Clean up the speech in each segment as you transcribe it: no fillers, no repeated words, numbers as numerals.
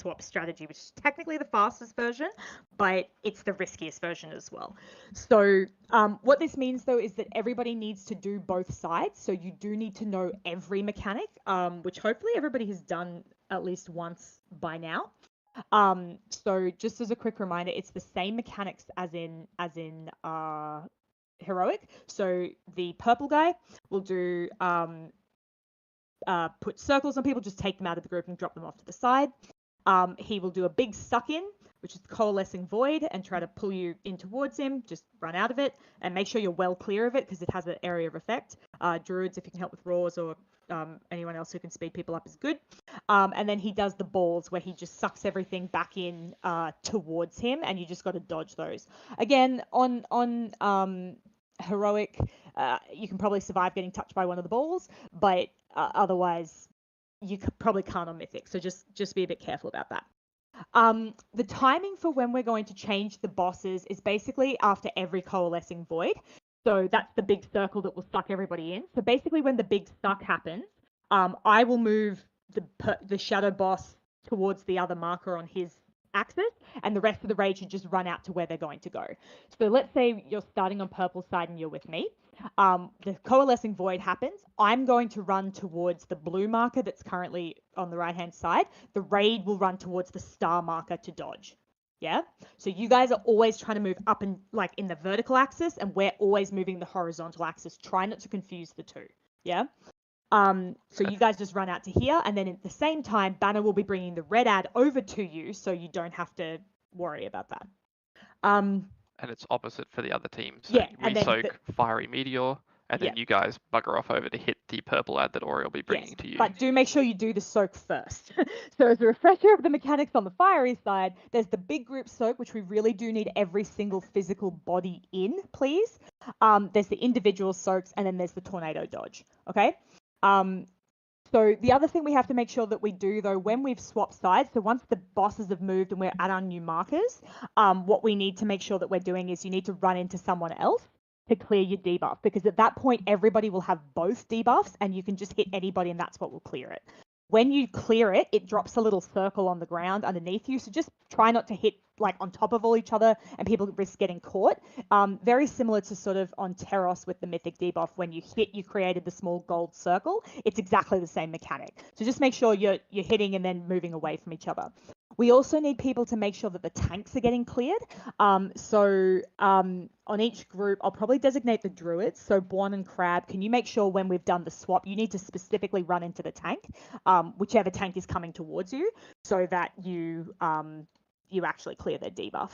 swap strategy, which is technically the fastest version, but it's the riskiest version as well. So what this means, though, is that everybody needs to do both sides. So you do need to know every mechanic, which hopefully everybody has done at least once by now. So just as a quick reminder, it's the same mechanics as in heroic. So the purple guy will do put circles on people, just take them out of the group and drop them off to the side. He will do a big suck in, which is coalescing void, and try to pull you in towards him. Just run out of it and make sure you're well clear of it because it has an area of effect. Druids, if you can help with roars, or anyone else who can speed people up is good. And then he does the balls where he just sucks everything back in towards him, and you just got to dodge those. Again, on heroic, you can probably survive getting touched by one of the balls, but otherwise you probably can't on Mythic. So just be a bit careful about that. The timing for when we're going to change the bosses is basically after every coalescing void. So that's the big circle that will suck everybody in. So basically when the big suck happens, I will move the shadow boss towards the other marker on his axis, and the rest of the raid should just run out to where they're going to go. So let's say you're starting on purple side and you're with me. The coalescing void happens. I'm going to run towards the blue marker that's currently on the right hand side. The raid will run towards the star marker to dodge. Yeah. So you guys are always trying to move up and like in the vertical axis, and we're always moving the horizontal axis. Try not to confuse the two. Yeah. So you guys just run out to here, and then at the same time, Banner will be bringing the red ad over to you, so you don't have to worry about that. And it's opposite for the other team. So Yeah, we soak Fiery Meteor, and then you guys bugger off over to hit the purple ad that Ori will be bringing to you. But do make sure you do the soak first. So as a refresher of the mechanics on the fiery side, there's the big group soak, which we really do need every single physical body in, please. There's the individual soaks, and then there's the tornado dodge. Okay. So the other thing we have to make sure that we do, though, when we've swapped sides, so once the bosses have moved and we're at our new markers, what we need to make sure that we're doing is you need to run into someone else to clear your debuff, because at that point, everybody will have both debuffs and you can just hit anybody and that's what will clear it. When you clear it, it drops a little circle on the ground underneath you. So just try not to hit like on top of all each other and people risk getting caught. Very similar to sort of on Teros with the Mythic debuff. When you hit, you created the small gold circle. It's exactly the same mechanic. So just make sure you're hitting and then moving away from each other. We also need people to make sure that the tanks are getting cleared. So on each group, I'll probably designate the druids. So Born and Crab, can you make sure when we've done the swap, you need to specifically run into the tank, whichever tank is coming towards you, so that you actually clear their debuff.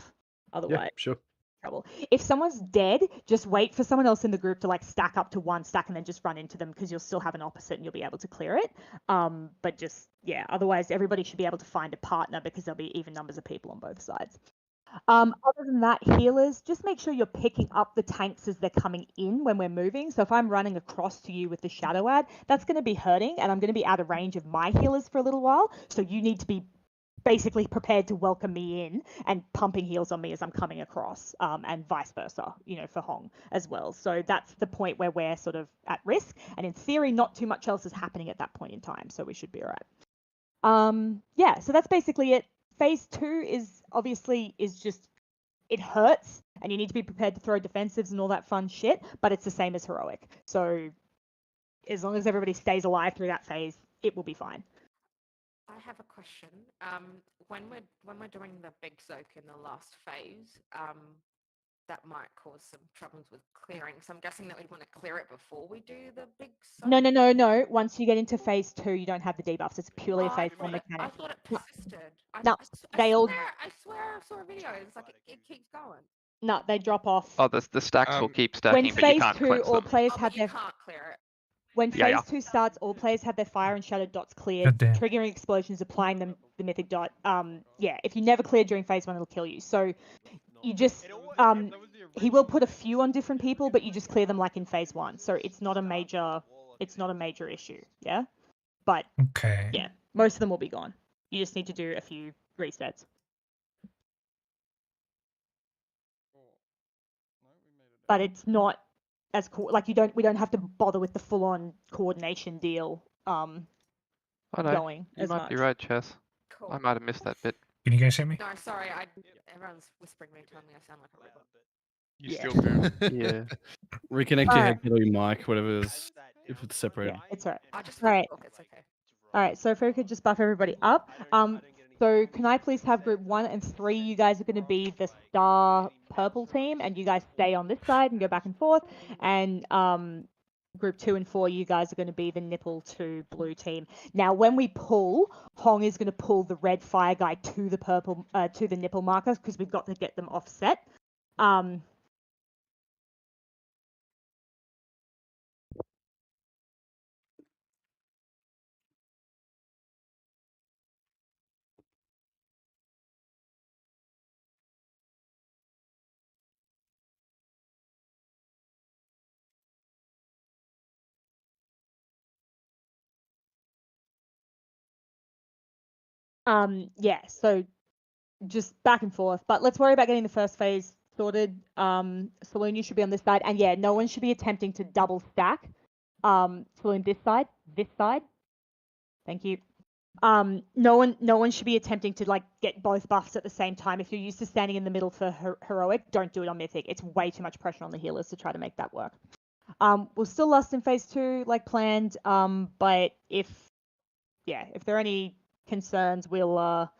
Otherwise, sure. Trouble. If someone's dead, just wait for someone else in the group to like stack up to one stack and then just run into them, because you'll still have an opposite and you'll be able to clear it. But just, otherwise everybody should be able to find a partner because there'll be even numbers of people on both sides. Other than that, healers, just make sure you're picking up the tanks as they're coming in when we're moving. So if I'm running across to you with the shadow ad, that's going to be hurting, and I'm going to be out of range of my healers for a little while. So you need to be basically prepared to welcome me in and pumping heals on me as I'm coming across, and vice versa, for Hong as well. So that's the point where we're sort of at risk, and in theory, not too much else is happening at that point in time, so we should be all right. So that's basically it. Phase 2 is just, it hurts, and you need to be prepared to throw defensives and all that fun shit, but it's the same as heroic. So as long as everybody stays alive through that phase, it will be fine. I have a question. When we're doing the big soak in the last phase, that might cause some troubles with clearing. So I'm guessing that we'd want to clear it before we do the big soak. No. Once you get into phase 2, you don't have the debuffs. It's purely a phase 1 mechanic. I thought it persisted. No, I swear I saw a video. It's like it keeps going. No, they drop off. Oh, the stacks will keep stacking, when but you can't phase 2, cleanse all them. players But have you their can't clear it. When phase 2 starts, all players have their fire and shadow dots cleared, triggering explosions, applying them the mythic dot. If you never clear during phase 1, it'll kill you. So you just he will put a few on different people, but you just clear them like in phase 1. So it's not a major issue. Yeah, but most of them will be gone. You just need to do a few resets. But it's not as cool. Like we don't have to bother with the full-on coordination deal going. You might be right, Chess. Cool. I might have missed that bit. Can you guys hear me? No, sorry. Everyone's whispering me, telling me I sound like a robot. You Yeah. still do. Yeah. Reconnect your Alright. headset or your mic, whatever it is, if it's separated. Yeah, it's alright. I just Alright. look, it's okay. Alright, so if we could just buff everybody up. So can I please have group 1 and 3, you guys are going to be the star purple team, and you guys stay on this side and go back and forth, and group 2 and 4, you guys are going to be the nipple 2 blue team. Now, when we pull, Hong is going to pull the red fire guy to the purple, to the nipple markers, because we've got to get them offset. Yeah, so just back and forth, but let's worry about getting the first phase sorted. Saloon, you should be on this side, and yeah, no one should be attempting to double stack. Saloon, this side. Thank you. No one should be attempting to like get both buffs at the same time. If you're used to standing in the middle for heroic, don't do it on Mythic. It's way too much pressure on the healers to try to make that work. We'll still lust in phase 2 like planned. But if there are any concerns, we'll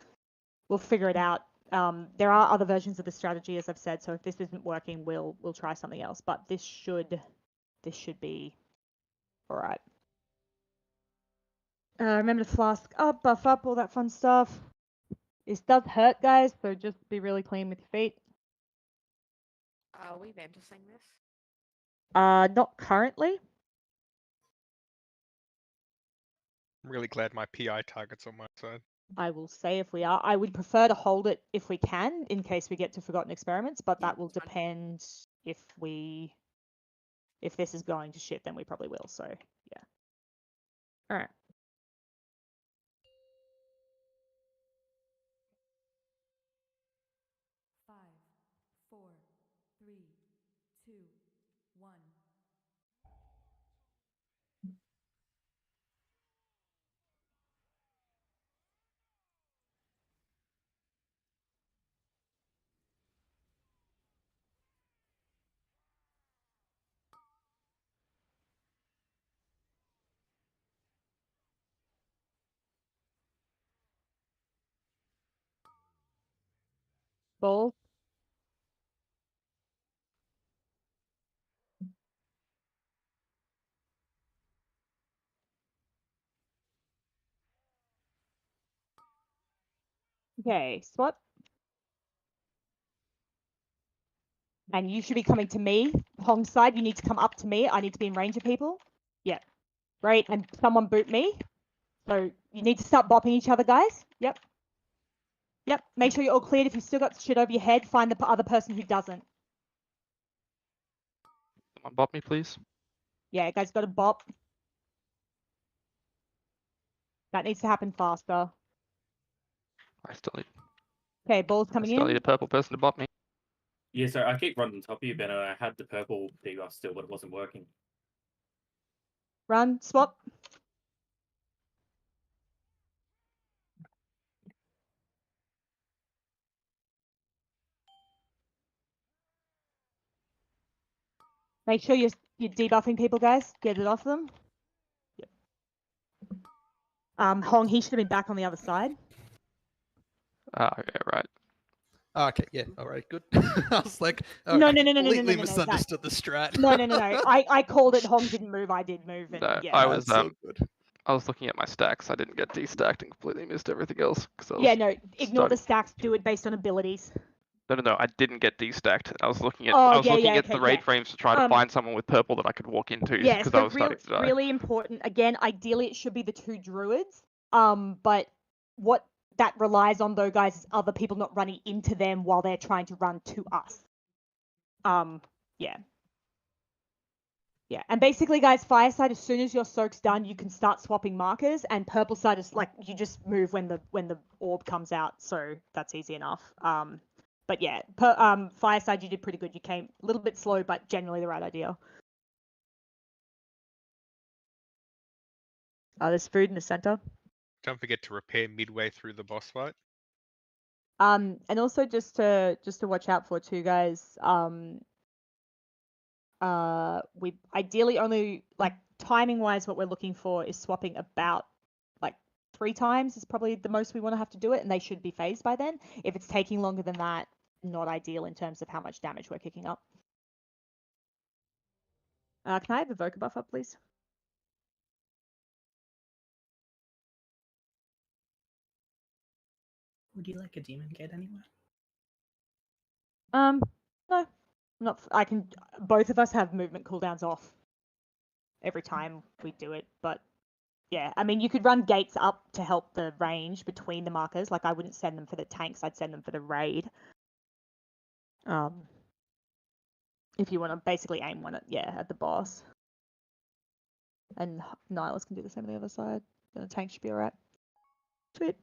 figure it out. There are other versions of the strategy, as I've said. So if this isn't working, we'll try something else. But this should be all right. Remember to flask up, buff up, all that fun stuff. This does hurt, guys, so just be really clean with your feet. Are we ventusing this? Not currently. I'm really glad my PI target's on my side. I will say if we are. I would prefer to hold it if we can, in case we get to Forgotten Experiments, but that will depend if this is going to shit, then we probably will, so yeah. Alright. Ball. Okay, swap. And you should be coming to me. Hong's side, you need to come up to me. I need to be in range of people. Yeah. Great, and someone boot me. So you need to start bopping each other, guys. Yep. Make sure you're all cleared. If you've still got shit over your head, find the other person who doesn't. Someone bop me, please. Yeah, guys, got to bop. That needs to happen faster. I still need. Okay, ball's I coming still in. need a purple person to bop me. Yeah, so I keep running on top of you, Ben. I had the purple debuff still, but it wasn't working. Run, swap. Make sure you're debuffing people, guys. Get it off them. Yep. Hong, he should have been back on the other side. Ah, yeah, right. Okay, yeah, all right, good. I was like, No, okay, no, completely no, misunderstood the strat. No. I called it. Hong didn't move. I did move. And, No, yeah. I was so good. I was looking at my stacks. I didn't get destacked and completely missed everything else. Yeah, no. Ignore the stacks. Do it based on abilities. No. I didn't get destacked. I was looking at the raid frames to try to find someone with purple that I could walk into. Yeah, because so I was starting to die. really important. Again, ideally it should be the 2 druids. But what that relies on though, guys, is other people not running into them while they're trying to run to us. Yeah. Yeah, and basically, guys, fire side, as soon as your soak's done, you can start swapping markers, and purple side is like you just move when the orb comes out, so that's easy enough. But yeah, fire side, you did pretty good. You came a little bit slow, but generally the right idea. There's food in the center. Don't forget to repair midway through the boss fight. And also just to watch out for too, guys. We ideally only, like, timing wise, what we're looking for is swapping about like 3 times is probably the most we want to have to do it, and they should be phased by then. If it's taking longer than that, not ideal in terms of how much damage we're kicking up. Can I have the Evoker buff up, please? Would you like a demon gate anywhere? No, not. I can. Both of us have movement cooldowns off every time we do it, but yeah, I mean, you could run gates up to help the range between the markers. Like, I wouldn't send them for the tanks; I'd send them for the raid. If you want to basically aim one at the boss, and Nihilus can do the same on the other side. Then the tank should be alright. Sweet.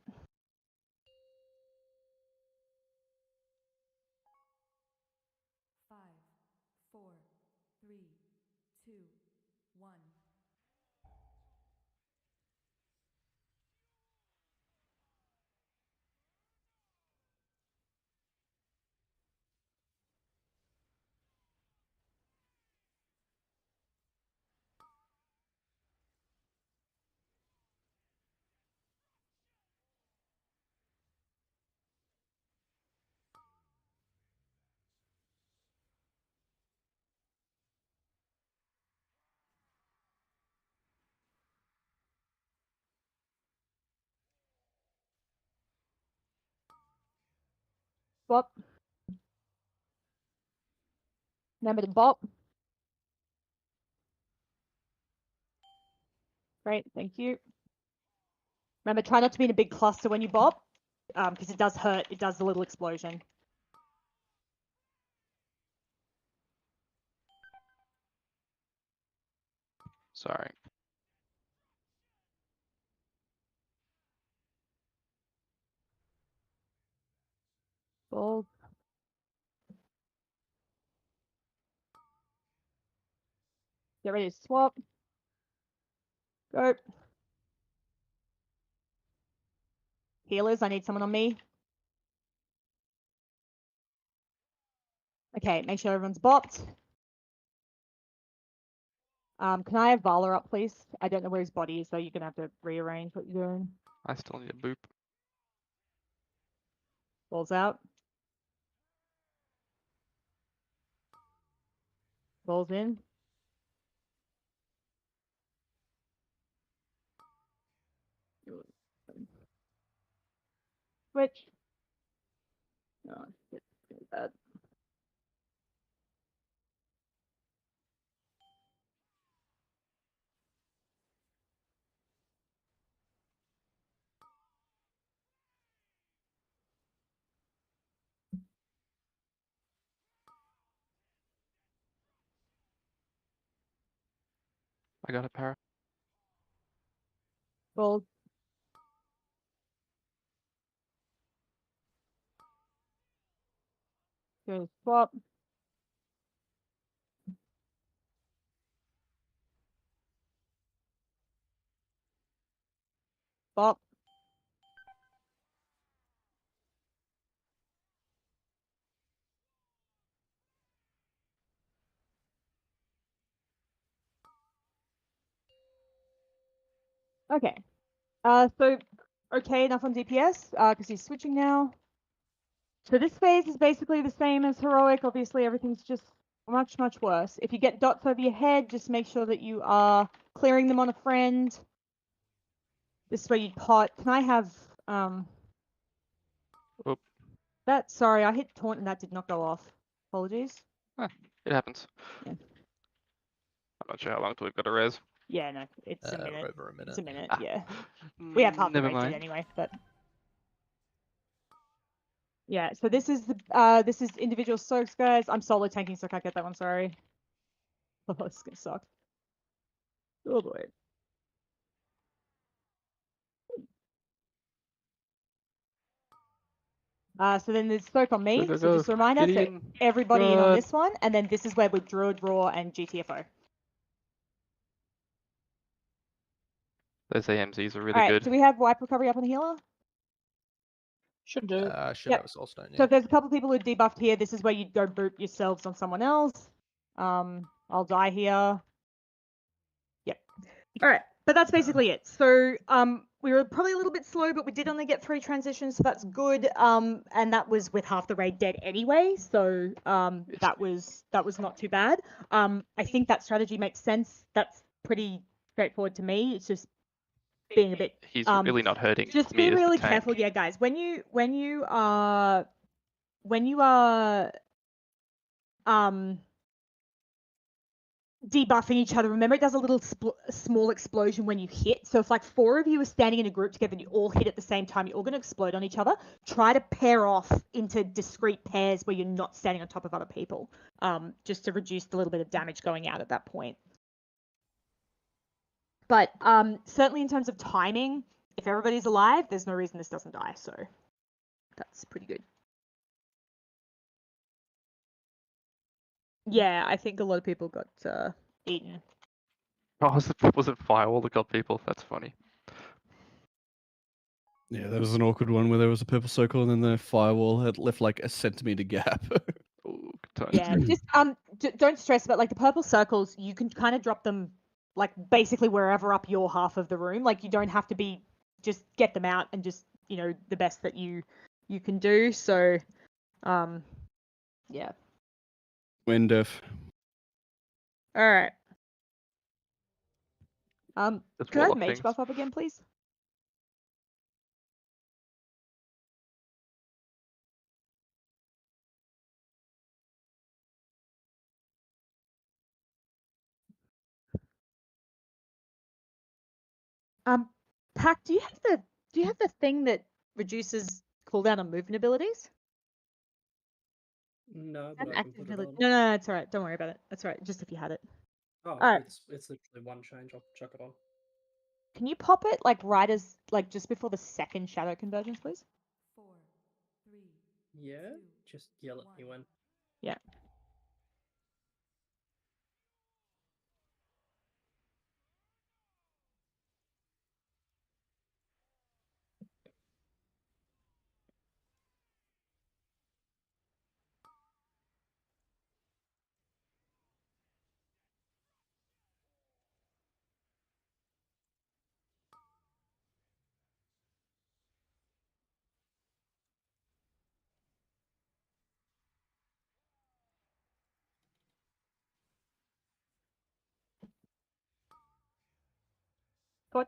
Bop. Remember to bop. Great, thank you. Remember, try not to be in a big cluster when you bop, because it does hurt. It does the little explosion. Sorry. Ball. Get ready to swap. Go. Healers, I need someone on me. Okay, make sure everyone's bopped. Can I have Vala up, please? I don't know where his body is, so you're gonna have to rearrange what you're doing. I still need a boop. Balls out. Balls in. Switch. Oh, shit. Bad. I got a para. Balls. Go swap. Bop. Okay. So okay, enough on DPS, because he's switching now. So this phase is basically the same as heroic. Obviously, everything's just much, much worse. If you get dots over your head, just make sure that you are clearing them on a friend. This is where you'd pot. Can I have Oop. that? Sorry, I hit taunt and that did not go off. Apologies. It happens. Yeah. I'm not sure how long till we've got a res. Yeah, no, it's a minute. Over a minute. It's a minute, Ah. yeah. We have half the Never race mind. anyway, but yeah. So this is the individual soaks, guys. I'm solo tanking, so I can't get that one. Sorry. Oh, this is gonna suck. Oh boy. So then there's soak on me. Go, go, So just a reminder, so Gideon. everybody in on God. this one, and then this is where we're Druid Raw and GTFO. Those AMZs are really All right, good. do we have wipe recovery up on the healer? Should do. Should Yep. have a soul stone. So Yeah. if there's a couple people who are debuffed here, this is where you go boot yourselves on someone else. I'll die here. Yep. All right, but that's basically it. So we were probably a little bit slow, but we did only get 3 transitions, so that's good. And that was with half the raid dead anyway, so that was not too bad. I think that strategy makes sense. That's pretty straightforward to me. It's just being a bit. He's really not hurting Just me be as the really tank. careful, yeah, guys. When you are debuffing each other, remember it does a little small explosion when you hit. So if like 4 of you are standing in a group together and you all hit at the same time, you're all going to explode on each other. Try to pair off into discrete pairs where you're not standing on top of other people, just to reduce the little bit of damage going out at that point. But certainly in terms of timing, if everybody's alive, there's no reason this doesn't die. So that's pretty good. Yeah, I think a lot of people got eaten. Oh, was it Firewall that got people? That's funny. Yeah, there was an awkward one where there was a purple circle and then the firewall had left like a centimeter gap. Ooh, good times. Yeah, just don't stress about like the purple circles. You can kind of drop them like basically wherever up your half of the room. Like you don't have to be, just get them out and just, you know, the best that you can do. So, yeah. Wind def. All right. Just Could I have warlock mage things. buff up again, please? Pack, do you have the thing that reduces cooldown on movement abilities? No, An but I can active put it ability. on. No, it's all right. Don't worry about it. That's all right. Just if you had it. Oh, Alright. it's literally one change. I'll chuck it on. Can you pop it like right as like just before the second shadow convergence, please? Yeah, just yell at me when. Yeah. What?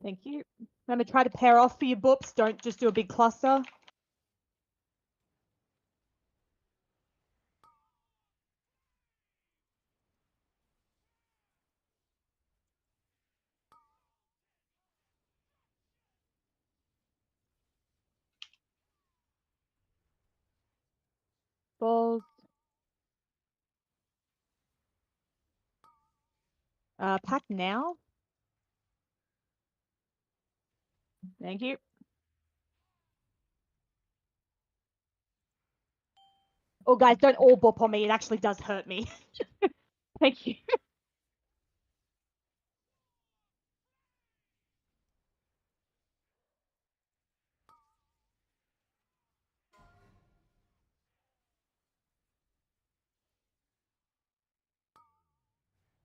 Thank you. Remember, try to pair off for your boops. Don't just do a big cluster. Balls. Pack now. Thank you. Oh, guys, don't all bop on me. It actually does hurt me. Thank you.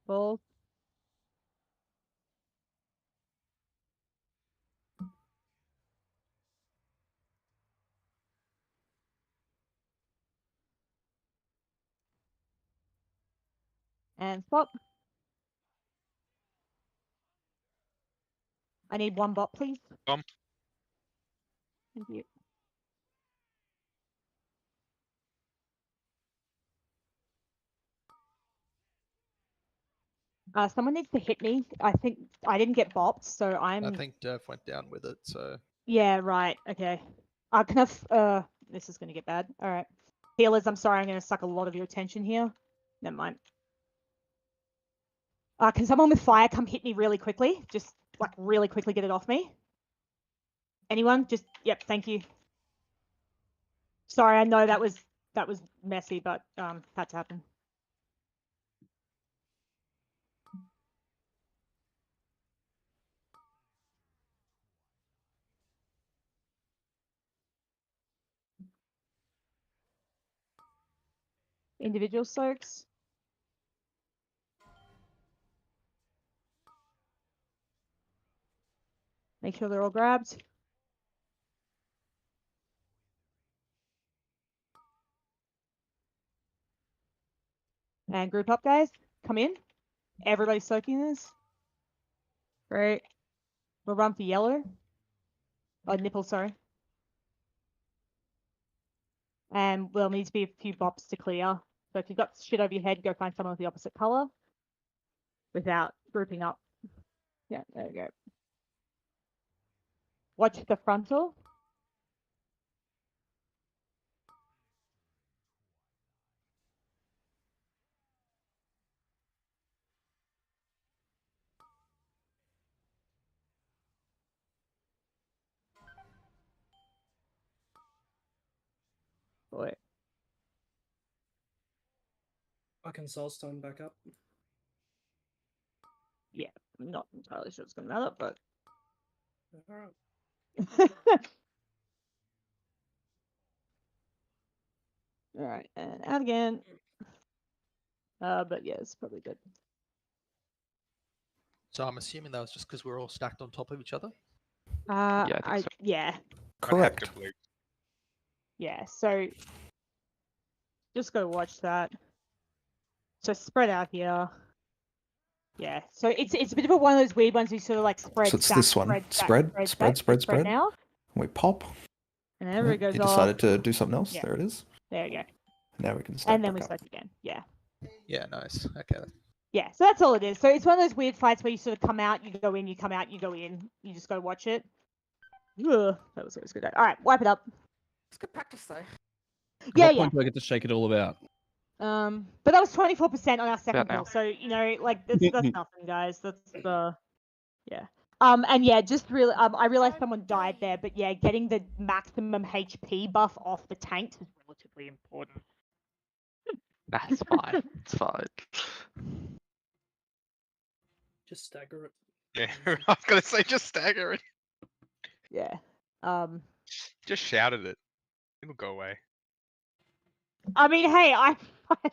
Balls. And spot. I need 1 bot, please. Thank you. Someone needs to hit me. I think I didn't get bopped, so I'm. I think Dev went down with it, so. Yeah, right. Okay. Can I? This is gonna get bad. All right. Healers, I'm sorry. I'm gonna suck a lot of your attention here. Never mind. Can someone with fire come hit me really quickly? Just like really quickly get it off me. Anyone? Just yep. Thank you. Sorry, I know that was that was messy, but had to happen. Individual soaks. Make sure they're all grabbed. And group up, guys. Come in. Everybody's soaking this. Great. We'll run for yellow. Oh, nipple, sorry. And we'll need to be a few bops to clear. So if you've got shit over your head, go find someone with the opposite color without grouping up. Yeah, there we go. Watch the frontal. Boy. I can soul stone back up. Yeah, I'm not entirely sure it's going to matter, but. Alright. All right, and out again. But yeah, it's probably good. So I'm assuming that was just because we're all stacked on top of each other. Yeah, I think so. Yeah, Correct. yeah. So just go watch that. So spread out here. Yeah. So it's a bit of one of those weird ones. You sort of like spread. So it's stack, this one. spread, Spread. now. We pop. And then everybody goes You off. decided to do something else. Yeah. There it is. There you go. Now we can start. And then we back up. start again. Yeah. Yeah, nice. Okay. Yeah, so that's all it is. So it's one of those weird fights where you sort of come out, you go in, you come out, you go in. You just go watch it. Ugh, that was always good. All right, wipe it up. It's good practice though. Yeah, What yeah. point do I get to shake it all about? But that was 24% on our second About now. bill. So, you know, like that's nothing, guys. That's yeah. And yeah, just really I realized someone died there, but yeah, getting the maximum HP buff off the tanks is relatively important. That's fine. It's fine. Just stagger it. Yeah, I was gonna say just stagger it. Yeah. Just shout at it. It'll go away. I mean, hey, I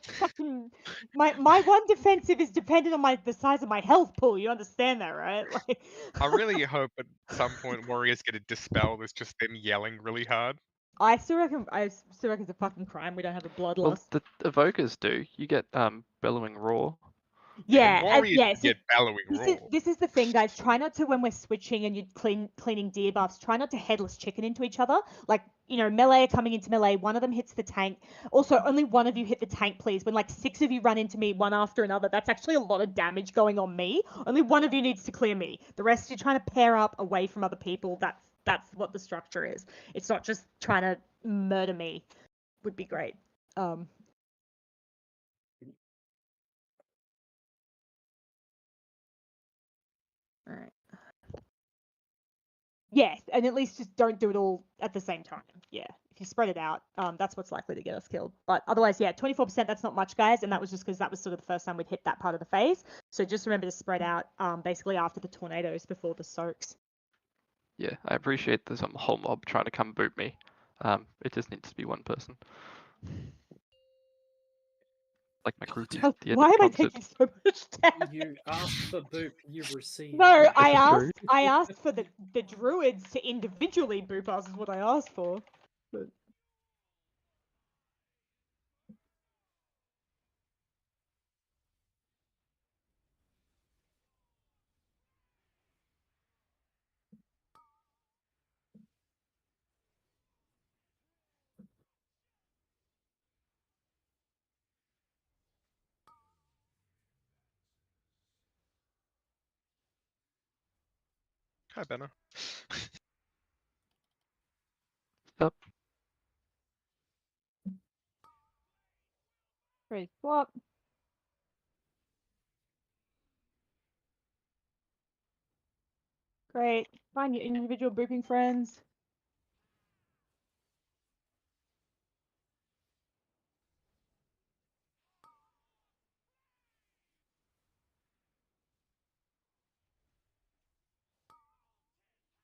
fucking my one defensive is dependent on the size of my health pool. You understand that, right? Like, I really hope at some point warriors get a dispel that's just them yelling really hard. I still reckon it's a fucking crime we don't have a bloodlust. Well, the evokers do. You get bellowing roar. Yeah, warriors yeah. get bellowing roar. This is the thing, guys. Try not to, when we're switching and you're cleaning debuffs, try not to headless chicken into each other. Like, you know, melee are coming into melee. One of them hits the tank. Also, only one of you hit the tank, please. When like 6 of you run into me one after another, that's actually a lot of damage going on me. Only one of you needs to clear me. The rest you're trying to pair up away from other people. That's what the structure is. It's not just trying to murder me. Would be great. All right. Yeah, and at least just don't do it all at the same time. Yeah, if you spread it out, that's what's likely to get us killed. But otherwise, yeah, 24%, that's not much, guys, and that was just because that was sort of the first time we'd hit that part of the phase. So just remember to spread out basically after the tornadoes before the soaks. Yeah, I appreciate there's some whole mob trying to come boot me. It just needs to be one person. Like my groupie at the end Why of am the I concert. taking so much damage? You asked for boop, you received. No, This is true. I asked for the druids to individually boop us is what I asked for. But... Hi, Benna. Stop. Ready, swap. Great. Find your individual booping friends.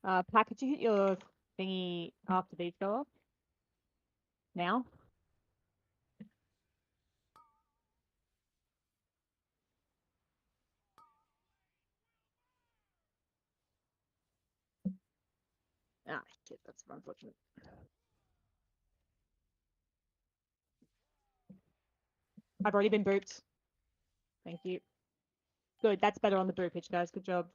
Pat, could you hit your thingy after these go off? Now? Ah, shit, that's unfortunate. I've already been booped. Thank you. Good, that's better on the boopage, guys. Good job.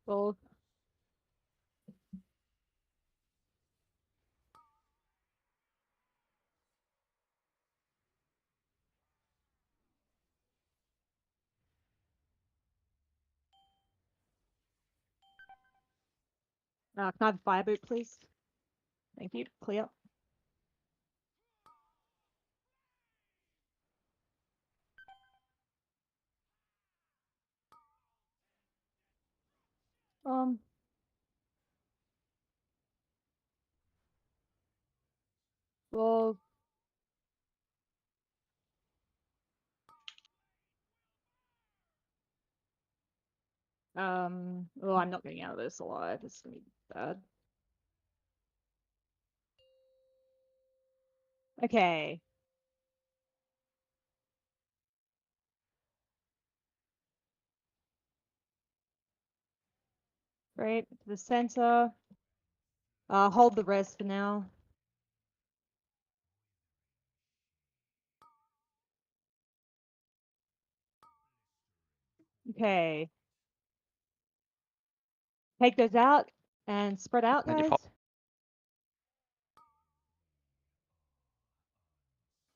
Well, can I have a fire boot, please? Thank you. Clear. Um. Well. Oh, I'm not getting out of this alive. This is gonna be bad. Okay. Right, to the center. Hold the rest for now. Okay. Take those out and spread out, And you guys. pop.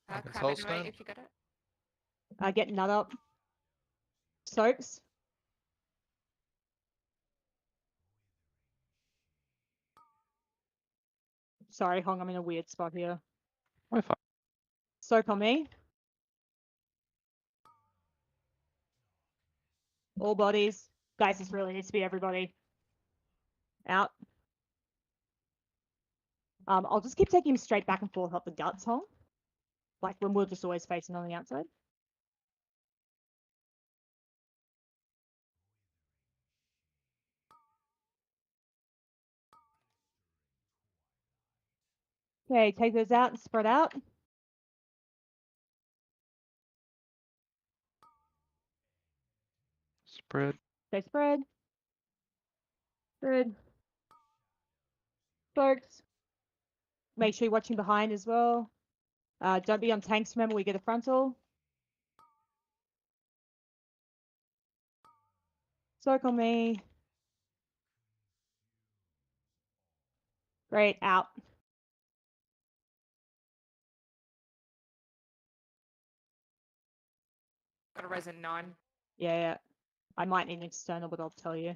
I can Crab soul and Ray, stone. if you got it. Get nut up. Soaks. Sorry, Hong, I'm in a weird spot here. We're fine. Soak on me. All bodies. Guys, this really needs to be everybody. Out. I'll just keep taking him straight back and forth up the guts, Hong. Like when we're just always facing on the outside. Okay, take those out and spread out. Spread. Stay spread. Spread. Soaks. Make sure you're watching behind as well. Don't be on tanks, remember, we get a frontal. Soak on me. Great, out. Got a resin 9. Yeah. I might need an external, but I'll tell you.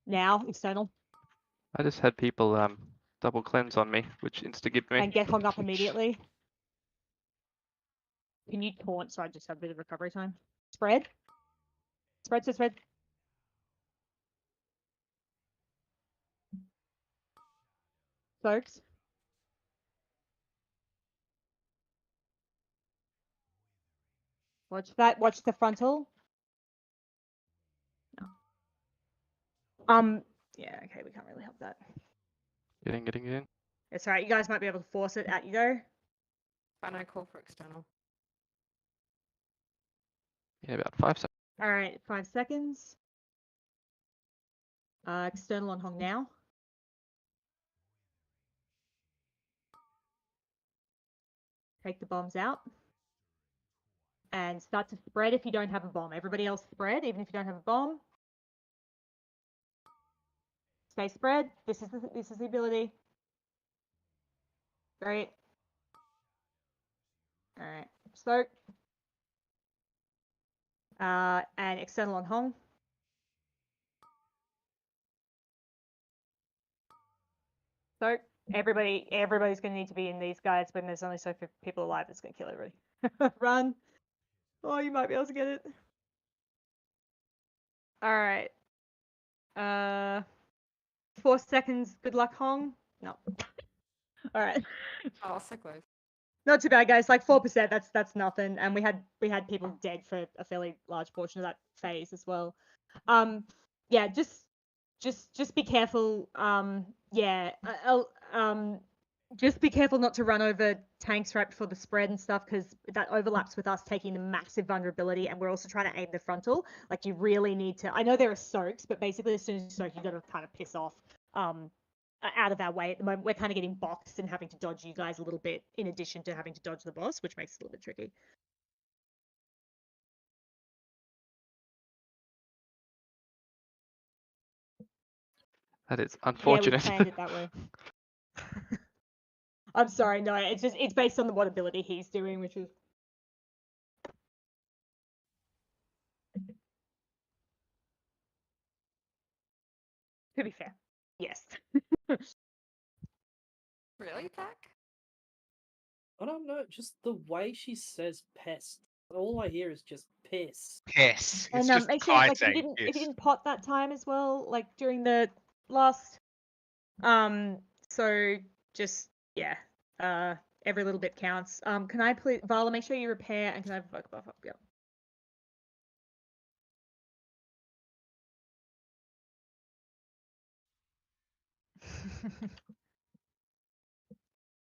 Now, external. I just had people double cleanse on me, which insta-gibbed me. And get hung up immediately. Can you taunt so I just have a bit of recovery time? Spread. Spread. Soaks. Watch that. Watch the frontal. No. Yeah, okay, we can't really help that. Getting. It's alright, you guys might be able to force it. Out you go. Final call for external. Yeah, about 5 seconds. Alright, 5 seconds. External on Hong now. Take the bombs out. And start to spread if you don't have a bomb. Everybody else spread, even if you don't have a bomb. Stay spread. This is the ability. Great. Alright. Soak. And external on Hong. Soak. Everybody's gonna need to be in these guys when there's only so few people alive. That's gonna kill everybody. Run. Oh, you might be able to get it. Alright. 4 seconds. Good luck, Hong. No. All right. Oh, so close. Not too bad, guys. Like 4%. That's nothing. And we had people dead for a fairly large portion of that phase as well. Yeah. Just be careful. Yeah. Just be careful not to run over tanks right before the spread and stuff, because that overlaps with us taking the massive vulnerability, and we're also trying to aim the frontal. Like, you really need to. I know there are soaks, but basically as soon as you soak, you got to kind of piss off. Out of our way at the moment. We're kind of getting boxed and having to dodge you guys a little bit, in addition to having to dodge the boss, which makes it a little bit tricky. That is Yeah, we unfortunate. planned it that way. I'm sorry, no, it's based on what ability he's doing, which is. To be fair, yes. Really, Pack? I don't know, just the way she says pest. All I hear is just piss. Piss. And It's just make sure, Kai like, if saying you piss. didn't pot that time as well, like during the last, so just yeah, every little bit counts. Can I please, Vala, make sure you repair, and can I have a focus buff up? Yep.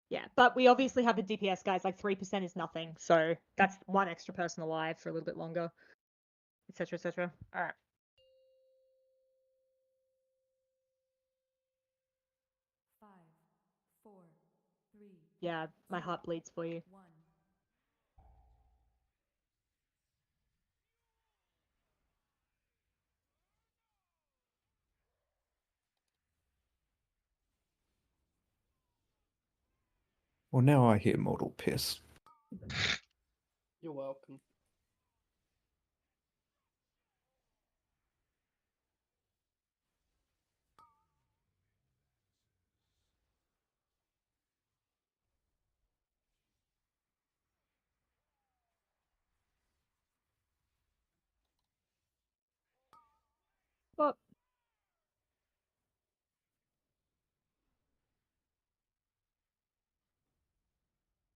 Yeah, but we obviously have the DPS guys, like 3% is nothing, so that's one extra person alive for a little bit longer, etc., etc. All right. Yeah, my heart bleeds for you. Well, now I hear mortal piss. You're welcome. Well,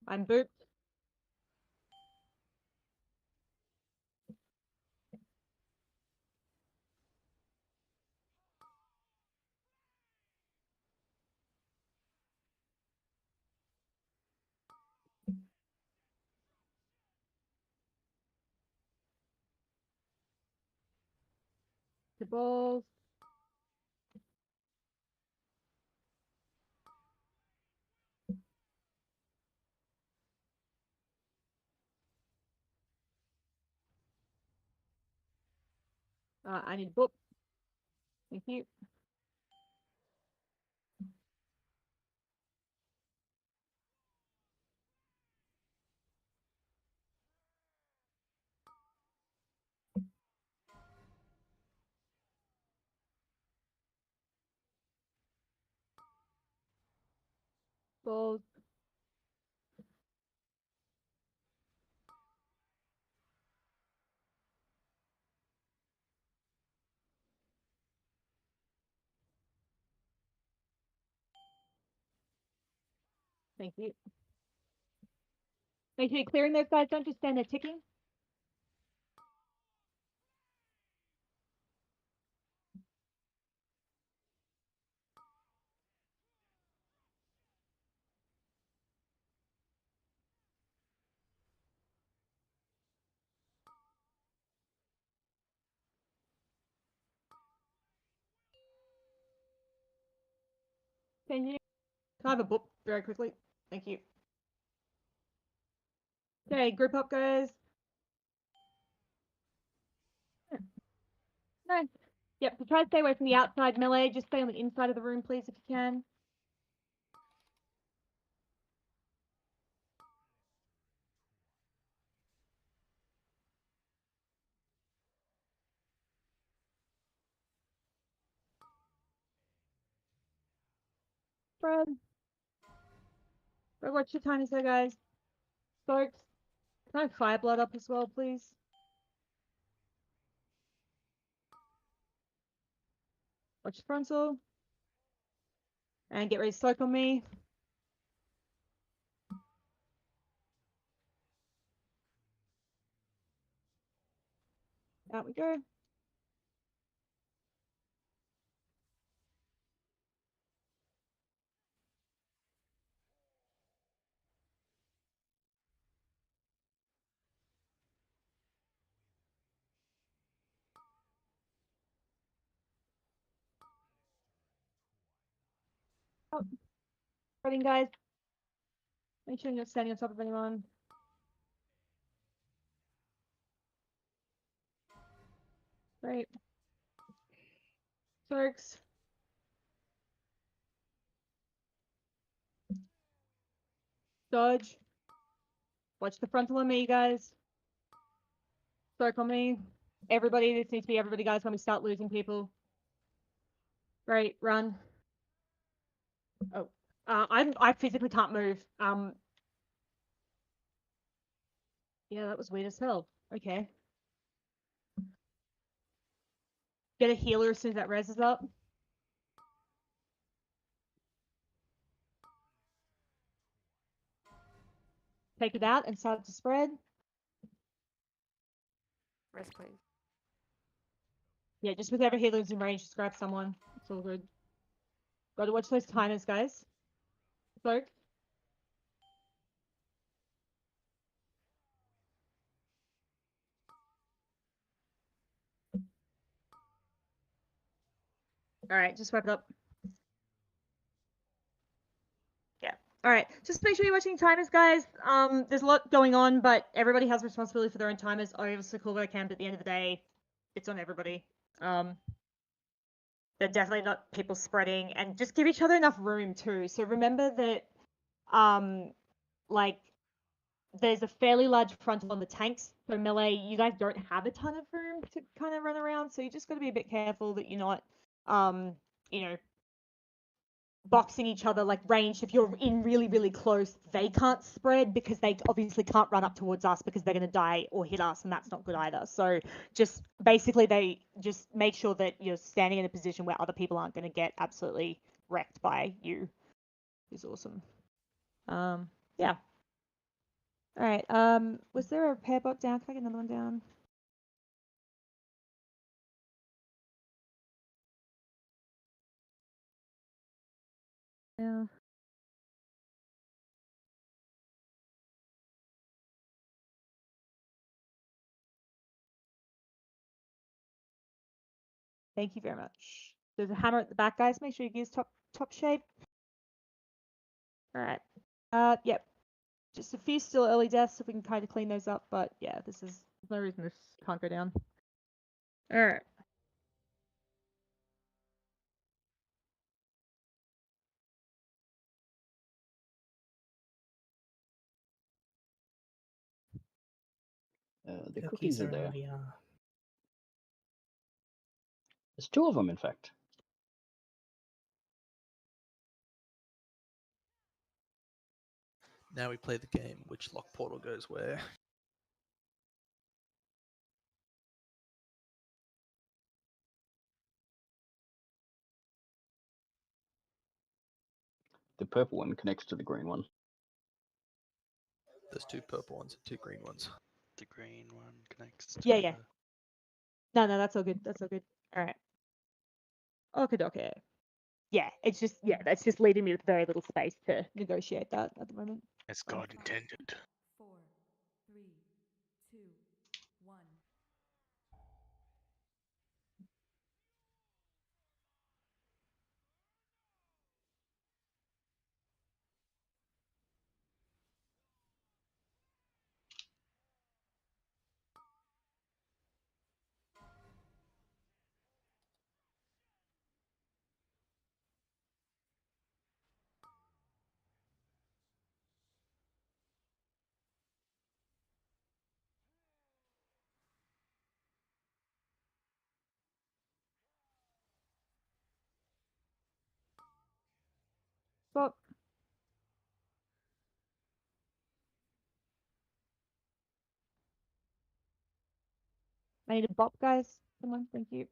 I'm booped. The balls. I need boop. Thank you. Balls. Thank you. Make sure you're clearing those guys. Don't just stand there ticking. Thank you. Can I have a boop very quickly? Thank you. Okay, group up, guys. No. Yep, so try to stay away from the outside melee. Just stay on the inside of the room, please, if you can. Fred. Fred, what's your tiny so, guys? Stokes. Can I have fire blood up as well, please? Watch the frontal. And get ready to soak on me. Out we go. Oh. Spreading, guys. Make sure you're not standing on top of anyone. Great. Soaks. Dodge. Watch the frontal on me, guys. Soak on me. Everybody, this needs to be everybody, guys, when we start losing people. Great, run. Oh. I physically can't move. Yeah, that was weird as hell. Okay. Get a healer as soon as that res is up. Take it out and start to spread. Rest, please. Yeah, just whichever healer's in range, just grab someone. It's all good. Gotta watch those timers, guys. Soak. Alright, just wrap it up. Yeah. Alright, just make sure you're watching timers, guys. There's a lot going on, but everybody has responsibility for their own timers. I obviously call what I can, but at the end of the day, it's on everybody. They're definitely not people spreading, and just give each other enough room too. So remember that, like, there's a fairly large frontal on the tanks. So melee, you guys don't have a ton of room to kind of run around. So you just got to be a bit careful that you're not, you know, boxing each other like ranged. If you're in really, really close, they can't spread because they obviously can't run up towards us because they're going to die or hit us, and that's not good either. So just basically, they just make sure that you're standing in a position where other people aren't going to get absolutely wrecked by you. Is awesome. Yeah. All right. Was there a repair bot down? Can I get another one down? Yeah. Thank you very much. There's a hammer at the back, guys. Make sure your gear's top shape. All right. Yep. Just a few still early deaths if we can kind of clean those up, but yeah, there's no reason this can't go down. All right. The cookies are there. over here. There's two of them, in fact. Now we play the game, which lock portal goes where. The purple one connects to the green one. There's two purple ones and two green ones. The green one connects to Yeah. No, that's all good. That's all good. All right. Okay. Yeah, it's just that's just leaving me with very little space to negotiate that at the moment. As God intended. 4, 3, 2, 1. Well, I need a bop, guys. Someone, thank you.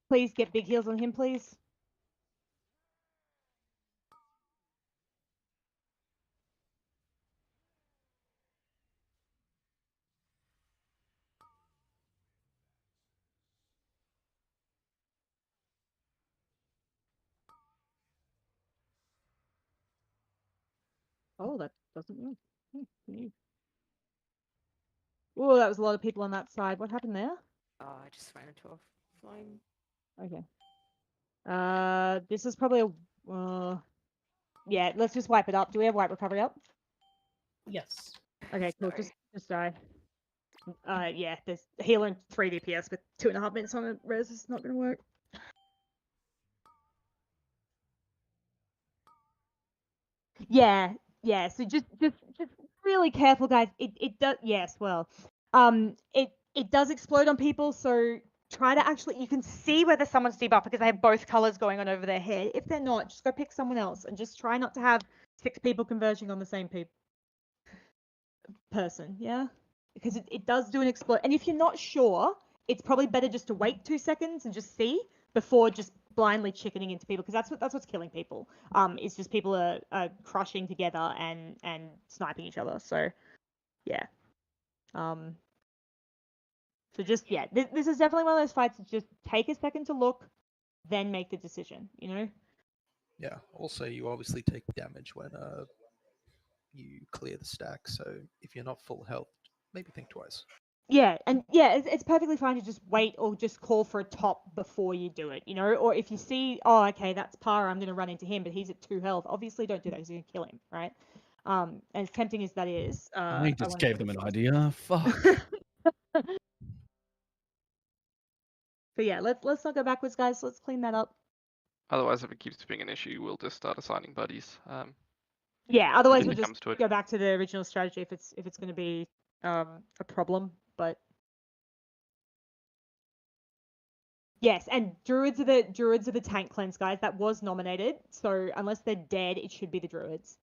Please get big heals on him, please. Oh, that doesn't move. Oh, that was a lot of people on that side. What happened there? Oh, I just ran into a flame. Okay. This is probably a. Yeah, let's just wipe it up. Do we have wipe recovery up? Yes. Okay, cool. Sorry. Just die. Yeah, there's healer and 3 DPS with 2.5 minutes on it. Res is not gonna work. Yeah, yeah. So just really careful, guys. It does. Yes, well, it does explode on people. So try to actually, you can see whether someone's debuffed because they have both colors going on over their head. If they're not, just go pick someone else and just try not to have 6 people converging on the same person. Yeah, because it does do an explode. And if you're not sure, it's probably better just to wait 2 seconds and just see before just blindly chickening into people, because that's what's killing people. It's just people are crushing together and sniping each other. So yeah. So just yeah, this is definitely one of those fights that just take a second to look, then make the decision. You know. Yeah. Also, you obviously take damage when you clear the stack. So if you're not full health, maybe think twice. Yeah, and yeah, it's perfectly fine to just wait or just call for a top before you do it, you know? Or if you see, oh, okay, that's Para, I'm going to run into him, but he's at 2 health. Obviously, don't do that because you're going to kill him, right? As tempting as that is, I just gave them an idea. Fuck. So yeah, let's not go backwards, guys. Let's clean that up. Otherwise, if it keeps being an issue, we'll just start assigning buddies. Yeah, otherwise we'll If it just comes to it. go back to the original strategy if it's going to be a problem, but yes, and druids are the tank cleanse, guys. That was nominated, so unless they're dead, it should be the druids.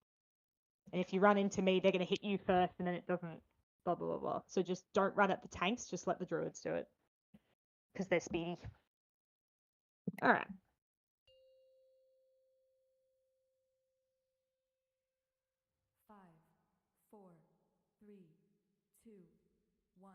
And if you run into me, they're gonna hit you first, and then it doesn't. Blah blah blah blah. So just don't run at the tanks. Just let the druids do it, because they're speedy. All right. Five, four, three, two, one.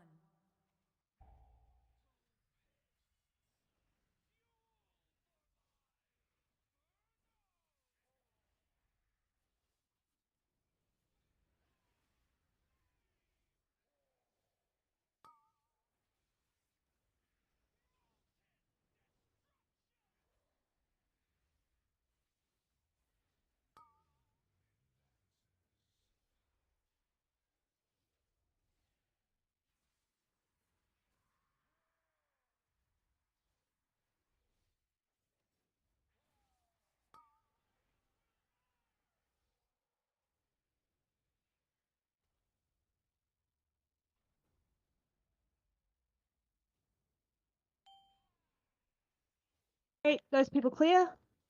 Great, those people clear.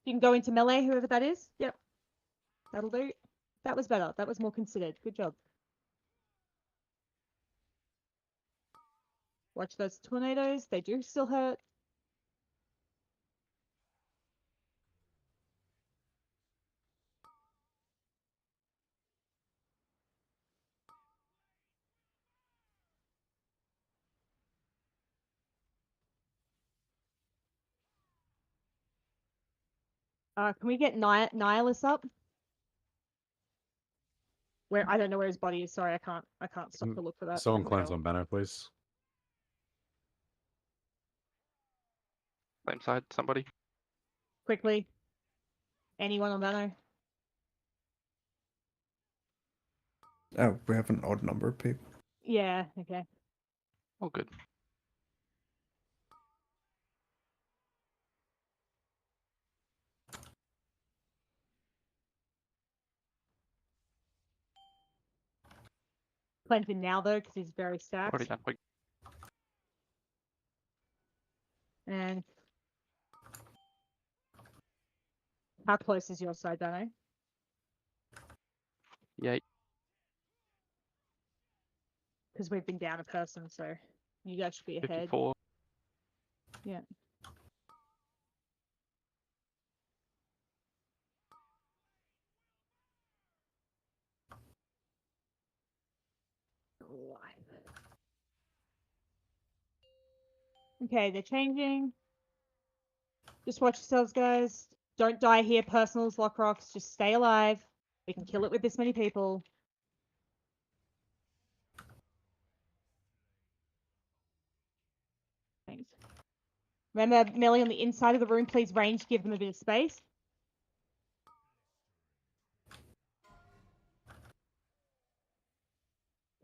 You can go into melee, whoever that is. Yep, that'll do. That was better. That was more considered. Good job. Watch those tornadoes. They do still hurt. Can we get Nihilus up? Where I don't know where his body is. Sorry, I can't stop to look for that. Someone cleanse on banner, please. Same side, somebody. Quickly. Anyone on banner? Oh, we have an odd number of people. Yeah. Okay. Oh, good. Cleanse him now though, because he's very stacked. Already done. And how close is your side, Dano? Yeah. Because we've been down a person, so you guys should be ahead. 54. Yeah. Okay, they're changing. Just watch yourselves, guys. Don't die here, personals, lock rocks. Just stay alive. We can kill it with this many people. Thanks. Remember, melee on the inside of the room, please range, give them a bit of space.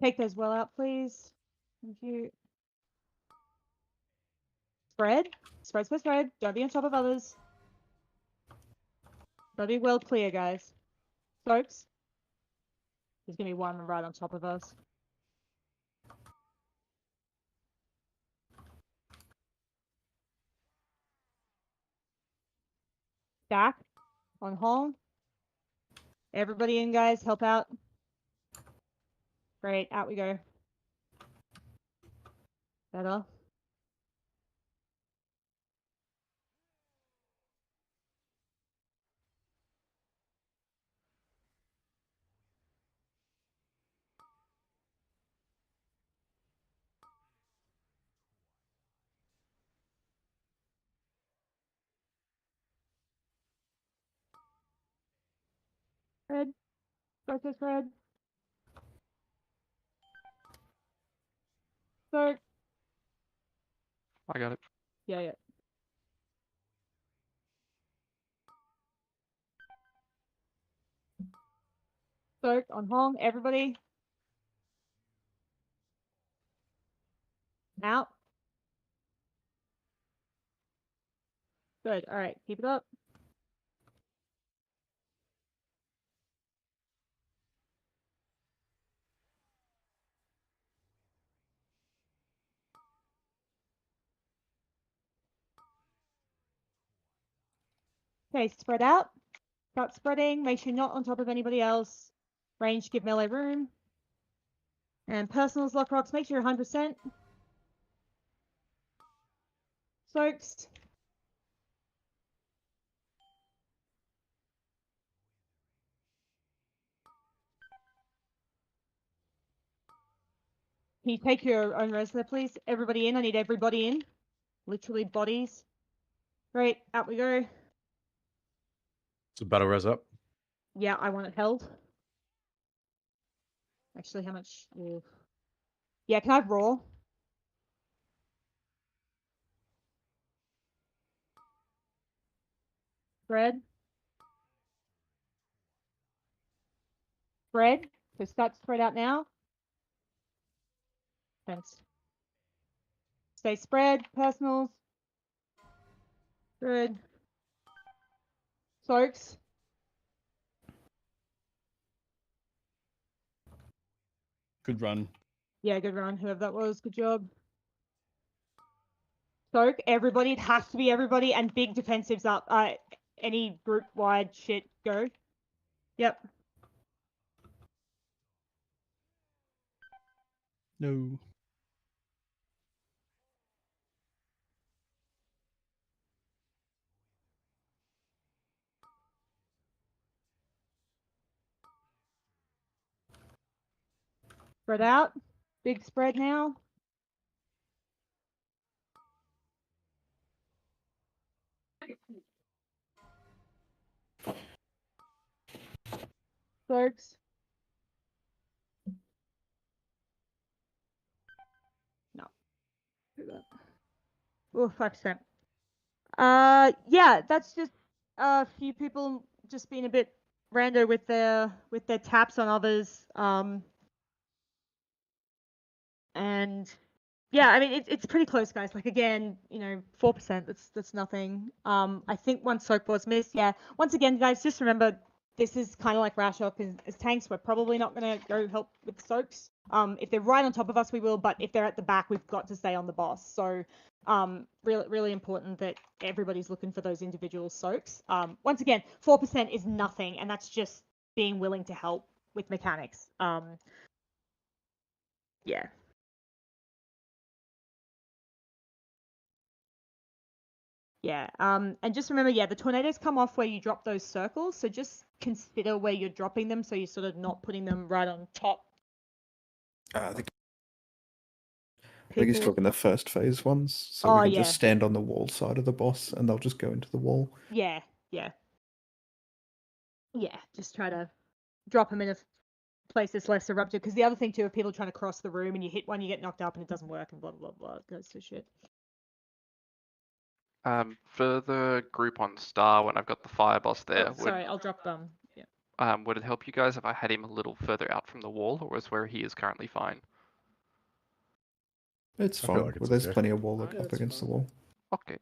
Take those well out, please. Thank you. Spread. Spread, spread, spread. Don't be on top of others. Gotta be well clear, guys. Folks. There's gonna be one right on top of us. Stack. On home. Everybody in, guys. Help out. Great. Out we go. Better. Red. Focus red. Start. I got it. Yeah, yeah. Start on home. Everybody. Out. Good. All right. Keep it up. Okay, spread out. Start spreading. Make sure you're not on top of anybody else. Range, give melee room. And personals, lock rocks, make sure you're 100%. Soaks. Can you take your own res there, please? Everybody in. I need everybody in. Literally bodies. Great. Out we go. So battle res up. Yeah, I want it held. Actually, how much? Ooh. Yeah, can I have raw? Spread. Spread. So start to spread out now. Thanks. Stay spread. Personals. Good. Soaks. Good run. Yeah, good run. Whoever that was, good job. Soak, everybody. It has to be everybody. And big defensives up. Any group-wide shit, go. Yep. No. Spread out. Big spread now. Soaks. No. Do that. Oh, fuck's sake. Yeah, that's just a few people just being a bit rando with their taps on others. And yeah, I mean it's pretty close, guys. Like again, 4%. That's nothing. I think one soak was missed. Yeah. Once again, guys, just remember this is kind of like Rashok as tanks. We're probably not gonna go help with soaks. If they're right on top of us, we will. But if they're at the back, we've got to stay on the boss. So really important that everybody's looking for those individual soaks. Once again, 4% is nothing, and that's just being willing to help with mechanics. Yeah. Yeah, and just remember, yeah, the tornadoes come off where you drop those circles, so just consider where you're dropping them so you're sort of not putting them right on top. The I think he's people. talking the first phase ones, so Oh, we can yeah. just stand on the wall side of the boss, and they'll just go into the wall. Yeah, yeah. Yeah, just try to drop him in a place that's less eruptive. Because the other thing, too, if people are trying to cross the room and you hit one, you get knocked up and it doesn't work and blah, blah, blah. It goes to shit. For the group on Star, when I've got the fire boss there, Sorry, I'll drop them. Yeah. Would it help you guys if I had him a little further out from the wall, or is where he is currently fine? It's I feel fine. like it's Well, there's okay. plenty of wall Yeah, up it's against the fine. wall. Okay.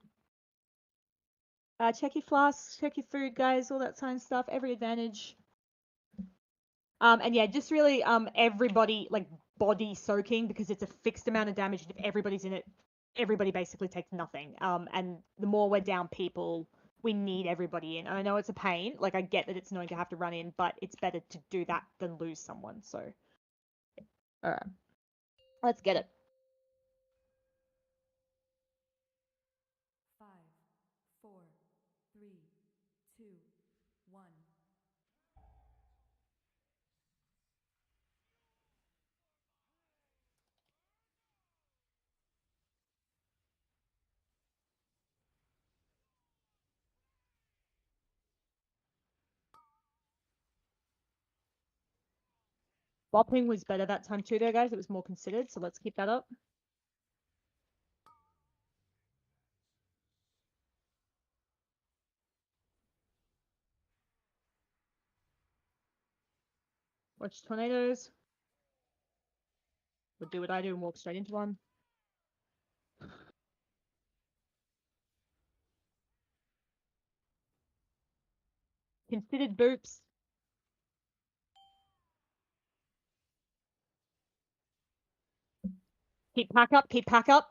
Check your flasks, check your food, guys, all that kind of stuff. Every advantage. And yeah, just really everybody like body soaking because it's a fixed amount of damage. If everybody's in it, everybody basically takes nothing. And the more we're down people, we need everybody in. And I know it's a pain. Like I get that it's annoying to have to run in, but it's better to do that than lose someone. So, all right, let's get it. 5, 4, 3, 2, 1. Bopping was better that time too, though, guys. It was more considered, so let's keep that up. Watch tornadoes. We'll do what I do and walk straight into one. Considered boops. Keep pack up, keep pack up.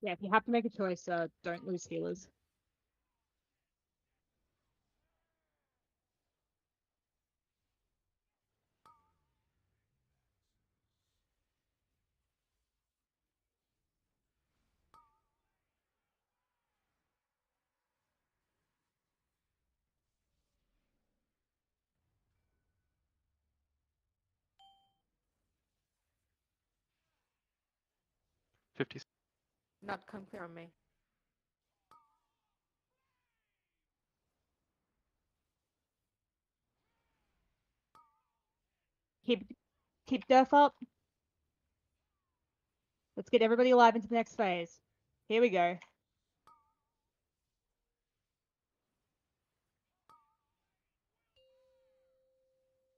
Yeah, if you have to make a choice, don't lose healers. Not come clear on me. Keep Durf up. Let's get everybody alive into the next phase. Here we go.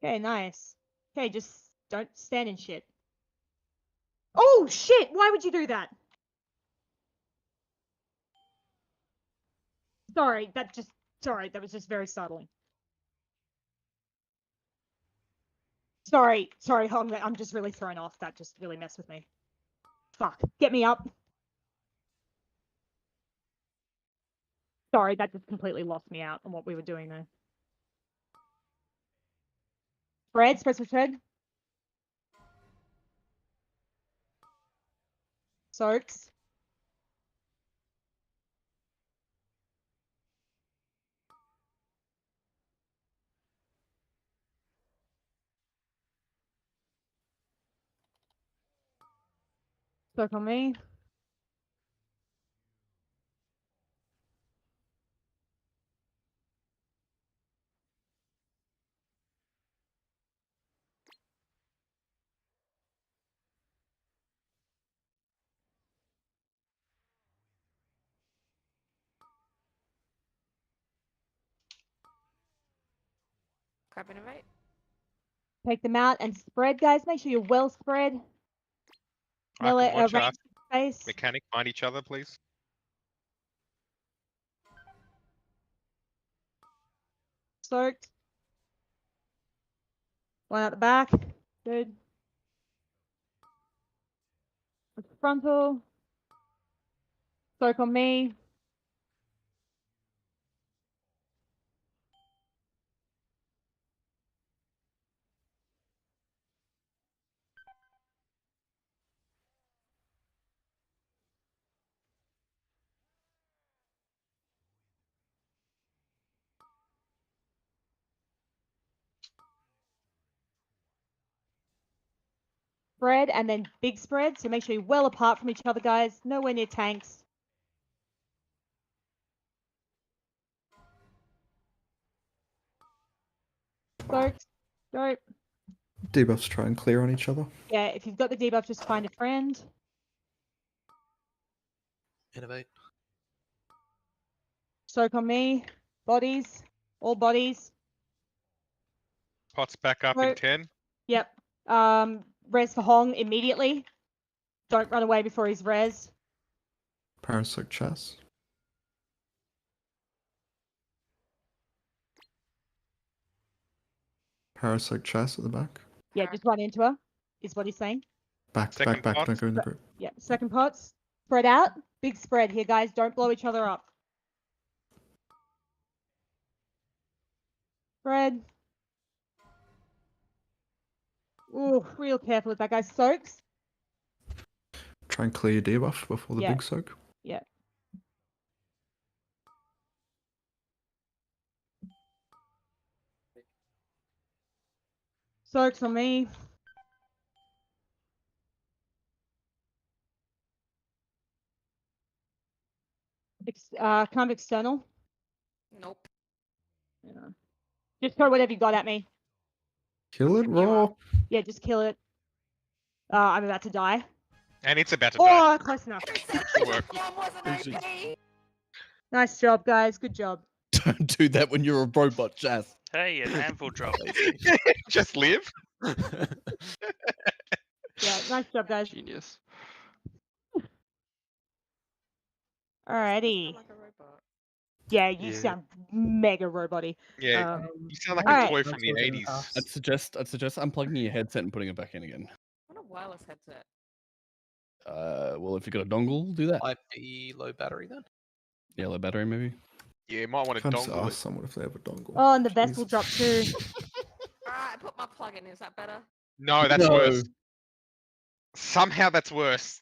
Okay, nice. Okay, just don't stand in shit. Oh shit! Why would you do that? Sorry, that was just very startling. Sorry, I'm just really thrown off. That just really messed with me. Fuck, get me up. Sorry, that just completely lost me out on what we were doing there. Spread. Soaks. Soak on me. Crab innovate. Take them out and spread, guys. Make sure you're well spread. I can watch Range space. Mechanic find each other, please. Soaked. One out the back. Good. Frontal. Soak on me. Spread and then big spread, so make sure you're well apart from each other, guys. Nowhere near tanks. Soaked. Go. Debuffs try and clear on each other. Yeah, if you've got the debuff, just find a friend. Innovate. Soak on me. Bodies. All bodies. Pot's back up in 10. Yep. Res for Hong immediately. Don't run away before he's res. Parasoak chest. Parasoak chest at the back. Yeah, just run into her, is what he's saying. Back, Second back, pot. don't go in the group. Yeah, second pots. Spread out. Big spread here, guys. Don't blow each other up. Spread. Ooh, real careful with that, guys. Soaks. Try and clear your debuff before the Yeah. big soak. Yeah. Soaks on me. Kind of external. Nope. Yeah. Just throw whatever you got at me. Kill it raw. Yeah, just kill it. I'm about to die. And it's about to die. Oh, close enough. Good work. Nice job, guys. Good job. Don't do that when you're a robot, Jazz. Hey, an anvil drop. Just live. Yeah, nice job, guys. Genius. Alrighty. Like a robot. Yeah, you Yeah. sound mega robot-y. Yeah, you sound like alright. a toy from the 80s. I'd suggest unplugging your headset and putting it back in again. What a wireless headset. Well, if you've got a dongle, do that. Might be low battery then. Yellow battery, maybe. Yeah, you might want to Can't just dongle ask it. someone if they have a dongle. Oh, and the vessel Jesus. dropped too. Alright, I put my plug in. Is that better? No, that's No. worse. Somehow that's worse.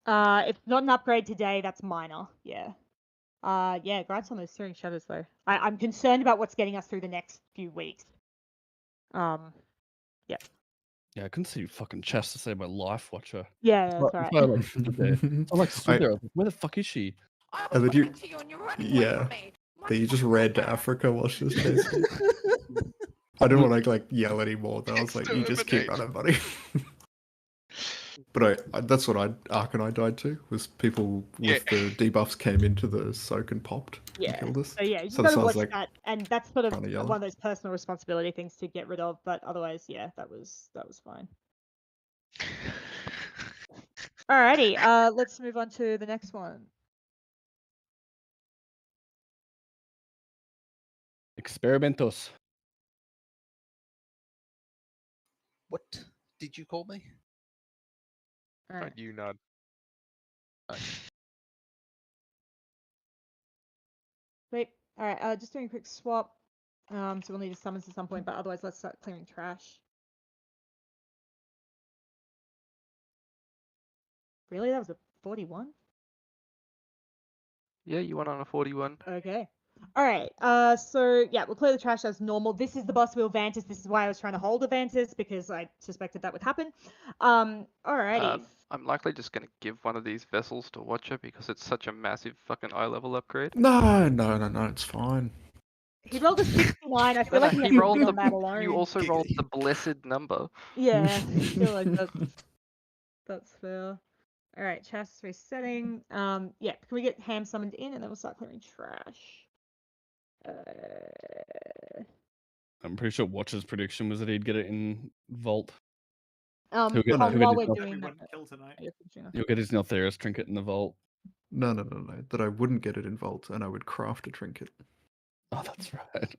If not an upgrade today, that's minor. Yeah. Yeah, congrats on those Searing Shadows though. I'm concerned about what's getting us through the next few weeks. Yeah. Yeah, I couldn't see fucking chest to save my life, watcher. Yeah, that's I alright. like stood there. I like stood there. I was like, where the fuck is she? I And was then you- talking to you and you were running away yeah. from me. My Then you just fucking read God. Africa while she was chasing. I didn't want to like yell anymore. Though I was like, you just keep running, buddy. But that's what Ark and I died to. Was people with the debuffs came into the soak and popped Yeah. and killed us. So yeah, you So gotta this watch sounds like that, and that's sort of trying to yell. one of those personal responsibility things to get rid of. But otherwise, yeah, that was fine. Alrighty, let's move on to the next one. Experimentos. What did you call me? Alright. Not you, Nud. Sweet. Alright, just doing a quick swap. So we'll need to summons at some point, but otherwise let's start clearing trash. Really? That was a 41? Yeah, you went on a 41. Okay. Alright, so yeah, we'll clear the trash as normal. This is the boss wheel Vantis. This is why I was trying to hold a Vantis, because I suspected that would happen. Alrighty. I'm likely just going to give one of these vessels to Watcher because it's such a massive fucking eye level upgrade. No, it's fine. He rolled a 69. I feel like he, he rolled on that alone. You also rolled the blessed number. Yeah, I feel like that's fair. All right, chest resetting. Yeah, can we get Ham summoned in and then we'll start clearing trash? I'm pretty sure Watcher's prediction was that he'd get it in Vault. While we're doing that, He'll get his Neltharius trinket in the Vault. No. That I wouldn't get it in Vault and I would craft a trinket. Oh, that's right.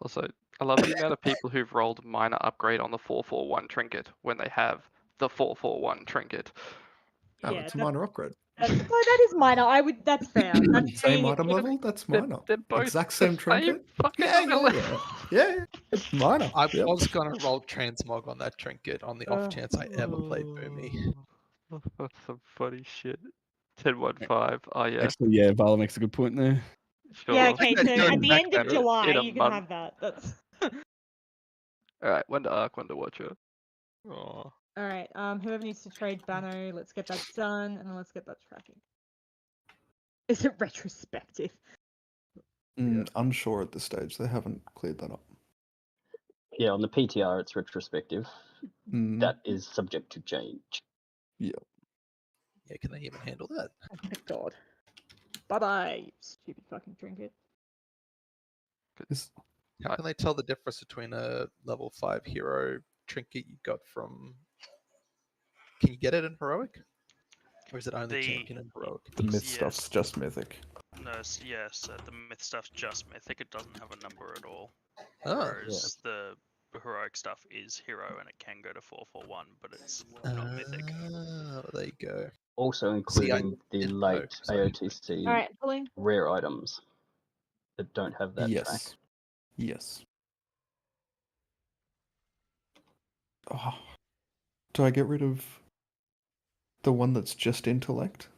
Also, I love the amount of people who've rolled minor upgrade on the 441 trinket when they have the 441 trinket. Oh, it's a minor upgrade. That is minor. That's fair. That's Same item level, that's minor. They're both exact same trinket. fucking Yeah, it's minor. I was gonna roll transmog on that trinket on the off chance I ever played Boomy. That's some funny shit. 10-1-5. Oh yeah. Actually, yeah, Vala makes a good point there. Sure. Yeah, okay, so at the end of July, in a you can month. have that. That's Alright, one to Arc, one to Watcher. Oh. Alright, whoever needs to trade Bano, let's get that done, and then let's get that tracking. Is it retrospective? Unsure at this stage. They haven't cleared that up. Yeah, on the PTR, it's retrospective. That is subject to change. Yeah. Yeah, can they even handle that? Oh my god. Bye-bye, you stupid fucking trinket. How can they tell the difference between a level 5 hero trinket you got from... Can you get it in Heroic? Or is it only champion and Heroic? The myth stuff's just mythic. No, yes, the myth stuff's just mythic. It doesn't have a number at all. Oh, Whereas the heroic stuff is hero and it can go to 441, but it's not mythic. There you go. Also including the late AOTC Alright, pulling. rare items that don't have that track. Yes. Oh. Do I get rid of the one that's just intellect?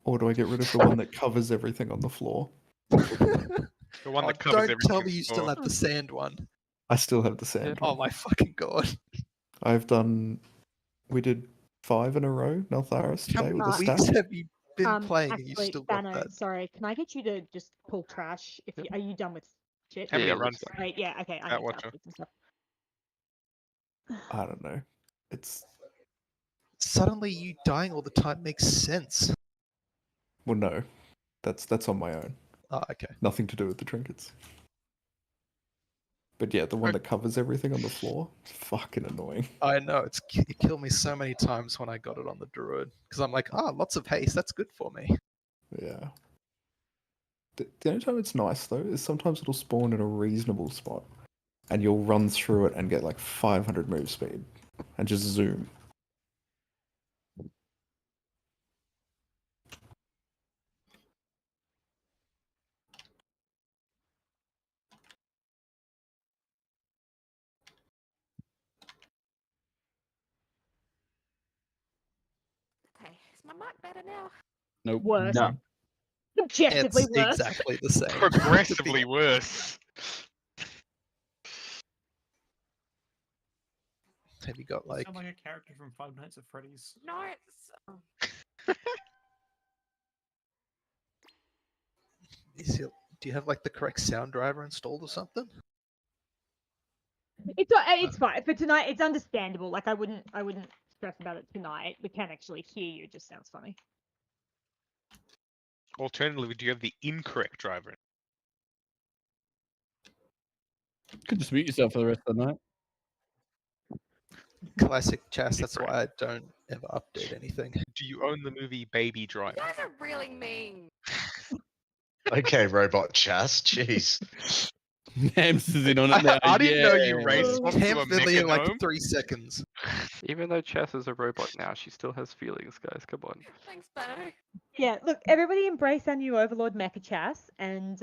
Or do I get rid of the one that covers everything on the floor? The one that covers everything. Don't tell me you still have the sand one. I still have the sand one. Oh my fucking god. We did 5 in a row, Neltharis today with a stack. Weeks have you been playing and you Actually, still got Bano, that? Sorry, can I get you to just pull trash? Are you done with shit? How many runs? Right, yeah, okay. I need to update some stuff. I don't know. It's Suddenly you dying all the time makes sense. well, no, that's on my own. Oh, okay. Nothing to do with the trinkets. But yeah, the one that covers everything on the floor, it's fucking annoying. I know, it killed me so many times when I got it on the druid. Because I'm like, lots of haste, that's good for me. Yeah. The only time it's nice though is sometimes it'll spawn in a reasonable spot, and you'll run through it and get like 500 move speed, and just zoom. Okay, is my mic better now? Nope. Worse. No. Objectively It's worse. exactly the same. Progressively worse. Have you got like... Sound like a character from Five Nights at Freddy's. No, it's... Do you have like the correct sound driver installed or something? It's fine for tonight. It's understandable. Like I wouldn't stress about it tonight. We can't actually hear you. It just sounds funny. Alternatively, do you have the incorrect driver? You could just mute yourself for the rest of the night. Classic chess, that's why I don't ever update anything. Do you own the movie Baby Driver? You guys are really mean. Okay, Robot Chas, jeez. Hams is in on it now. I didn't know you raced to a Ham's been in like metronome. 3 seconds. Even though Chess is a robot now, she still has feelings, guys. Come on. Thanks, Bano. Yeah, look, everybody embrace our new Overlord Mecha Chas, and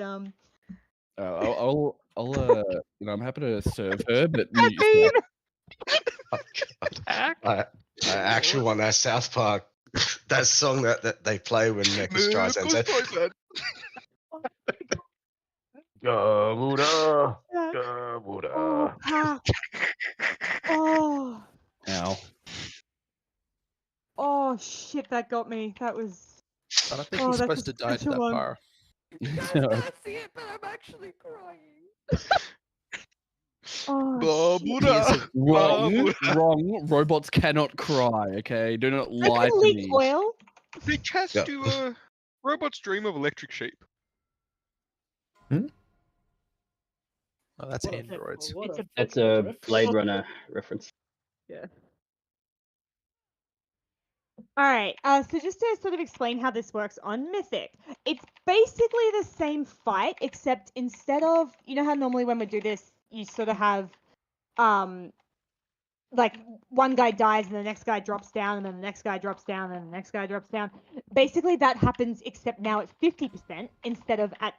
I'll I'm happy to serve her, but mute yourself. I actually want that South Park, that song that they play when Mecha tries and say, Gamuda, Gamuda. Oh. Ow. Oh shit, that got me. That was. I don't think you're supposed to die to that far. You guys can't see it, but I'm actually crying. Oh, shit. Wrong. Robots cannot cry. Okay, do not They lie can to leak me. oil. Big cast Yeah. do robots dream of electric sheep. Oh, that's What a- androids. what It's a That's fucking a riff. Blade Runner reference. Yeah. All right. So just to sort of explain how this works on Mythic, it's basically the same fight, except instead of, you know how normally when we do this, you sort of have, like one guy dies and the next guy drops down and then the next guy drops down and the next guy drops down. Basically that happens, except now it's 50% instead of at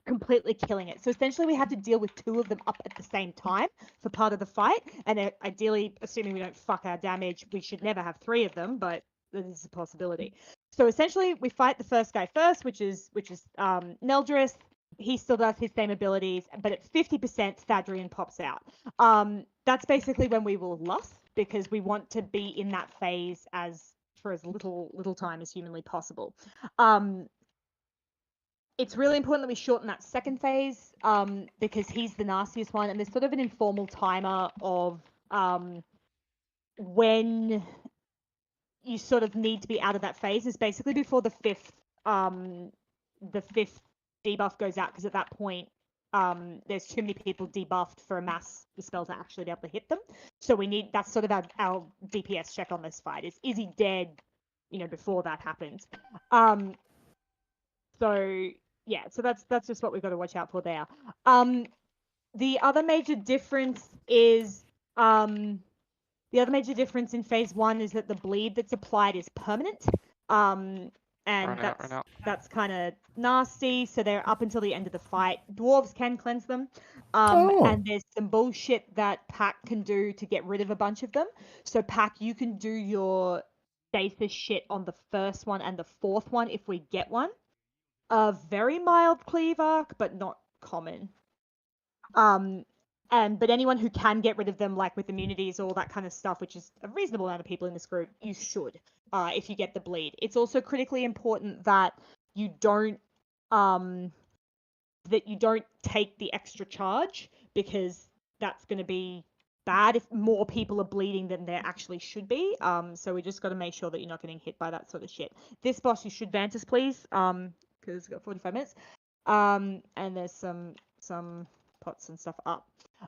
completely killing it. So essentially we have to deal with 2 of them up at the same time for part of the fight, and ideally, assuming we don't fuck our damage, we should never have 3 of them, but this is a possibility. So essentially we fight the first guy first, which is Neldris. He still does his same abilities, but at 50% Thadrian pops out. That's basically when we will lust, because we want to be in that phase for as little time as humanly possible. It's really important that we shorten that second phase, because he's the nastiest one, and there's sort of an informal timer of when you sort of need to be out of that phase. Is basically before the fifth debuff goes out, because at that point there's too many people debuffed for a mass dispel to actually be able to hit them. So that's sort of our DPS check on this fight. Is he dead, before that happens? So yeah, so that's just what we've got to watch out for there. The other major difference is in phase 1 is that the bleed that's applied is permanent. And that's kind of nasty. So they're up until the end of the fight. Dwarves can cleanse them. And there's some bullshit that Pack can do to get rid of a bunch of them. So Pack, you can do your stasis shit on the first one and the fourth one if we get one. A very mild cleave arc, but not common. But anyone who can get rid of them, like with immunities, all that kind of stuff, which is a reasonable amount of people in this group, you should, if you get the bleed. It's also critically important that you don't take the extra charge, because that's going to be bad if more people are bleeding than there actually should be. So we just got to make sure that you're not getting hit by that sort of shit. This boss, you should Vantis, please, because it's got 45 minutes. And there's some pots and stuff up.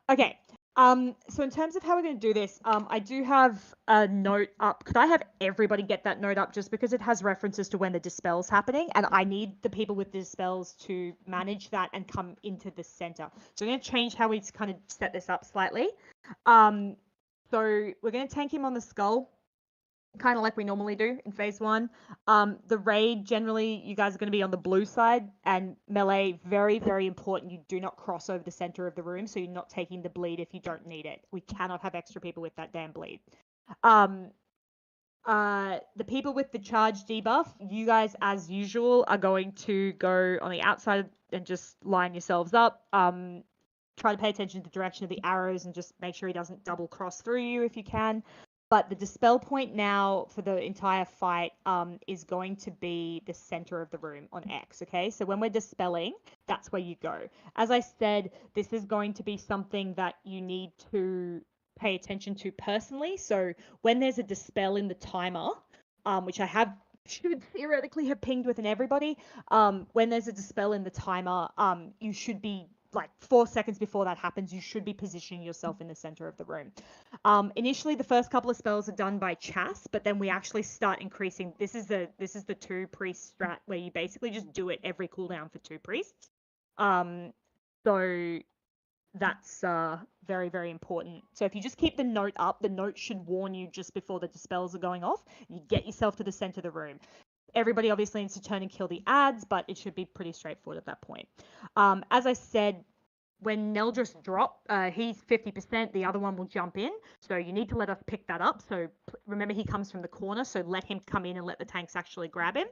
Okay. So in terms of how we're going to do this, I do have a note up. Could I have everybody get that note up, just because it has references to when the dispel's happening, and I need the people with dispels to manage that and come into the center. So I'm going to change how we kind of set this up slightly. So we're going to tank him on the skull, kind of like we normally do in phase 1. The raid, generally, you guys are going to be on the blue side, and melee, very, very important. You do not cross over the center of the room, so you're not taking the bleed if you don't need it. We cannot have extra people with that damn bleed. The people with the charge debuff, you guys, as usual, are going to go on the outside and just line yourselves up. Try to pay attention to the direction of the arrows and just make sure he doesn't double cross through you if you can. But the dispel point now for the entire fight is going to be the center of the room on X, okay? So when we're dispelling, that's where you go. As I said, this is going to be something that you need to pay attention to personally. So when there's a dispel in the timer, which I should theoretically have pinged with everybody, when there's a dispel in the timer, you should be, like 4 seconds before that happens, you should be positioning yourself in the center of the room. Initially, the first couple of spells are done by Chas, but then we actually start increasing. This is the 2 priest strat, where you basically just do it every cooldown for 2 priests. So that's very, very important. So if you just keep the note up, the note should warn you just before the dispels are going off. You get yourself to the center of the room. Everybody obviously needs to turn and kill the ads, but it should be pretty straightforward at that point. As I said, when Neldris drop, he's 50%, the other one will jump in. So you need to let us pick that up. So remember, he comes from the corner, so let him come in and let the tanks actually grab him.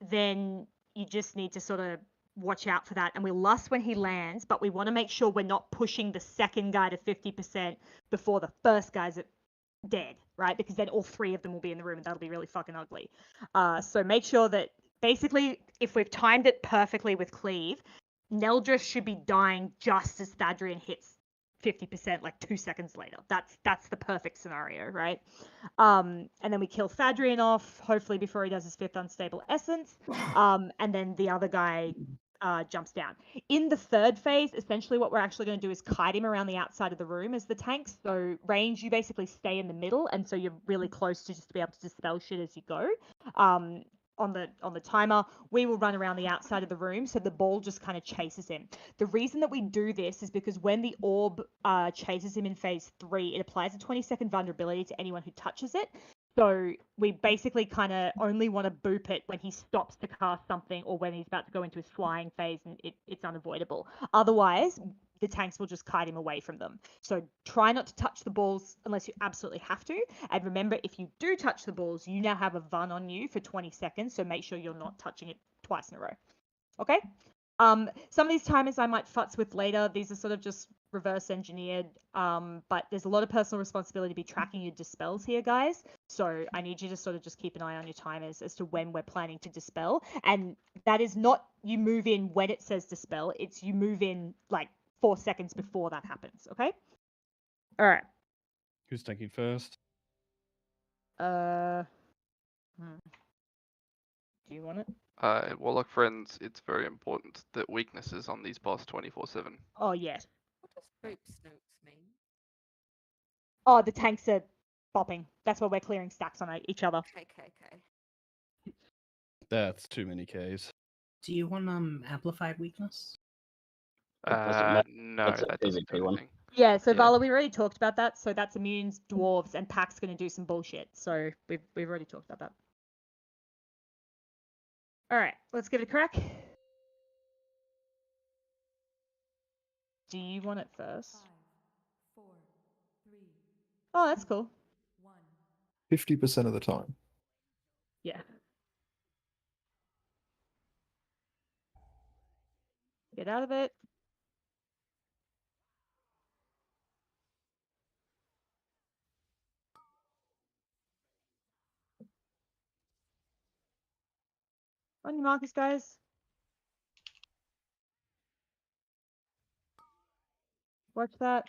Then you just need to sort of watch out for that. And we lust when he lands, but we want to make sure we're not pushing the second guy to 50% before the first guy's dead, right? Because then all 3 of them will be in the room, and that'll be really fucking ugly. So make sure that basically, if we've timed it perfectly with Cleave, Neldris should be dying just as Thadrian hits 50%, like 2 seconds later. That's the perfect scenario, right? And then we kill Thadrian off, hopefully before he does his 5th unstable essence. And then the other guy jumps down. In the 3rd phase, essentially what we're actually going to do is kite him around the outside of the room as the tanks. So range, you basically stay in the middle, and so you're really close to just be able to dispel shit as you go. On the timer, we will run around the outside of the room, so the ball just kind of chases him. The reason that we do this is because when the orb chases him in phase 3, it applies a 20-second vulnerability to anyone who touches it. So we basically kind of only want to boop it when he stops to cast something or when he's about to go into his flying phase, and it's unavoidable. Otherwise, the tanks will just kite him away from them. So try not to touch the balls unless you absolutely have to. And remember, if you do touch the balls, you now have a VUN on you for 20 seconds. So make sure you're not touching it twice in a row. Okay? Some of these timers I might futz with later. These are sort of just reverse engineered. But there's a lot of personal responsibility to be tracking your dispels here, guys. So I need you to sort of just keep an eye on your timers as to when we're planning to dispel. And that is not you move in when it says dispel. It's you move in like 4 seconds before that happens, okay? All right. Who's taking first? Do you want it? Warlock friends, it's very important that weaknesses on these boss 24/7. Oh, yes. What does Boop Snoops mean? Oh, the tanks are bopping. That's why we're clearing stacks on each other. Okay. That's too many Ks. Do you want amplified weakness? No, That's a that doesn't do PvP one. anything. Yeah, so Yeah. Vala, we already talked about that. So that's immunes, dwarves, and Pack's going to do some bullshit. So we've already talked about that. All right, let's give it a crack. Do you want it first? 5, 4, 3, Oh, that's cool. 1. 50% of the time. Yeah. Get out of it. On your markers, guys. Watch that.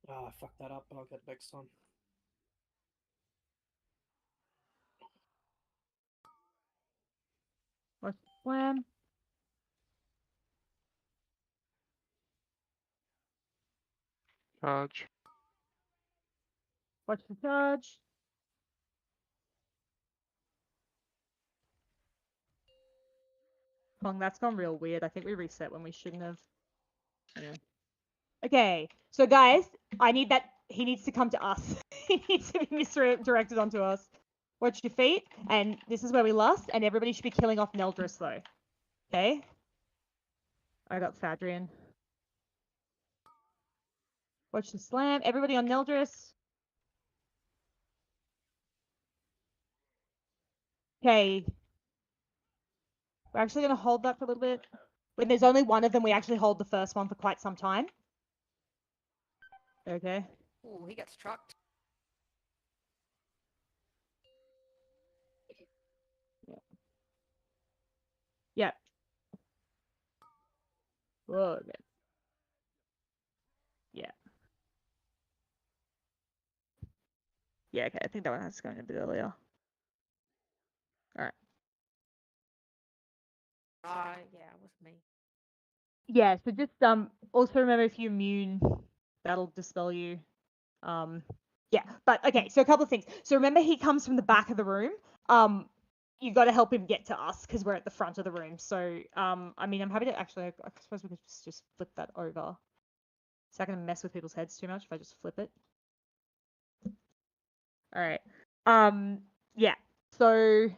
Oh, I fucked that up, but I'll get it next time. Watch the slam. Charge. Watch the charge. Kong, that's gone real weird. I think we reset when we shouldn't have. Yeah. Okay, so guys, I need that. He needs to come to us. He needs to be misdirected onto us. Watch your feet, and this is where we lost, and everybody should be killing off Neldris, though. Okay? I got Thadrian. Watch the slam. Everybody on Neldris. Okay. We're actually going to hold that for a little bit. When there's only one of them, we actually hold the first one for quite some time. Okay. Oh, he gets trucked. Yeah. Whoa, okay. Yeah. Yeah, okay. I think that one has to go in a bit earlier. All right. Yeah, it was me. Yeah, so just also remember if you're immune, that'll dispel you. Yeah, but okay, so a couple of things. So remember he comes from the back of the room. You got to help him get to us because we're at the front of the room. So I mean, I'm happy to actually. I suppose we could just flip that over. Is that gonna mess with people's heads too much if I just flip it? All right. Yeah. So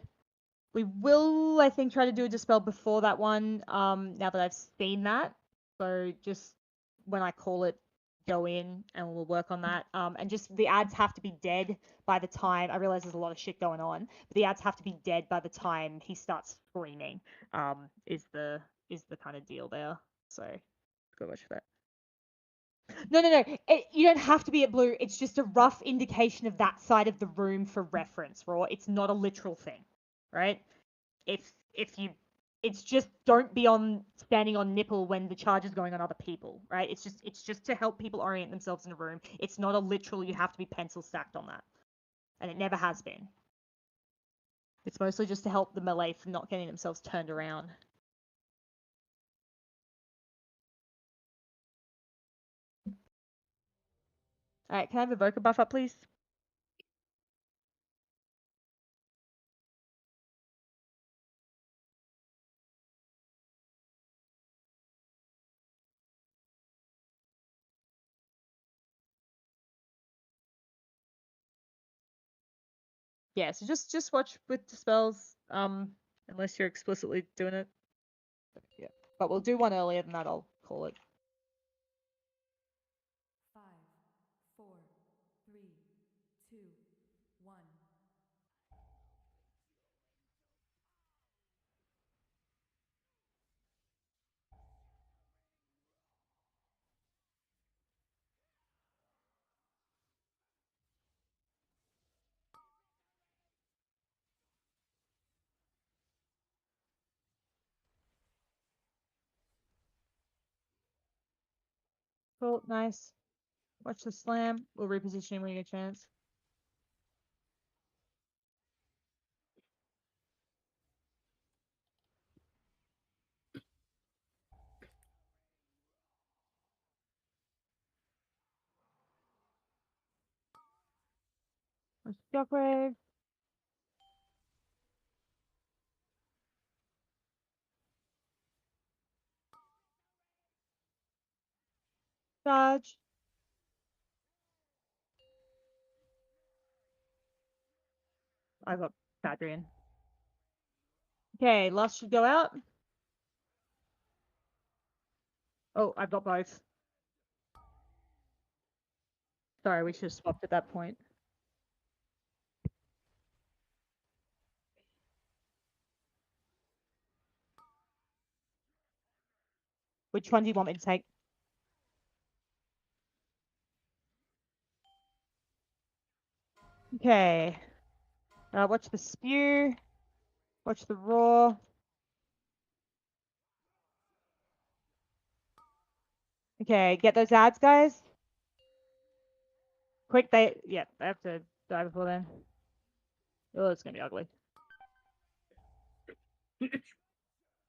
we will, I think, try to do a dispel before that one. Now that I've seen that, so just when I call it, go in and we'll work on that. And just the ads have to be dead by the time. I realize there's a lot of shit going on, but the ads have to be dead by the time he starts screaming. Is the kind of deal there. So go watch for that. No. You don't have to be at blue. It's just a rough indication of that side of the room for reference, Raw. It's not a literal thing, right? If you, it's just don't be standing on nipple when the charge is going on other people, right? It's just to help people orient themselves in a room. It's not a literal. You have to be pencil stacked on that, and it never has been. It's mostly just to help the melee from not getting themselves turned around. All right, can I have a Evoker buff up, please? Yeah, so just watch with dispels, unless you're explicitly doing it. Yeah, but we'll do one earlier than that. I'll call it. 5, 4, 3, 2, 1. Cool, nice. Watch the slam. We'll reposition when you get a chance. Watch Shockwave. Charge. I got Badrian. Okay, Lust should go out. Oh, I've got both. Sorry, we should have swapped at that point. Which one do you want me to take? Okay. Watch the spew. Watch the roar. Okay, get those ads, guys. Quick, they have to die before then. Oh, it's gonna be ugly.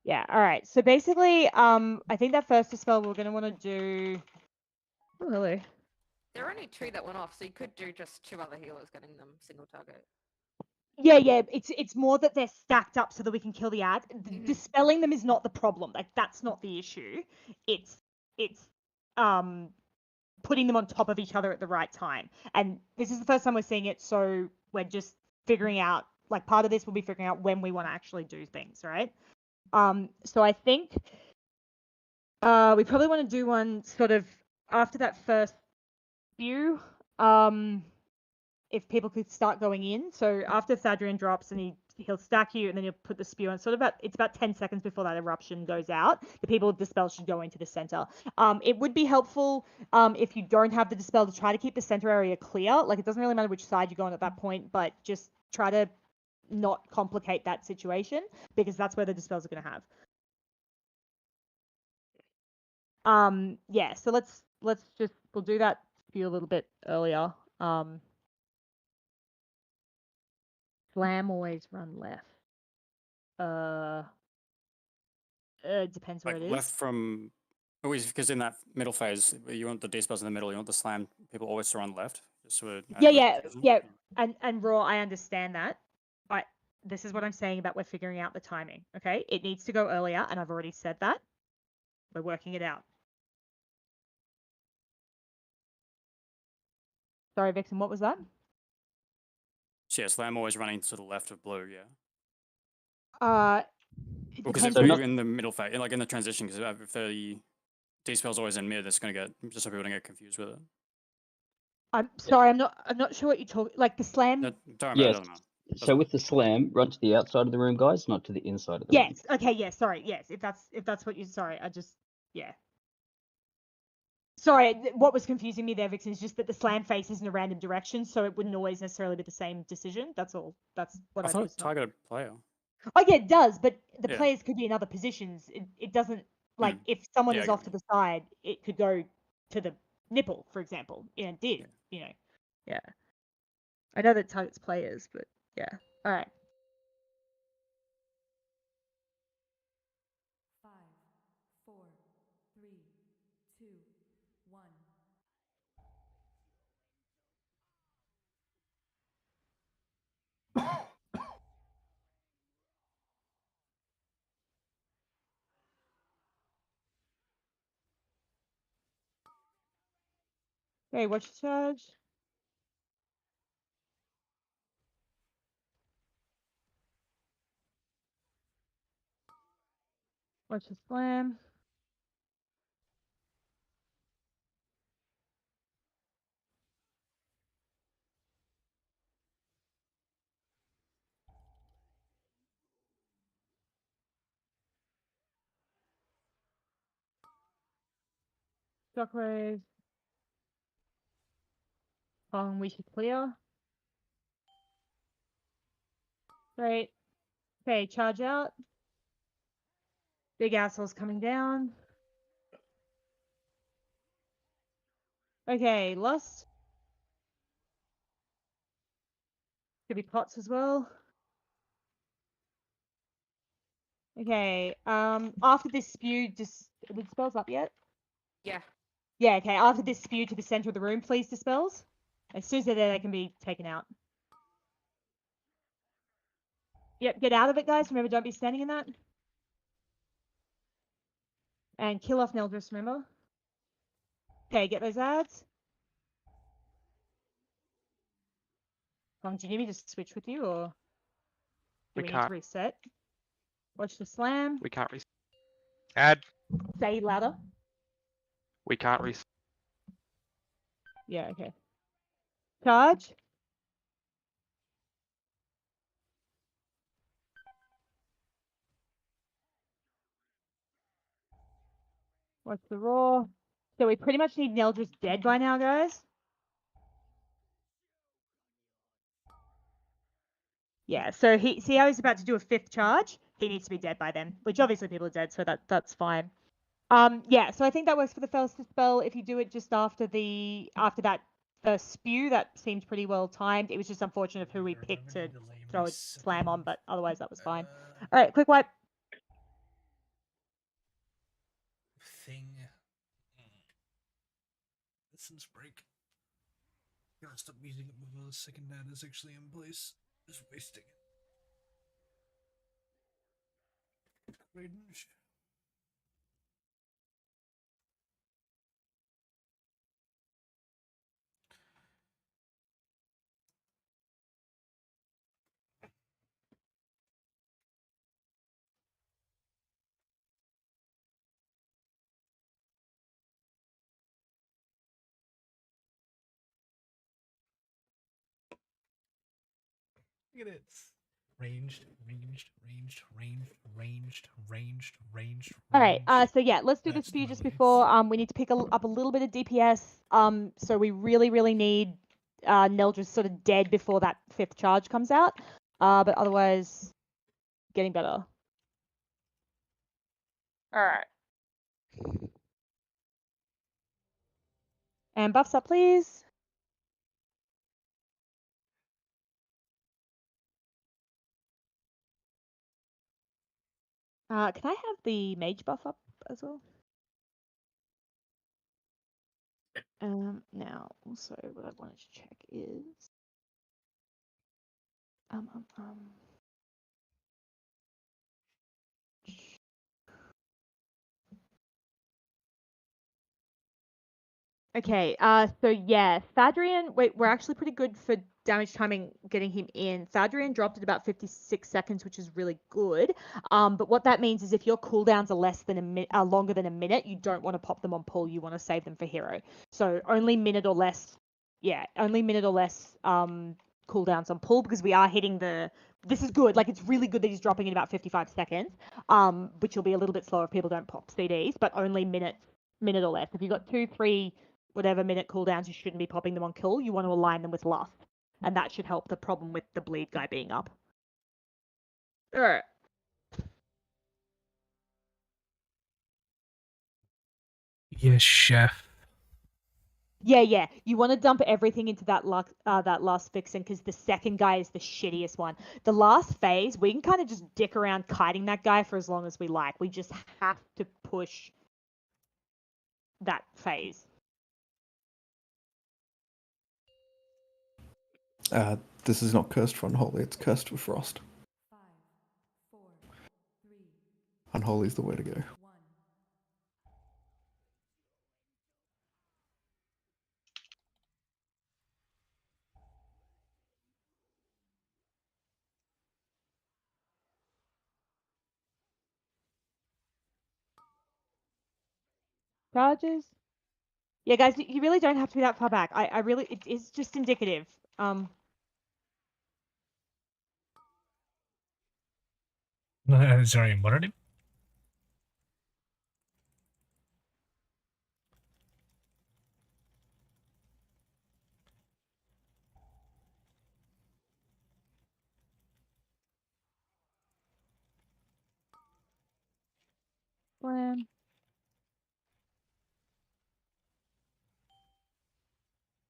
Yeah, all right. So basically, I think that first dispel we're gonna want to do. Oh, hello. There are only 2 that went off, so you could do just 2 other healers getting them single target. Yeah. It's more that they're stacked up so that we can kill the ad. Dispelling them is not the problem. Like that's not the issue. It's putting them on top of each other at the right time. And this is the first time we're seeing it, so we're just figuring out. Like part of this will be figuring out when we want to actually do things, right? So I think we probably want to do one sort of after that first view. If people could start going in. So after Thadrian drops and he'll stack you and then he'll put the spew on. It's about 10 seconds before that eruption goes out. The people with dispel should go into the center. It would be helpful if you don't have the dispel to try to keep the center area clear. Like it doesn't really matter which side you go on at that point, but just try to not complicate that situation because that's where the dispels are going to have. Yeah, so we'll do that spew a little bit earlier. Slam always run left. It depends where Like it is. left from always because in that middle phase you want the D-spells in the middle, you want the slam people always to run left. Just so Yeah. And Raw, I understand that. But this is what I'm saying about we're figuring out the timing. Okay, it needs to go earlier, and I've already said that. We're working it out. Sorry, Vixen, what was that? So yeah, slam always running to the left of blue. Yeah. Because if depends we're in the middle phase, like in the transition, because if the D-spell's always in mid, that's going to get just so people don't get confused with it. I'm sorry, I'm not sure what you're talking. Like the slam. Don't worry about it, Yes. doesn't matter. So with the slam, run to the outside of the room, guys, not to the inside of the room. Yes. Okay. Yeah. Sorry. Yes. If that's what you. Sorry. I just. Yeah. Sorry, what was confusing me there, Vixen, is just that the slam face is in a random direction, so it wouldn't always necessarily be the same decision. That's all. That's what I I thought was it targeted player. Oh yeah, it does, but the Yeah. players could be in other positions. It doesn't like Hmm. if someone Yeah, I is get off what to you the side, it could go to the nipple, for example. Yeah, it did. You know. Yeah. I know that targets players, but yeah. All right. 5, 4, 3, 2, 1. Okay, watch the charge. Watch the slam. Shockwave. We should clear. Great. Okay, charge out. Big asshole's coming down. Okay, lost. Could be pots as well. Okay, after this spew, just are the spells up yet? Yeah. Yeah, okay, after this spew to the center of the room, please dispels. As soon as they're there, they can be taken out. Yep, get out of it, guys. Remember, don't be standing in that. And kill off Neldris, remember? Okay, get those ads. Do you need me to switch with you, or do We we need can't. to reset? Watch the slam. We can't reset. Add. Say louder. We can't reset. Yeah, okay. Charge. Watch the raw. So we pretty much need Neldris dead by now, guys. Yeah, so see how he's about to do a 5th charge? He needs to be dead by then, which obviously people are dead, so that's fine. Yeah, so I think that works for the first spell. If you do it just after that spew, that seemed pretty well timed. It was just unfortunate of who we picked to throw a slam on, but otherwise that was fine. All right, quick wipe. Thing. Distance break. I'm gonna stop using it before the second ad is actually in place. Just wasting it. Cringe. Look at it. Ranged. All right, so yeah, let's do the spew just before. We need to pick up a little bit of DPS. So we really need Neldris sort of dead before that 5th charge comes out. But otherwise, getting better. All right. And buffs up, please. Can I have the mage buff up as well? Now, also, what I wanted to check is... Okay, so yeah, Thadrian, we're actually pretty good for damage timing getting him in. Thadrian dropped at about 56 seconds, which is really good. But what that means is if your cooldowns are less than longer than a minute, you don't want to pop them on pull, you want to save them for hero. So only minute or less, cooldowns on pull, because we are hitting this is good, like it's really good that he's dropping in about 55 seconds, which will be a little bit slower if people don't pop CDs, but only minutes minute or less. If you've got 2, 3, whatever minute cooldowns, you shouldn't be popping them on kill. You want to align them with lust. And that should help the problem with the bleed guy being up. Alright. Yes, chef. Yeah. You want to dump everything into that last fixin because the second guy is the shittiest one. The last phase, we can kind of just dick around kiting that guy for as long as we like. We just have to push that phase. This is not cursed for Unholy, it's cursed for Frost. 5, 4, 3, Unholy is the way to go. 1. Charges? Yeah, guys, you really don't have to be that far back. I really, it's just indicative. Sorry, what are they? Slam.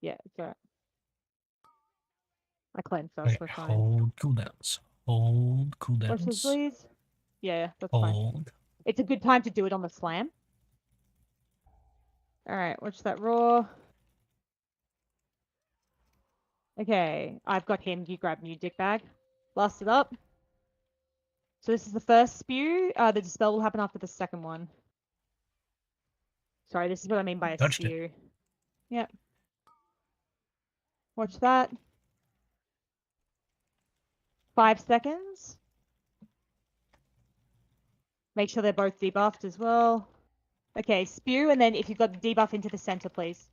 Yeah, it's alright. I cleanse us, Wait, we're fine. hold cooldowns. Hold Watch this, cooldowns. please. Yeah, that's fine. Hold. It's a good time to do it on the slam. Alright, watch that raw. Okay, I've got him. You grab new dick bag. Blast it up. So this is the first spew. The dispel will happen after the second one. Sorry, this is what I mean by a Touched it. spew. Yep. Watch that. 5 seconds. Make sure they're both debuffed as well. Okay, spew, and then if you've got the debuff into the center, please.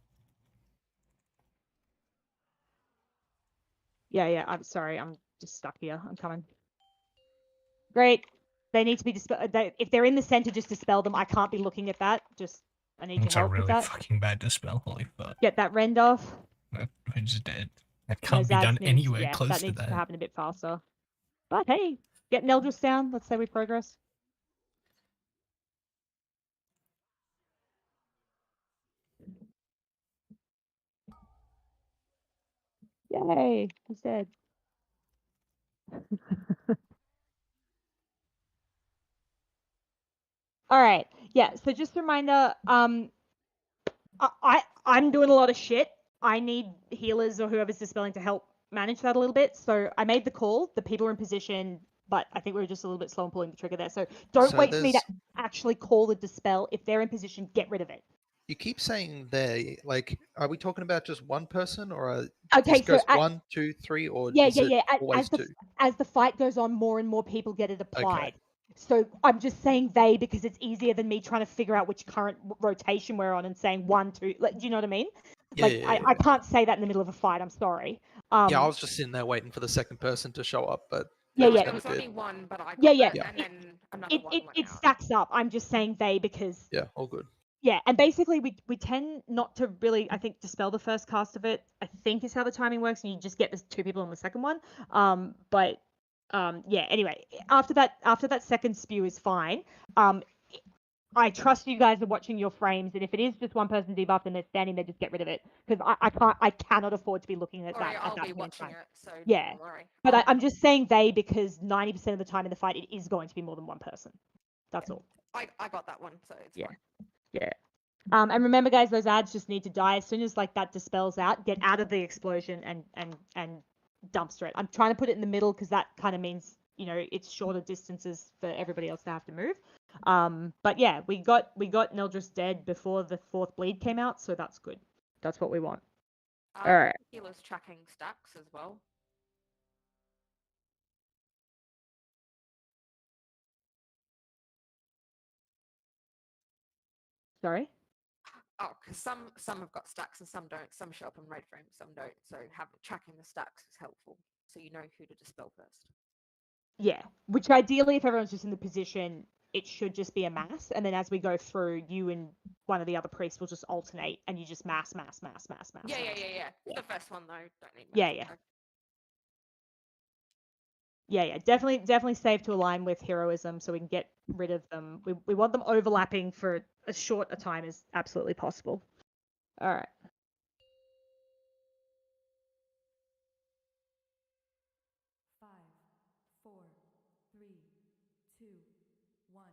Yeah, I'm sorry. I'm just stuck here. I'm coming. Great. They need to be dispelled. If they're in the center, just dispel them. I can't be looking at that. I need It's your a help with really that. fucking bad dispel. Holy fuck. Get that rend off. It's dead. That No, can't be Zaz done needs, anywhere yeah, close that to needs that. to happen a bit faster. But hey, get Neldris down. Let's say we progress. Yay, he's dead. All right, yeah. So just a reminder, I'm doing a lot of shit. I need healers or whoever's dispelling to help manage that a little bit. So I made the call. The people are in position, but I think we were just a little bit slow in pulling the trigger there. So don't So wait for me to there's- actually call the dispel. If they're in position, get rid of it. You keep saying there, like, are we talking about just one person, or Okay, this so goes at- 1, 2, 3, or Yeah. is it always two? As the fight goes on, more and more people get it applied. So I'm just saying they because it's easier than me trying to figure out which current rotation we're on and saying 1, 2. Like, do you know what I mean? Yeah, Like, yeah, yeah, I can't say that in the middle of a fight. I'm sorry. Yeah, I was just sitting there waiting for the second person to show up, but Yeah. it There never was only did. one, but I got Yeah. that, and then another one went It out. stacks up. I'm just saying they because Yeah, all good. yeah, and basically we tend not to really, I think, dispel the first cast of it. I think is how the timing works, and you just get the 2 people on the second one. Yeah. Anyway, after that second spew is fine. I trust you guys are watching your frames, and if it is just one person debuffed and they're standing there, just get rid of it because I cannot afford to be looking at Sorry, that. I'll at that be point in watching time. it, so Yeah, don't worry. but I'm just saying they because 90% of the time in the fight it is going to be more than one person. That's all. I got that one, so it's fine. Yeah. And remember, guys, those ads just need to die as soon as like that dispels out. Get out of the explosion and dumpster it. I'm trying to put it in the middle because that kind of means it's shorter distances for everybody else to have to move. But yeah, we got Neldris dead before the 4th bleed came out, so that's good. That's what we want. All right. Healers tracking stacks as well. Sorry. Oh, because some have got stacks and some don't. Some show up on raid frames, some don't. So tracking the stacks is helpful, so you know who to dispel first. Yeah, which ideally, if everyone's just in the position, it should just be a mass, and then as we go through, you and one of the other priests will just alternate, and you just mass. Yeah. The first one though, don't need. Yeah, magic, yeah. Yeah, definitely save to align with heroism so we can get rid of them. We want them overlapping for as short a time as absolutely possible. All right. Five, four, three, two, one.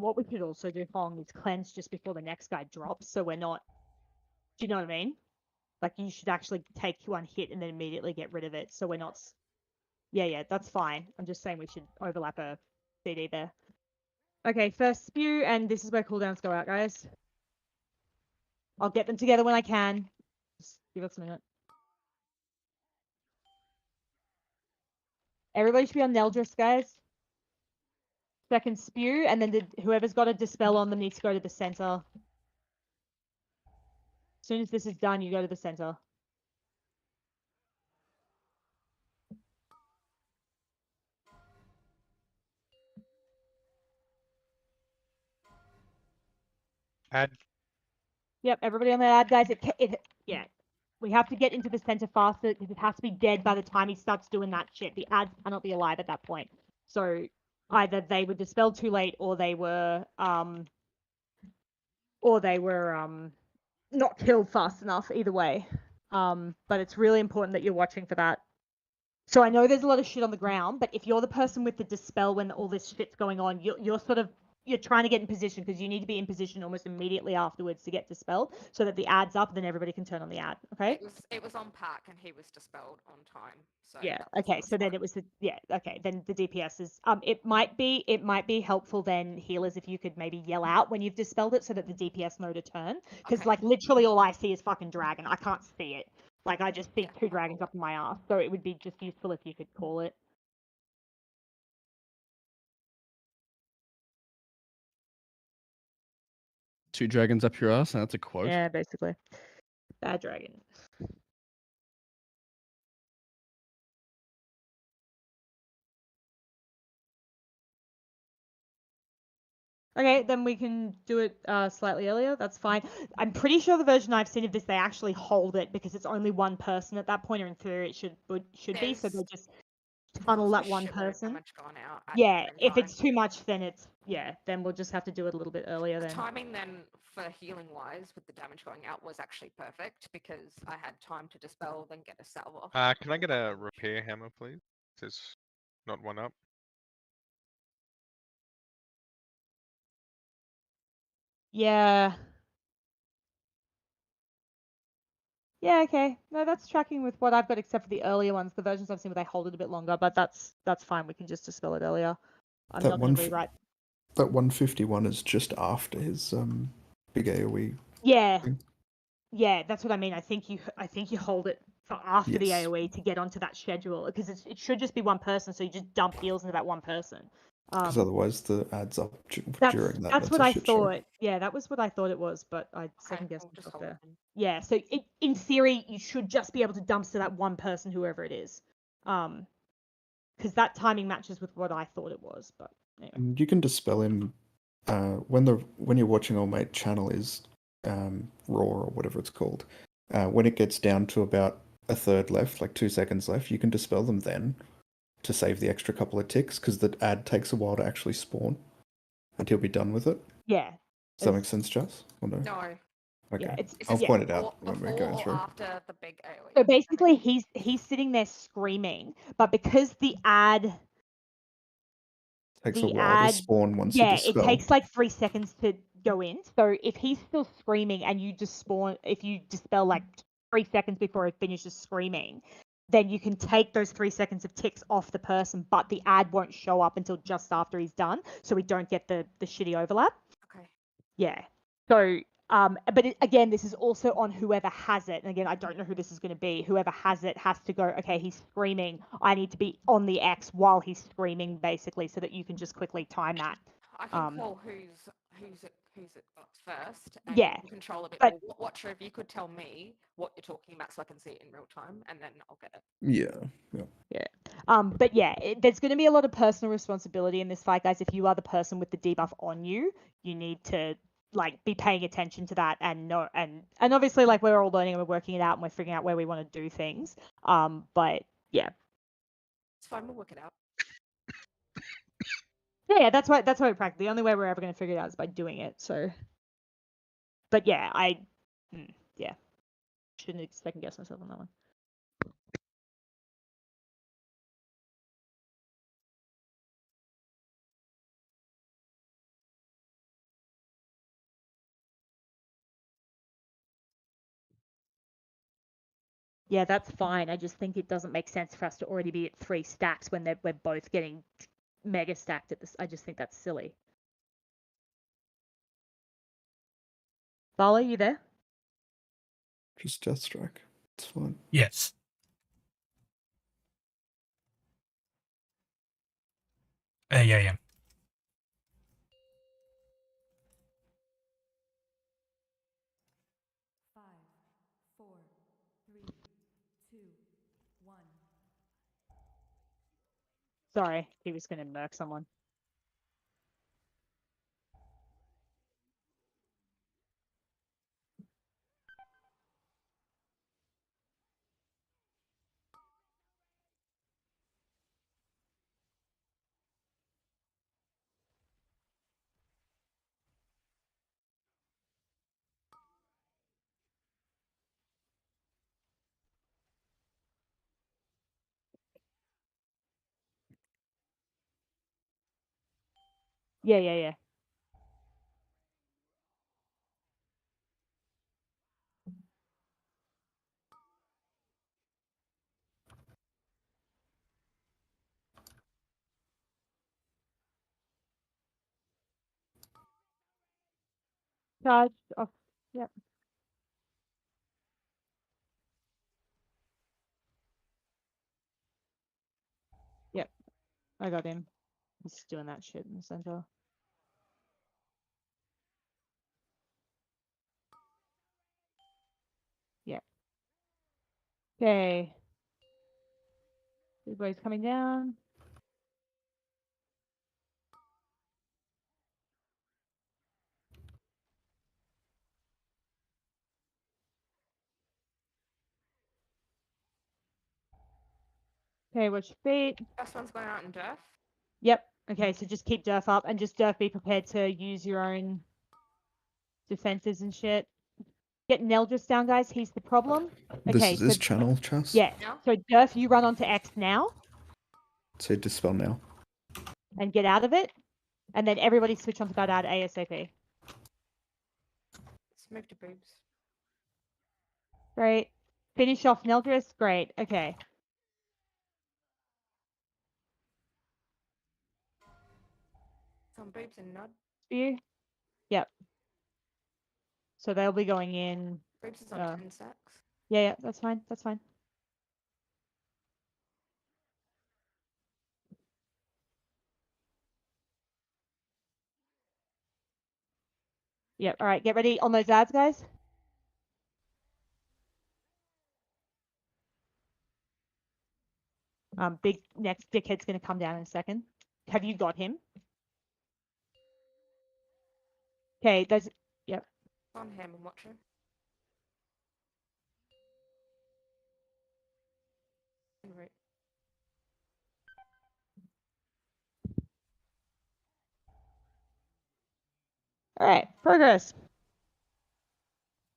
What we could also do, Hong, is cleanse just before the next guy drops, so we're not. Do you know what I mean? Like you should actually take one hit and then immediately get rid of it, so we're not. Yeah, that's fine. I'm just saying we should overlap a CD there. Okay, first spew, and this is where cooldowns go out, guys. I'll get them together when I can. Just give us a minute. Everybody should be on Neldris, guys. Second spew, and then whoever's got a dispel on them needs to go to the center. As soon as this is done, you go to the center. Add. Yep, everybody on the ad, guys. Yeah. We have to get into the center faster because it has to be dead by the time he starts doing that shit. The ads cannot be alive at that point. So either they were dispelled too late or they were not killed fast enough, either way. But it's really important that you're watching for that. So I know there's a lot of shit on the ground, but if you're the person with the dispel when all this shit's going on, you're trying to get in position because you need to be in position almost immediately afterwards to get dispelled so that the ad's up, then everybody can turn on the ad. Okay. It was on Pack and he was dispelled on time. So Yeah. that was Okay. So then it was okay. Then the DPS is it might be helpful then, healers, if you could maybe yell out when you've dispelled it so that the DPS know to turn, because like literally all I see is fucking dragon. I can't see it. Like I just see two dragons up in my ass. So it would be just useful if you could call it. Two dragons up your ass. That's a quote. Yeah, basically. Bad dragon. Okay, then we can do it slightly earlier. That's fine. I'm pretty sure the version I've seen of this, they actually hold it because it's only one person at that point, or in theory it should be. So they just tunnel that one person. Yeah, if it's too much, then then we'll just have to do it a little bit earlier The then. timing then for healing wise with the damage going out was actually perfect because I had time to dispel, then get a salve off. Can I get a repair hammer, please? There's not one up. Yeah. Yeah, okay. No, that's tracking with what I've got except for the earlier ones. The versions I've seen where they hold it a bit longer, but that's fine. We can just dispel it earlier. I'm That not going one to rewrite. That 151 is just after his big AoE. Yeah. thing. Yeah, that's what I mean. I think you hold it for after the Yes. AoE to get onto that schedule because it should just be one person, so you just dump heals into that one person. Because otherwise the adds up That's during that. that's That's what a I shit show. thought. Yeah, that was what I thought it was, but I second guessed myself there. Yeah, so in theory you should just be able to dumpster that one person, whoever it is, because that timing matches with what I thought it was. But anyway. And you can dispel him when you're watching All Mate channel is raw or whatever it's called. When it gets down to about a third left, like 2 seconds left, you can dispel them then to save the extra couple of ticks because the ad takes a while to actually spawn and he'll be done with it. Yeah, Does that make sense, Jess? Or no? No. Okay. Yeah, it's I'll yeah. point it out when we're Before going or through. after the big AoE? So basically, he's sitting there screaming, but because the ad Takes a while to spawn once you yeah, it dispel. takes like 3 seconds to go in. So if he's still screaming and you just spawn, if you dispel like 3 seconds before it finishes screaming, then you can take those 3 seconds of ticks off the person, but the ad won't show up until just after he's done, so we don't get the shitty overlap. Okay. Yeah. So, but again, this is also on whoever has it. And again, I don't know who this is going to be. Whoever has it has to go, okay, he's screaming. I need to be on the X while he's screaming, basically, so that you can just quickly time that. I can call who's it got first, and Yeah, control a bit but- more. Watcher, if you could tell me what you're talking about, so I can see it in real time, and then I'll get it. Yeah. But yeah, there's going to be a lot of personal responsibility in this fight, guys. If you are the person with the debuff on you, you need to like be paying attention to that and know and obviously like we're all learning and we're working it out and we're figuring out where we want to do things. But yeah. It's fine, we'll work it out. Yeah, that's why we practice. The only way we're ever going to figure it out is by doing it. So, but yeah, yeah, shouldn't second guess myself on that one. Yeah, that's fine. I just think it doesn't make sense for us to already be at 3 stacks when we're both getting mega stacked at this. I just think that's silly. Bala, you there? Just Death Strike. It's fine. Yes. Yeah. 5, 4, 3, 2, 1. Sorry, he was going to murk someone. Yeah. Charge off. Yep. Yep. I got him. He's doing that shit in the center. Yep. Okay. Everybody's coming down. Okay, watch your feet. First one's going out in Durf. Yep. Okay, so just keep Durf up and just Durf be prepared to use your own defenses and shit. Get Neldris down, guys. He's the problem. This Okay, is his so channel, Chas. yeah. So Durf, you run onto X now So dispel now. and get out of it, and then everybody switch onto that ad ASAP. Let's move to boobs. Great. Finish off Neldris. Great. Okay. Some boobs and nod. You. Yep. So they'll be going in. Boobs is on 10 stacks. Yeah, that's fine. That's fine. Yep. All right. Get ready on those ads, guys. Big next dickhead's gonna come down in a second. Have you got him? Okay. There's. Yep. On him and watcher. En route. All right, progress.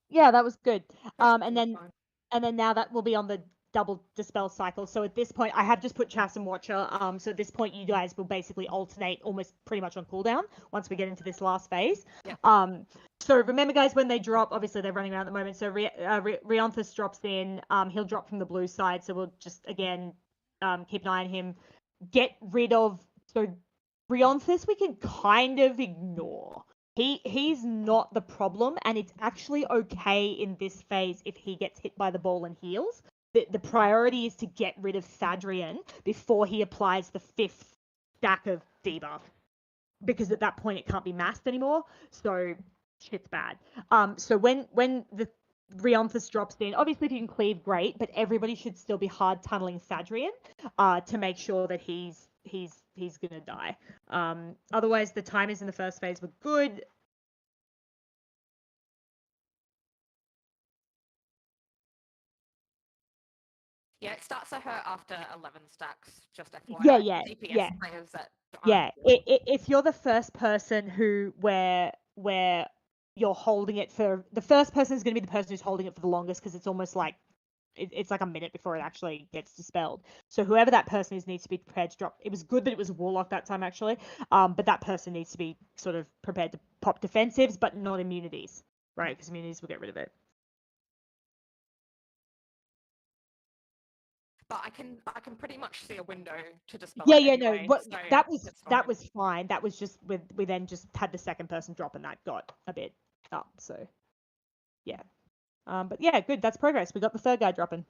Yeah, that was good. And then now that will be on the double dispel cycle. So at this point, I have just put Chass and Watcher. So at this point, you guys will basically alternate almost pretty much on cooldown once we get into this last phase. So remember, guys, when they drop, obviously they're running around at the moment. So Rionthus drops in. He'll drop from the blue side. So we'll just again keep an eye on him. Get rid of Rionthus. We can kind of ignore. He's not the problem, and it's actually okay in this phase if he gets hit by the ball and heals. The priority is to get rid of Thadrian before he applies the 5th stack of debuff, because at that point it can't be masked anymore. So shit's bad. So when the Rionthus drops in, obviously if you can cleave, great, but everybody should still be hard tunneling Thadrian to make sure that he's gonna die. Otherwise the timers in the first phase were good. Yeah, it starts at her after 11 stacks, just FYI. Yeah. DPS players that Yeah, if you're the first person where you're holding it for, the first person is going to be the person who's holding it for the longest, because it's almost like it's like a minute before it actually gets dispelled. So whoever that person is needs to be prepared to drop. It was good that it was a Warlock that time actually, but that person needs to be sort of prepared to pop defensives, but not immunities, right? Because immunities will get rid of it. But I can pretty much see a window to dispel Yeah, it no, anyway, but so that was it's fine. fine. That was just we then just had the second person drop, and that got a bit up. So yeah, but yeah, good. That's progress. We got the third guy dropping.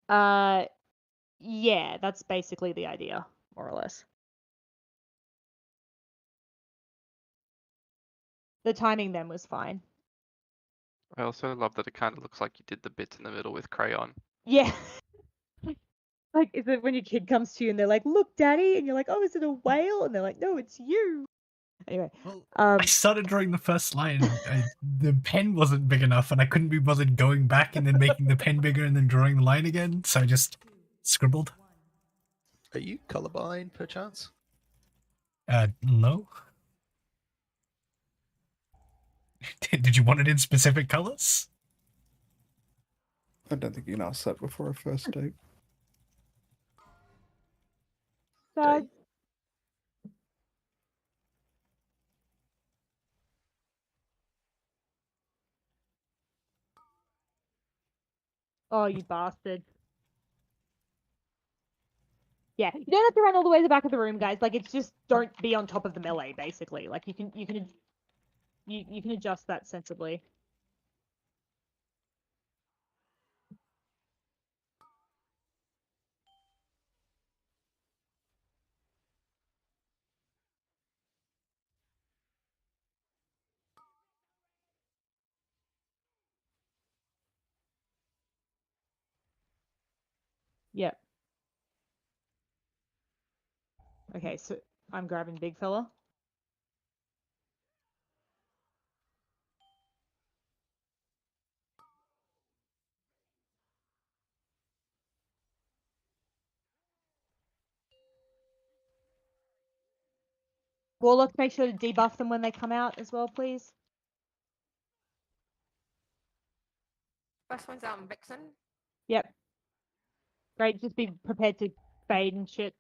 Yeah, that's basically the idea, more or less. The timing then was fine. I also love that it kind of looks like you did the bits in the middle with crayon. Yeah. Like, is it when your kid comes to you and they're like, "Look, Daddy," and you're like, "Oh, is it a whale?" And they're like, "No, it's you." Anyway, I started drawing the first line. The pen wasn't big enough, and I couldn't be bothered going back and then making the pen bigger and then drawing the line again. So I just scribbled. Are you colorblind, perchance? No. Did you want it in specific colors? I don't think you can ask that before a first date. Dad. Oh, you bastard. Yeah, you don't have to run all the way to the back of the room, guys. Like, it's just don't be on top of the melee, basically. Like, you can adjust that sensibly. Yep. Okay, so I'm grabbing big fella. Warlock, make sure to debuff them when they come out as well, please. First one's out in Vixen. Yep. Great, just be prepared to fade and shit.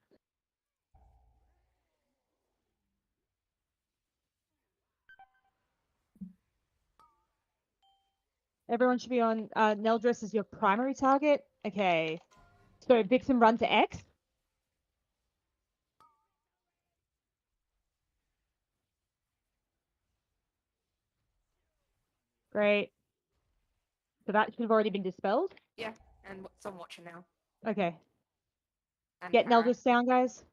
Everyone should be on Neldress as your primary target. Okay. So Vixen run to X. Great. So that should have already been dispelled. Yeah, and what's on Watcher now? Okay. And Get Kara. Neldress down, guys.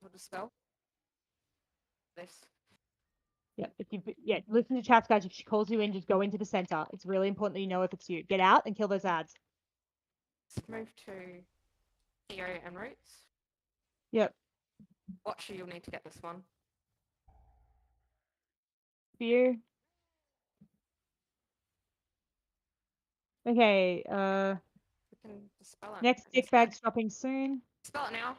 What dispel? This. Yeah, listen to chat, guys. If she calls you in, just go into the center. It's really important that you know if it's you. Get out and kill those ads. Let's move to Theo and Roots. Yep. Watcher, you'll need to get this one. Fear. Okay, We can spell it. next I guess, dickbag's dropping soon. Spell it now.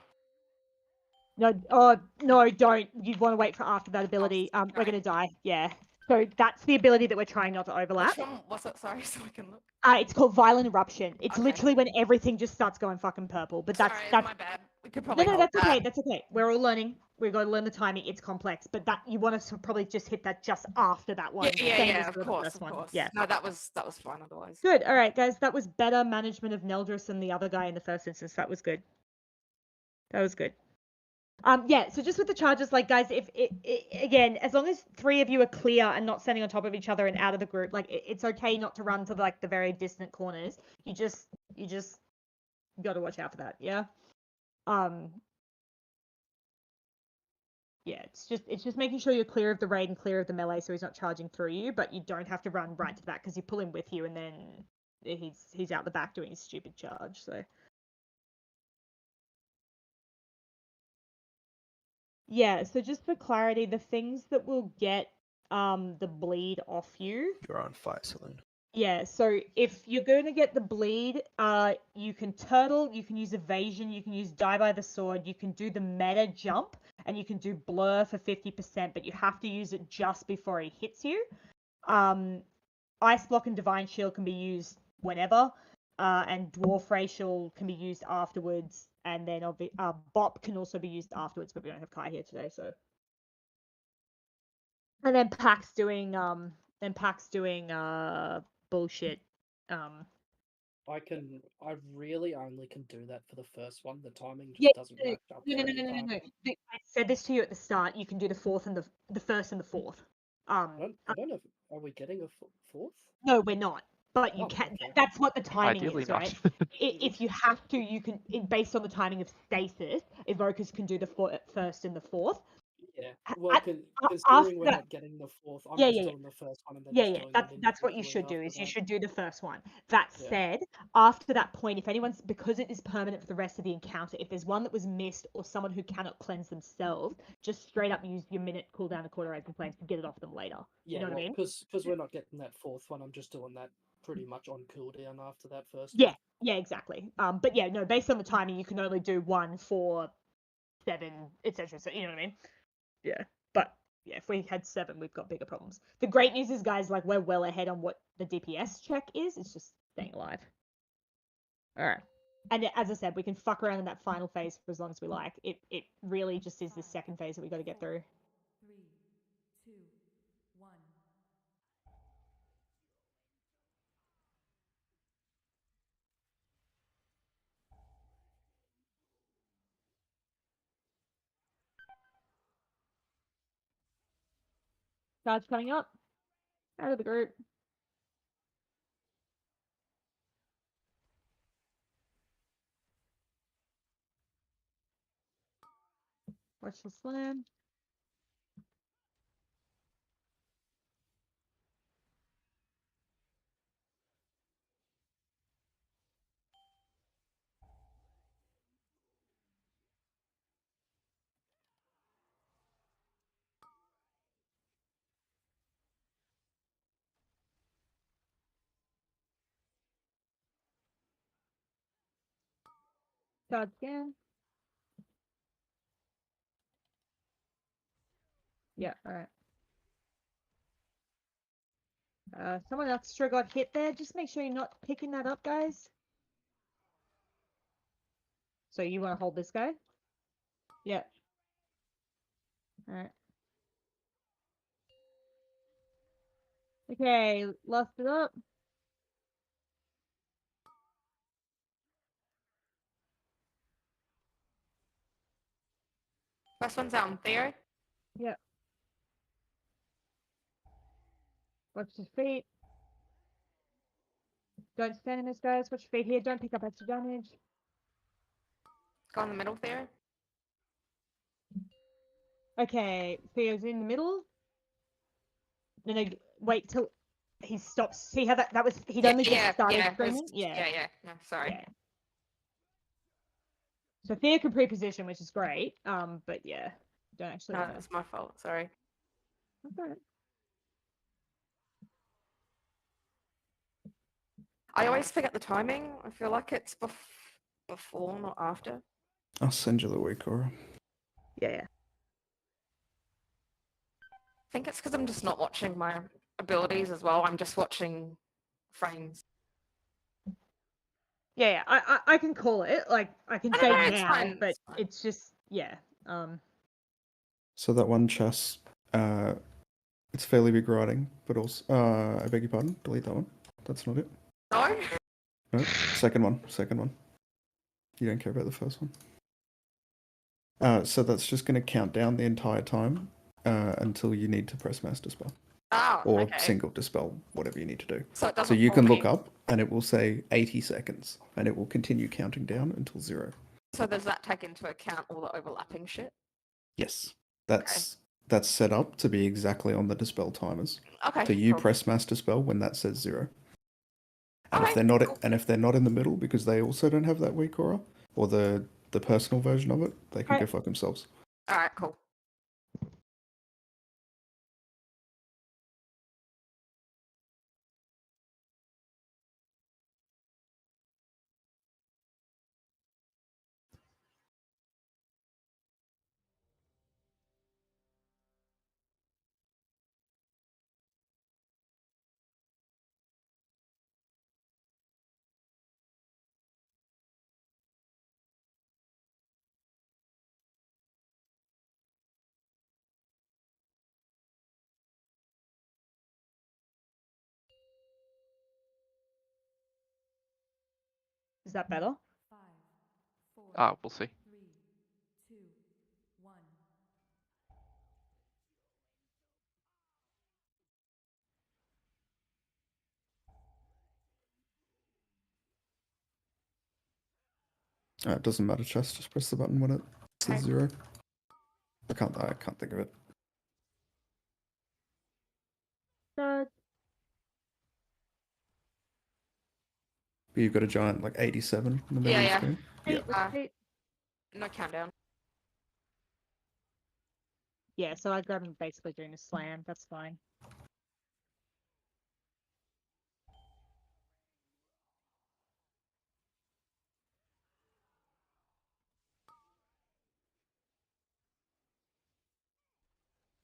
No, oh, no, don't. You'd want to wait for after that Oh, ability. We're sorry. going to die. Yeah. So that's the ability that we're trying not to overlap. Which one was it? Sorry, so I can look. It's called Violent Eruption. It's Okay. literally when everything just starts going fucking purple. But that's Sorry, that's my bad. We could no, probably no, hold that's that. okay. That's okay. We're all learning. We've got to learn the timing. It's complex, but that you want to probably just hit that just after that one. same as Of the course, first of one. course. Yeah. No, that was fine otherwise. Good. All right, guys. That was better management of Neldris than the other guy in the first instance. That was good. That was good. Yeah, so just with the charges, like, guys, if again, as long as 3 of you are clear and not standing on top of each other and out of the group, like, it's okay not to run to like the very distant corners. You just got to watch out for that. Yeah. Yeah, it's just making sure you're clear of the raid and clear of the melee, so he's not charging through you, but you don't have to run right to the back because you pull him with you, and then he's out the back doing his stupid charge. So. Yeah, so just for clarity, the things that will get the bleed off you. You're on Fire Saloon. Yeah, so if you're going to get the bleed, you can turtle, you can use evasion, you can use die by the sword, you can do the meta jump, and you can do blur for 50%, but you have to use it just before he hits you. Ice block and divine shield can be used whenever, and dwarf racial can be used afterwards, and then bop can also be used afterwards, but we don't have Kai here today, so. And then Pax doing bullshit. I really only can do that for the first one. The timing just Yeah, doesn't no, match up. no, for no, any no, no, no, time. no. I said this to you at the start. You can do the fourth and the first and the fourth. I don't know. Are we getting a fourth? No, we're not. But you Oh, can. okay. That's what the timing Ideally is, not. right? If you have to, you can. Based on the timing of stasis, evokers can do the first and the fourth. Yeah. Well, After considering we're that, not getting the fourth, I'm yeah, just yeah, yeah. doing the first one and then Yeah, just yeah, doing that's it that's what you individually should do. after Is you that. should do the first one. That Yeah. said, after that point, if anyone's because it is permanent for the rest of the encounter, if there's one that was missed or someone who cannot cleanse themselves, just straight up use your minute cooldown of quarter open flames to get it off them later. Yeah, You know what I mean? because we're not getting that fourth one, I'm just doing that pretty much on cooldown after that first Yeah, one. yeah, exactly. But yeah, no, based on the timing, you can only do 1, 4, 7, etc. So you know what I mean? Yeah, but yeah, if we had 7, we've got bigger problems. The great news is, guys, like we're well ahead on what the DPS check is. It's just staying alive. All right. And as I said, we can fuck around in that final phase for as long as we like. It really just is the second phase that we got to get through. 3, 2, 1. Charge coming up. Out of the group. Watch the slam. Charge again. Yeah, alright. Someone extra got hit there. Just make sure you're not picking that up, guys. So you want to hold this guy? Yeah. Alright. Okay, lost it up. First one's out on Theo. Yep. Watch your feet. Don't stand in this, guys. Watch your feet here. Don't pick up extra damage. Go in the middle, Theo. Okay, Theo's in the middle. No, wait till he stops. See how that was? He'd only just started screaming. Yeah. No, sorry. Yeah. So Theo can pre-position, which is great. But yeah, don't actually. No, it's my fault. Sorry. That's all right. I always forget the timing. I feel like it's before, not after. I'll send you the week, Cora. Yeah. I think it's because I'm just not watching my abilities as well. I'm just watching frames. Yeah. I can call it. Like I can say no, it's now, fine, but it's fine. it's just yeah. So that one chess, it's fairly big writing, but also, I beg your pardon, delete that one. That's not it. No. No, second one. You don't care about the first one. So that's just going to count down the entire time until you need to press mass dispel. Oh, or okay. single dispel, whatever you need to do. So it doesn't you pull can me. look up and it will say 80 seconds and it will continue counting down until 0. So does that take into account all the overlapping shit? Yes. That's set up to be exactly on the dispel timers. Okay, So you cool. press mass dispel when that says 0. And if they're not if they're not in the middle because they also don't have that weak aura or the personal version of it, they can go fuck themselves. All right, cool. Is that better? We'll see. 3, 2, 1. It doesn't matter, chest. Just press the button when it says 0. I can't think of it. But you've got a giant like 87 in the middle of the screen. No countdown. Yeah, so I grab him basically doing a slam. That's fine.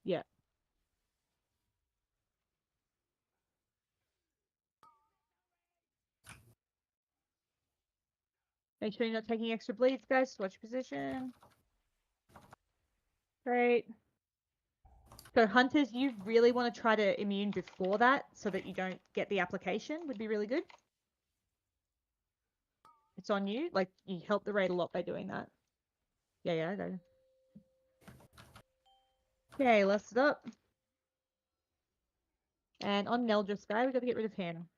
Yeah. Make sure you're not taking extra bleeds, guys. Watch position. Great. So hunters, you really want to try to immune before that so that you don't get the application would be really good. It's on you. Like, you help the raid a lot by doing that. Yeah, I go. Okay, less it up. And on Neldris guy, we got to get rid of him.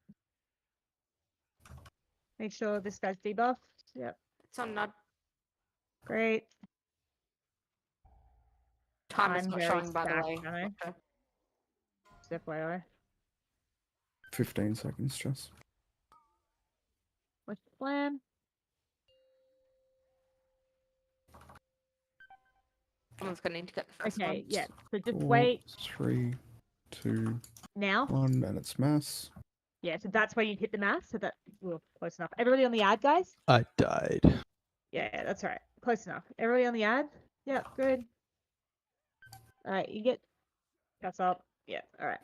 Make sure this guy's debuffed. Yep. It's on Nud. Great. Time is I'm not very showing, by the stacked, way. I know. Just FYI. 15 seconds, just. What's the plan? Someone's going to need to get the first one. Okay, yeah. So just 4, wait. 3, 2, Now? 1, and it's mass. Yeah, so that's where you hit the mass. So that, well, close enough. Everybody on the ad, guys? I died. Yeah, that's right. Close enough. Everybody on the ad? Yeah, good. Alright, you get... That's up. Yeah, alright.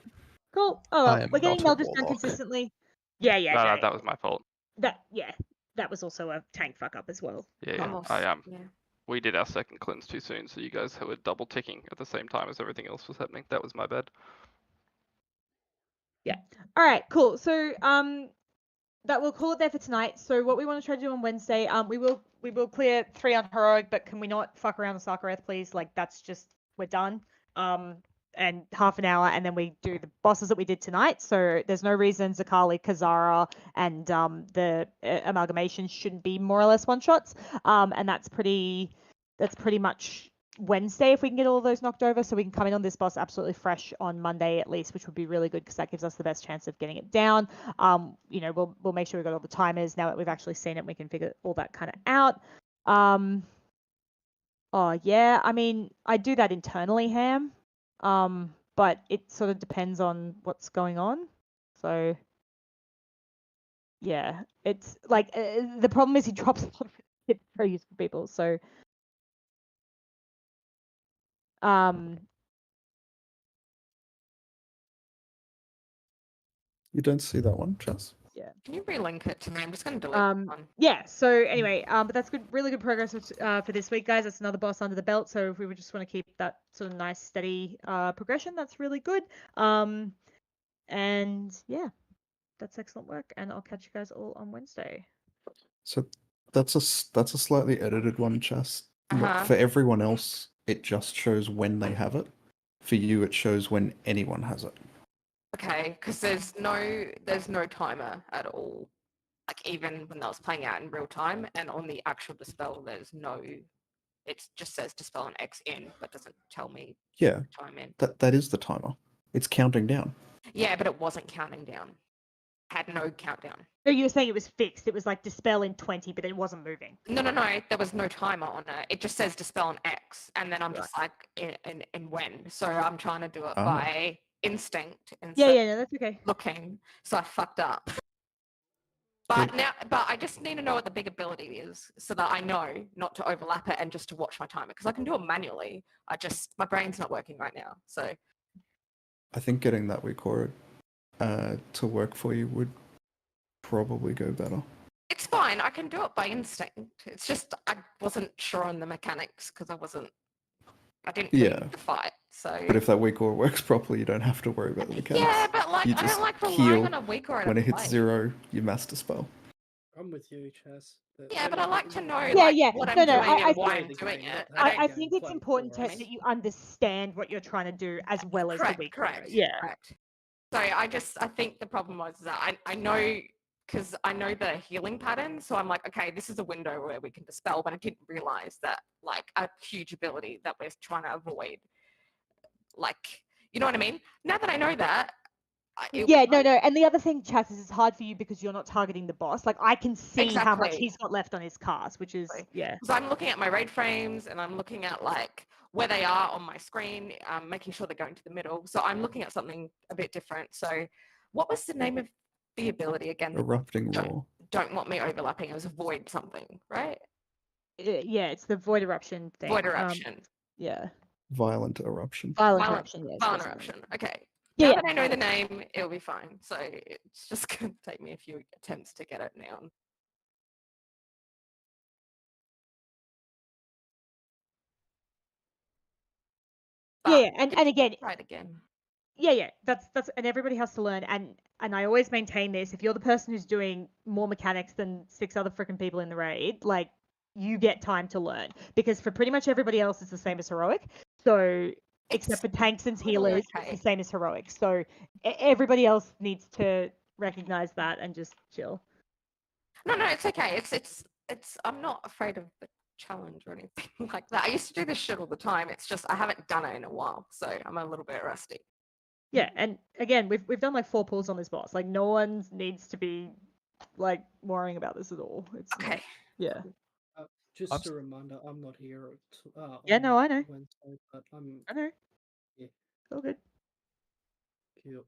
Cool. Oh, I well, am we're getting not a Neldris done warlock. consistently. Yeah, No, that was my fault. That was also a tank fuck up as well. Yeah, Almost, we did our second cleanse too soon, so you guys were double ticking at the same time as everything else was happening. That was my bad. Yeah. All right. Cool. So that we'll call it there for tonight. So what we want to try to do on Wednesday, we will clear 3 on heroic, but can we not fuck around the Sakareth, please? Like that's just we're done. And half an hour, and then we do the bosses that we did tonight. So there's no reason Zakali, Kazara, and the amalgamation shouldn't be more or less one shots. And that's pretty much Wednesday if we can get all of those knocked over, so we can come in on this boss absolutely fresh on Monday at least, which would be really good because that gives us the best chance of getting it down. We'll make sure we got all the timers now that we've actually seen it. We can figure all that kind of out. Oh yeah, I mean I do that internally, Ham. But it sort of depends on what's going on. So Yeah, it's like the problem is he drops a lot of it's very useful for people. So, You don't see that one, Chess? yeah. Can you relink it to me? I'm just going to delete that one. Yeah. So anyway, but that's good, really good progress for this week, guys. That's another boss under the belt. So if we would just want to keep that sort of nice, steady progression, that's really good. And yeah, that's excellent work. And I'll catch you guys all on Wednesday. So that's a slightly edited one, Chess. For everyone else, it just shows when they have it. For you, it shows when anyone has it. Okay, because there's no timer at all. Like even when I was playing out in real time, and on the actual dispel, there's no. It just says dispel an X in, but doesn't tell me Yeah, time in. that is the timer. It's counting down. Yeah, but it wasn't counting down. Had no countdown. So you were saying it was fixed. It was like dispel in 20, but it wasn't moving. No. There was no timer on it. It just says dispel an X, and then I'm just like in when. So I'm trying to do it by instinct instead Yeah, that's okay. looking. So I fucked up. But I just need to know what the big ability is so that I know not to overlap it and just to watch my timer because I can do it manually. My brain's not working right now. So I think getting that Wikora to work for you would probably go better. it's fine. I can do it by instinct. It's just I wasn't sure on the mechanics because I didn't leave the fight. So But if that Wikora works properly, you don't have to worry about the mechanics. yeah, but like you I just don't like relying heal on a weak or when it hits play. 0, you master spell. I'm with you, Chess. Yeah, but I like to know Yeah. what I'm No, doing I and why think- I'm doing it. I think it's important that you understand what you're trying to do as well as the weak. Correct. Yeah. Correct. So I think the problem was that I know because I know the healing pattern. So I'm like, okay, this is a window where we can dispel, but I didn't realize that like a huge ability that we're trying to avoid. Like, you know what I mean? Now that I know that. Yeah, no. And the other thing, Chas, is it's hard for you because you're not targeting the boss. Like, I can see how much Exactly. he's got left on his cast, which is, yeah. Because I'm looking at my raid frames and I'm looking at like where they are on my screen, making sure they're going to the middle. So I'm looking at something a bit different. So what was the name of the ability again? Erupting Roar. Don't want me overlapping. It was avoid something, right? Yeah, it's the Void Eruption thing. Void Eruption. Yeah. Violent Eruption. Violent Eruption, yes. Violent Eruption. Okay. Yeah, Now that I know the name, it'll be fine. So it's just going to take me a few attempts to get it now. Yeah, and again, try it again. Yeah, that's and everybody has to learn, and I always maintain this: if you're the person who's doing more mechanics than 6 other freaking people in the raid, like you get time to learn, because for pretty much everybody else it's the same as heroic. So except for tanks and healers, it's the same as heroic. So everybody else needs to recognize that and just chill. No, it's okay. It's. I'm not afraid of the challenge or anything like that. I used to do this shit all the time. It's just I haven't done it in a while, so I'm a little bit rusty. Yeah, and again, we've done like 4 pulls on this boss. Like no one needs to be like worrying about this at all. It's okay. Yeah. Just a reminder, I'm not here. Yeah, no, I know. Wednesday, but I know. Yeah. All good. Cute.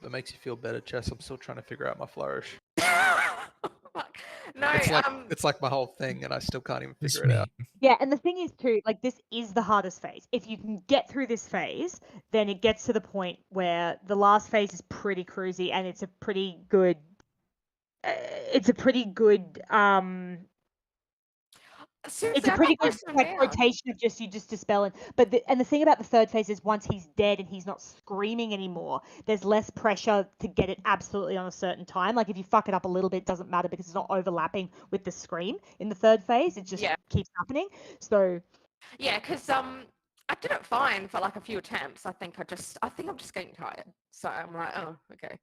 That makes you feel better, Chess. I'm still trying to figure out my flourish. No, it's like my whole thing, and I still can't even figure it out. Yeah, and the thing is too, like this is the hardest phase. If you can get through this phase, then it gets to the point where the last phase is pretty cruisy, and it's a pretty good. Seriously, It's a pretty good like rotation of you just dispelling. But the thing about the third phase is once he's dead and he's not screaming anymore, there's less pressure to get it absolutely on a certain time. Like if you fuck it up a little bit, it doesn't matter because it's not overlapping with the scream in the third phase. It just keeps happening. So yeah, because I did it fine for like a few attempts. I think I'm just getting tired. So I'm like, oh, okay.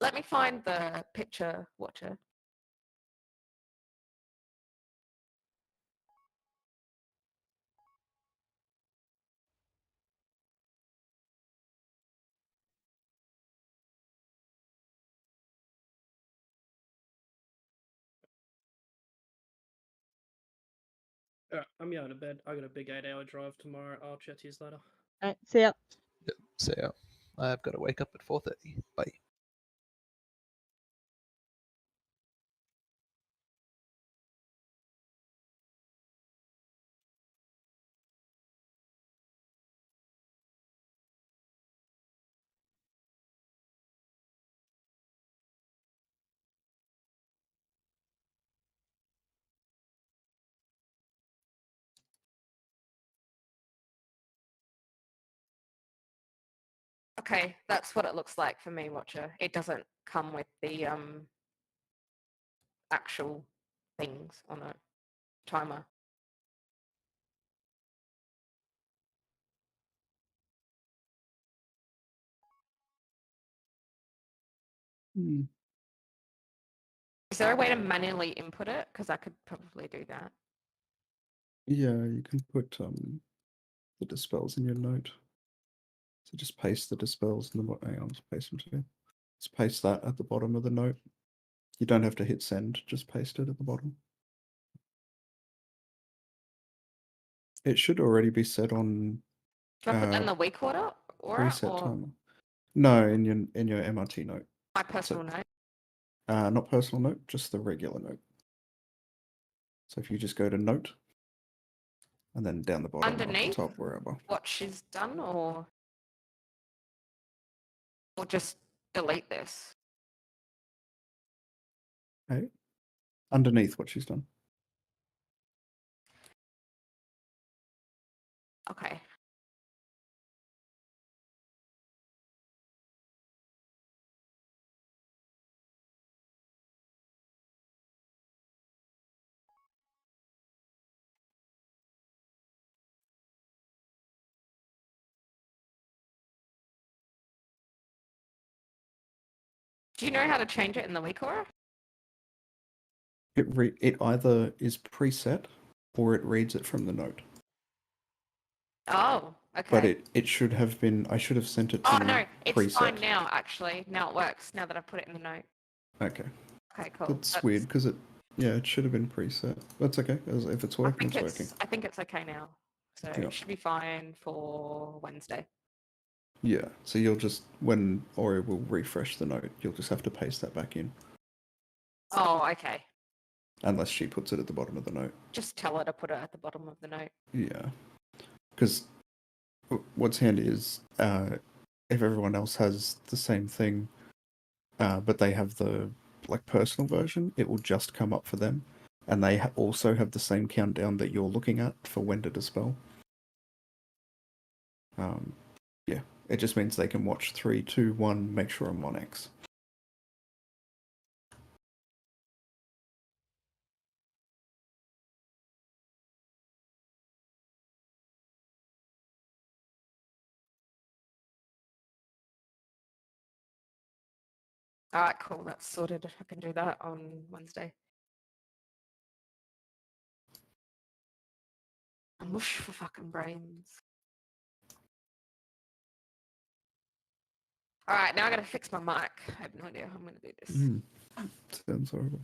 Let me find the picture watcher. Alright, I'm going to bed. I got a big 8-hour drive tomorrow. I'll chat to you later. Alright, see ya. See ya. I've got to wake up at 4:30. Bye. Okay, that's what it looks like for me, Watcher. It doesn't come with the actual things on a timer. Hmm. Is there a way to manually input it? Because I could probably do that. Yeah, you can put the dispels in your note. So just paste the dispels in the bottom. Hang on, just paste them too. Just paste that at the bottom of the note. You don't have to hit send, just paste it at the bottom. It should already be set on Do I put that in the week order preset or timer. No, in your MRT note. my personal note? Not personal note, just the regular note. So if you just go to note and then down the bottom, Underneath up the top, wherever. what she's done, or just delete this? Okay. Underneath what she's done. Okay. Do you know how to change it in the week order? It either is preset or it reads it from the note. Oh, okay. But it should have been. I should have sent it to Oh you no, it's preset. fine now. Actually, now it works. Now that I've put it in the note. Okay. Okay, cool. That's weird because it should have been preset. That's okay. If it's working, it's working. I think it's okay now. So Yeah. it should be fine for Wednesday. Yeah. So you'll just when Ori will refresh the note, you'll just have to paste that back in. Oh, okay. Unless she puts it at the bottom of the note. Just tell her to put it at the bottom of the note. Yeah. Because what's handy is if everyone else has the same thing, but they have the personal version, it will just come up for them, and they also have the same countdown that you're looking at for when to dispel. Yeah, it just means they can watch 3, 2, 1. Make sure I'm on X. All right, cool. That's sorted. I can do that on Wednesday. Mush for fucking brains. All right, now I gotta fix my mic. I have no idea how I'm gonna do this. Sounds horrible.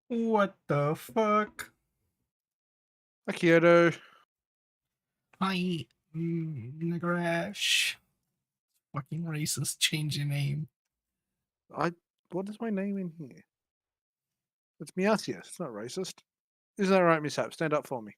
What the fuck? Kyoto. Hi, Nagarash. Fucking racist. Change your name. What is my name in here? It's Miasius. It's not racist. Is that right, Miss App? Stand up for me.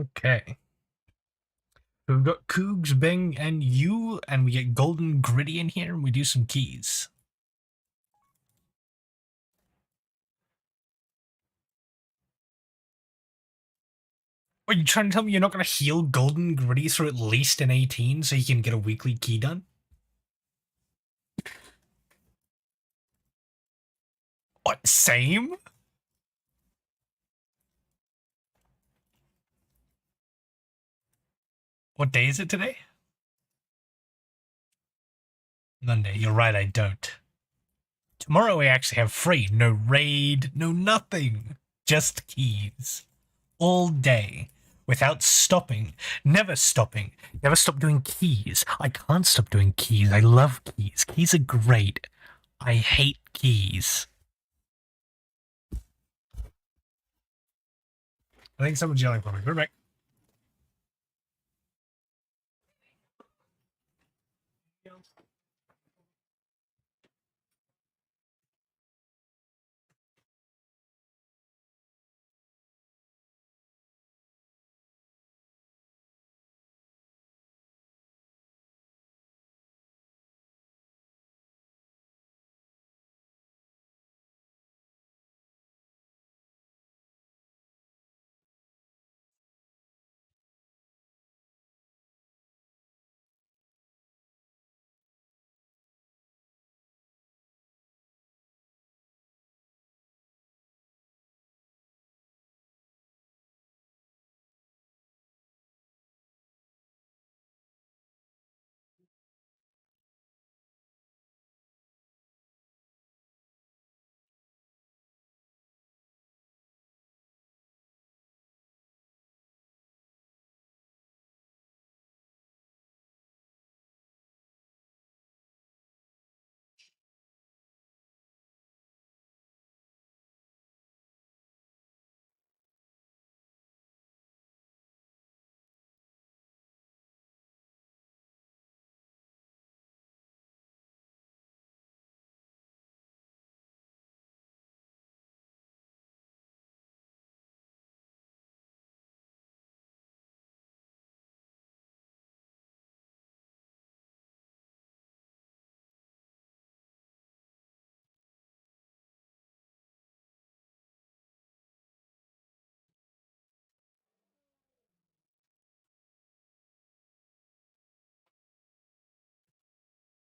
Okay. So we've got Cougs, Bing, and you, and we get Golden Gritty in here, and we do some keys. Are you trying to tell me you're not going to heal Golden Gritty through at least an 18 so you can get a weekly key done? What, same? What day is it today? Monday. You're right, I don't. Tomorrow we actually have free. No raid, no nothing. Just keys. All day. Without stopping. Never stopping. Never stop doing keys. I can't stop doing keys. I love keys. Keys are great. I hate keys. I think someone's yelling for me. Go back.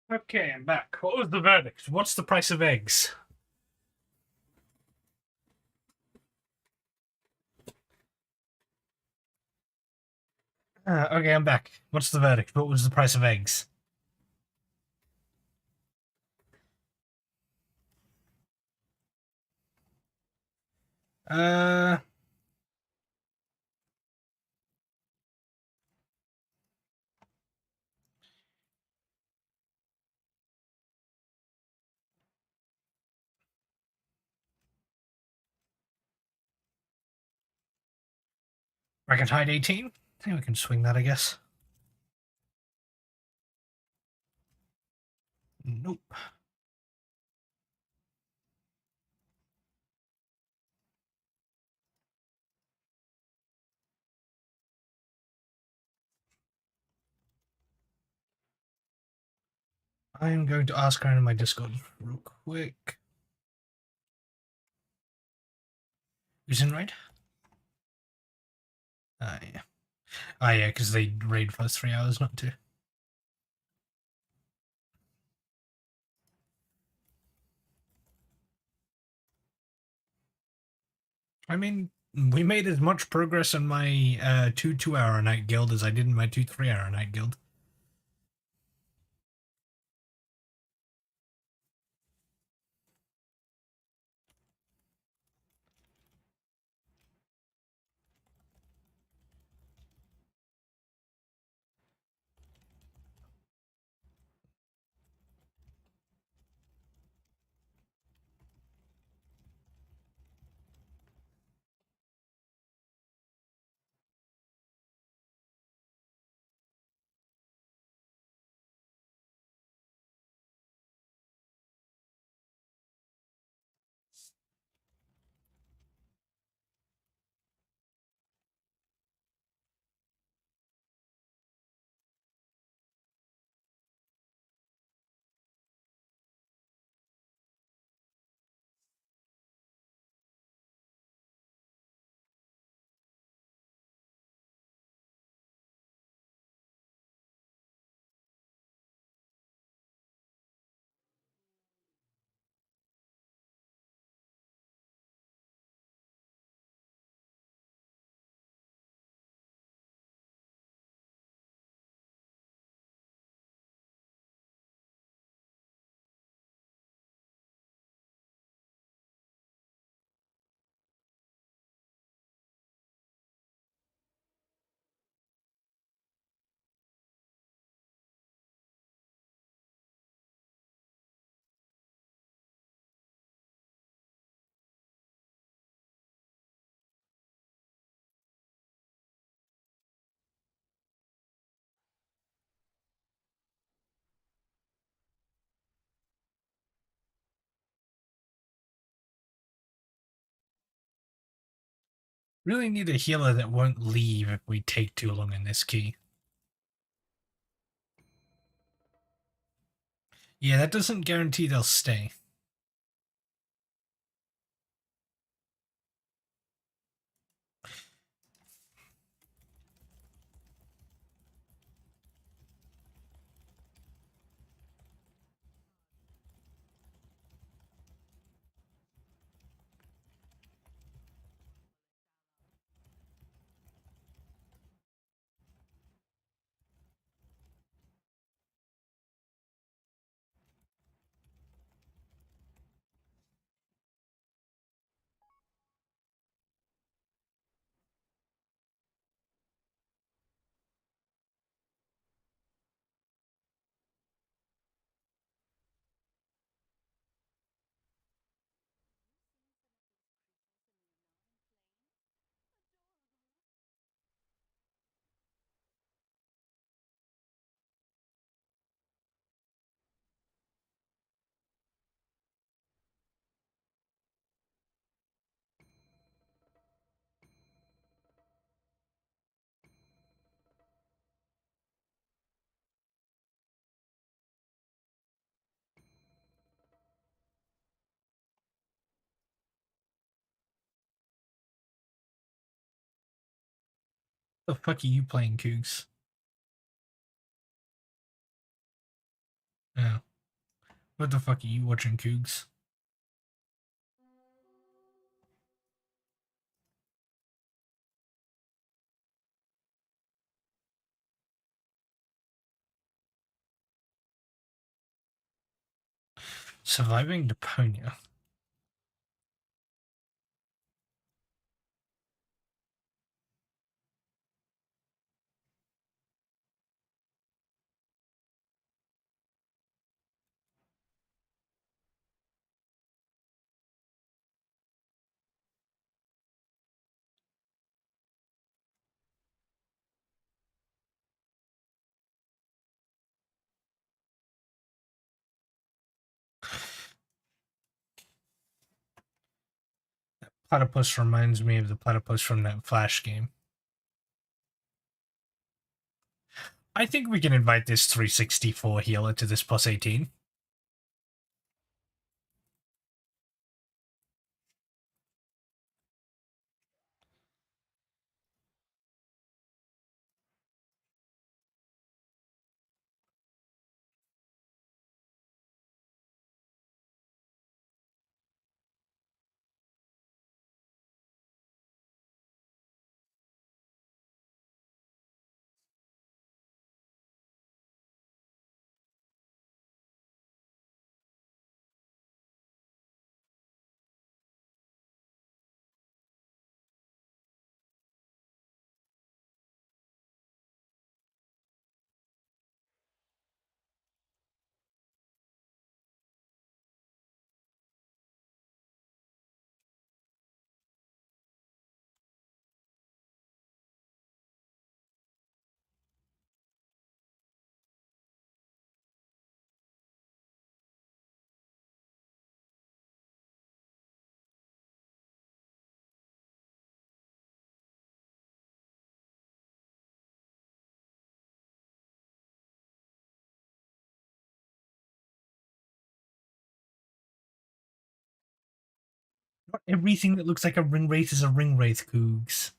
Okay, I'm back. What was the verdict? What's the price of eggs? Okay, I'm back. What's the verdict? What was the price of eggs? Uh... I can hide 18? I think we can swing that, I guess. Nope. I'm going to ask her in my Discord real quick. Who's in raid? Yeah. Yeah, because they raid for 3 hours, not 2. I mean, we made as much progress in my 2 2-hour night guild as I did in my 2 3-hour night guild. Really need a healer that won't leave if we take too long in this key. Yeah, that doesn't guarantee they'll stay. The fuck are you playing, Cougs? Oh. What the fuck are you watching, Cougs? Surviving Deponia. Platypus reminds me of the platypus from that Flash game. I think we can invite this 364 healer to this plus 18. Not everything that looks like a ring wraith is a ring wraith, Cougs.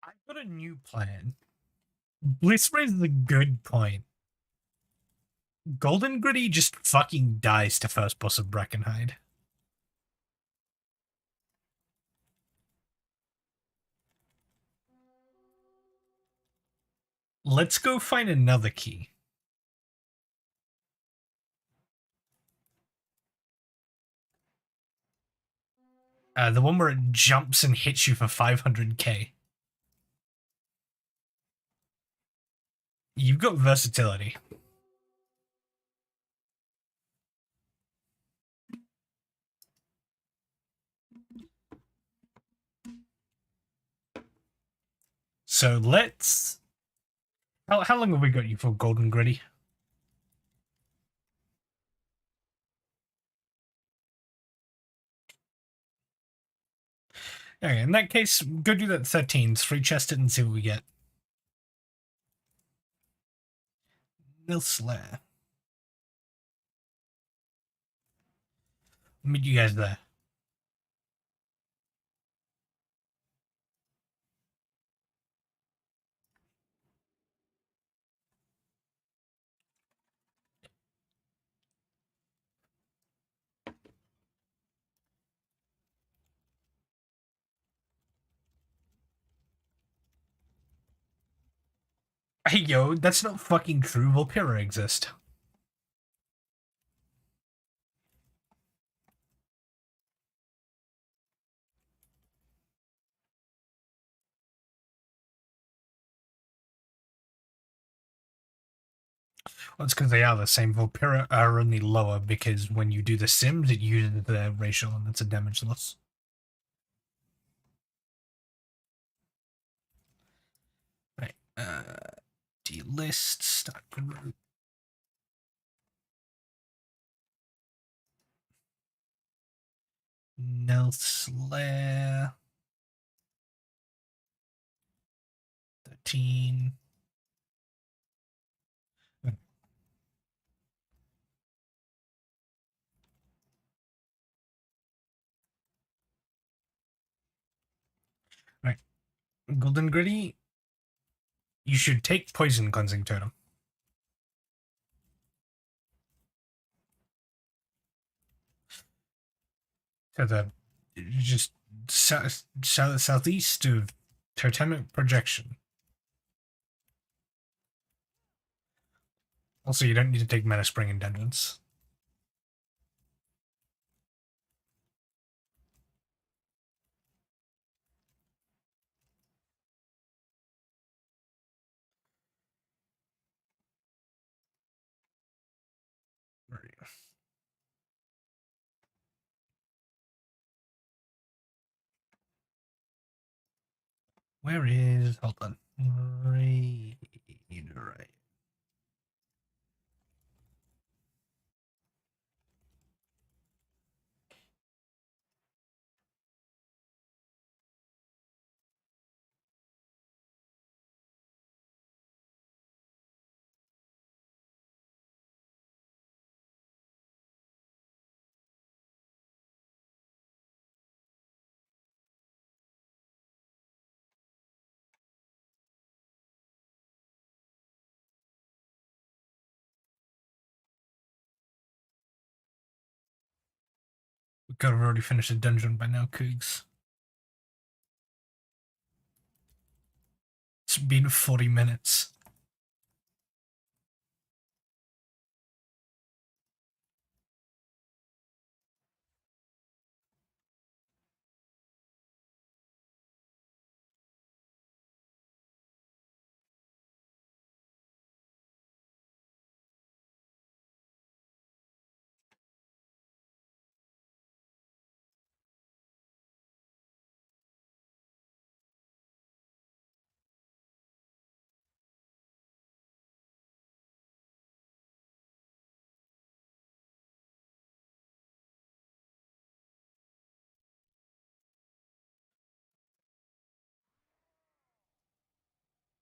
I've got a new plan. Bliss raises a good point. Golden Gritty just fucking dies to first boss of Brackenhide. Let's go find another key. The one where it jumps and hits you for 500k. You've got versatility. So let's... How long have we got you for, Golden Gritty? Okay, in that case, go do that 13s, free chest it and see what we get. Nil Slayer. I'll meet you guys there. Hey yo, that's not fucking true. Volpira exist. Well, it's because they are the same. Volpira are only lower because when you do the sims, it uses the racial and it's a damage loss. Right. Delist, start group. Nil Slayer. 13. Right. Golden Gritty, you should take Poison Cleansing Totem. To the just southeast of Totemic Projection. Also, you don't need to take Mana Spring in dungeons. Where is... Hold on. Right. We could have already finished the dungeon by now, Cougs. It's been 40 minutes.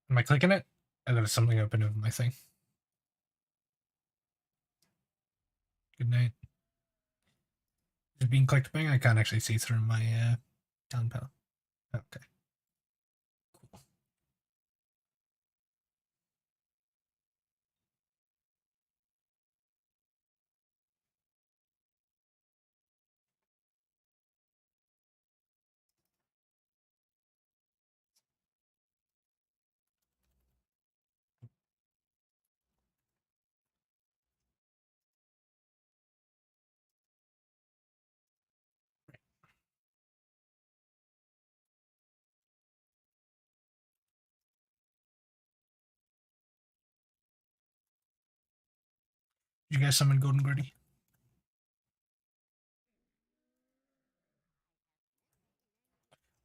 Am I clicking it? I got something open over my thing. Good night. Is it being clicked bang? I can't actually see through my down panel. Okay. Cool. Did you guys summon Golden Gritty?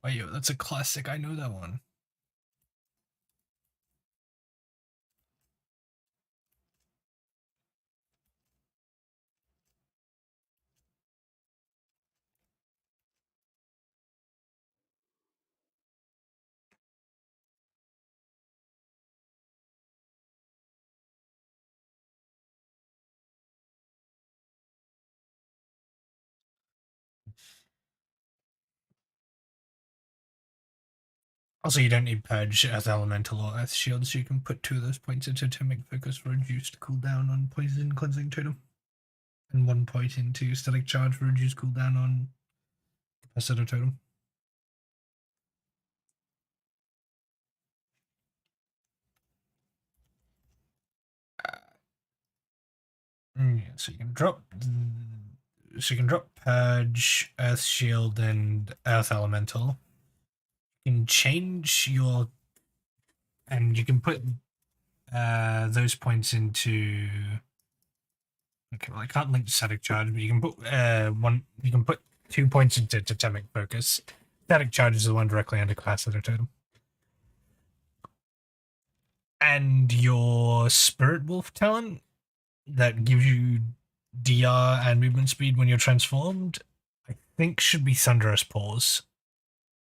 Oh, yo, that's a classic. I know that one. Also, you don't need Purge, Earth Elemental, or Earth Shield, so you can put 2 of those points into Totemic Focus for reduced cooldown on Poison Cleansing Totem. And 1 point into Static Charge for reduced cooldown on Capacitor Totem. So you can drop... So you can drop Purge, Earth Shield, and Earth Elemental. You can change your... And you can put those points into... Okay, well, I can't link to Static Charge, but you can put You can put 2 points into Totemic Focus. Static Charge is the one directly under Capacitor Totem. And your Spirit Wolf talent that gives you DR and movement speed when you're transformed, I think should be Thunderous Paws.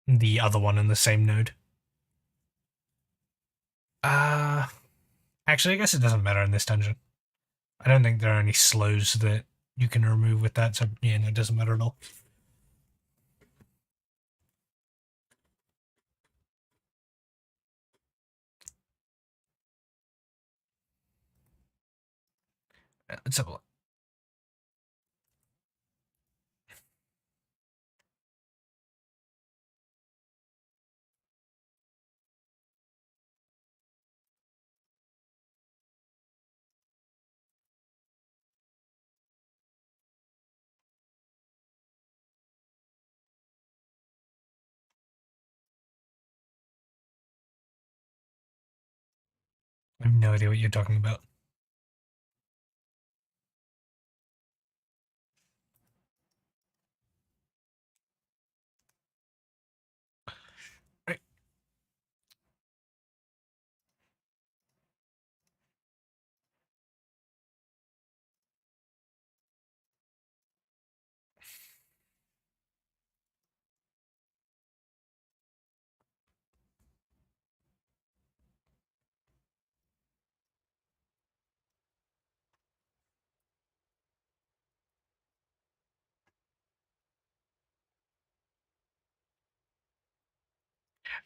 The other one in the same node. Actually, I guess it doesn't matter in this dungeon. I don't think there are any slows that you can remove with that, so yeah, no, it doesn't matter at all. Let's have a look. I have no idea what you're talking about. Right.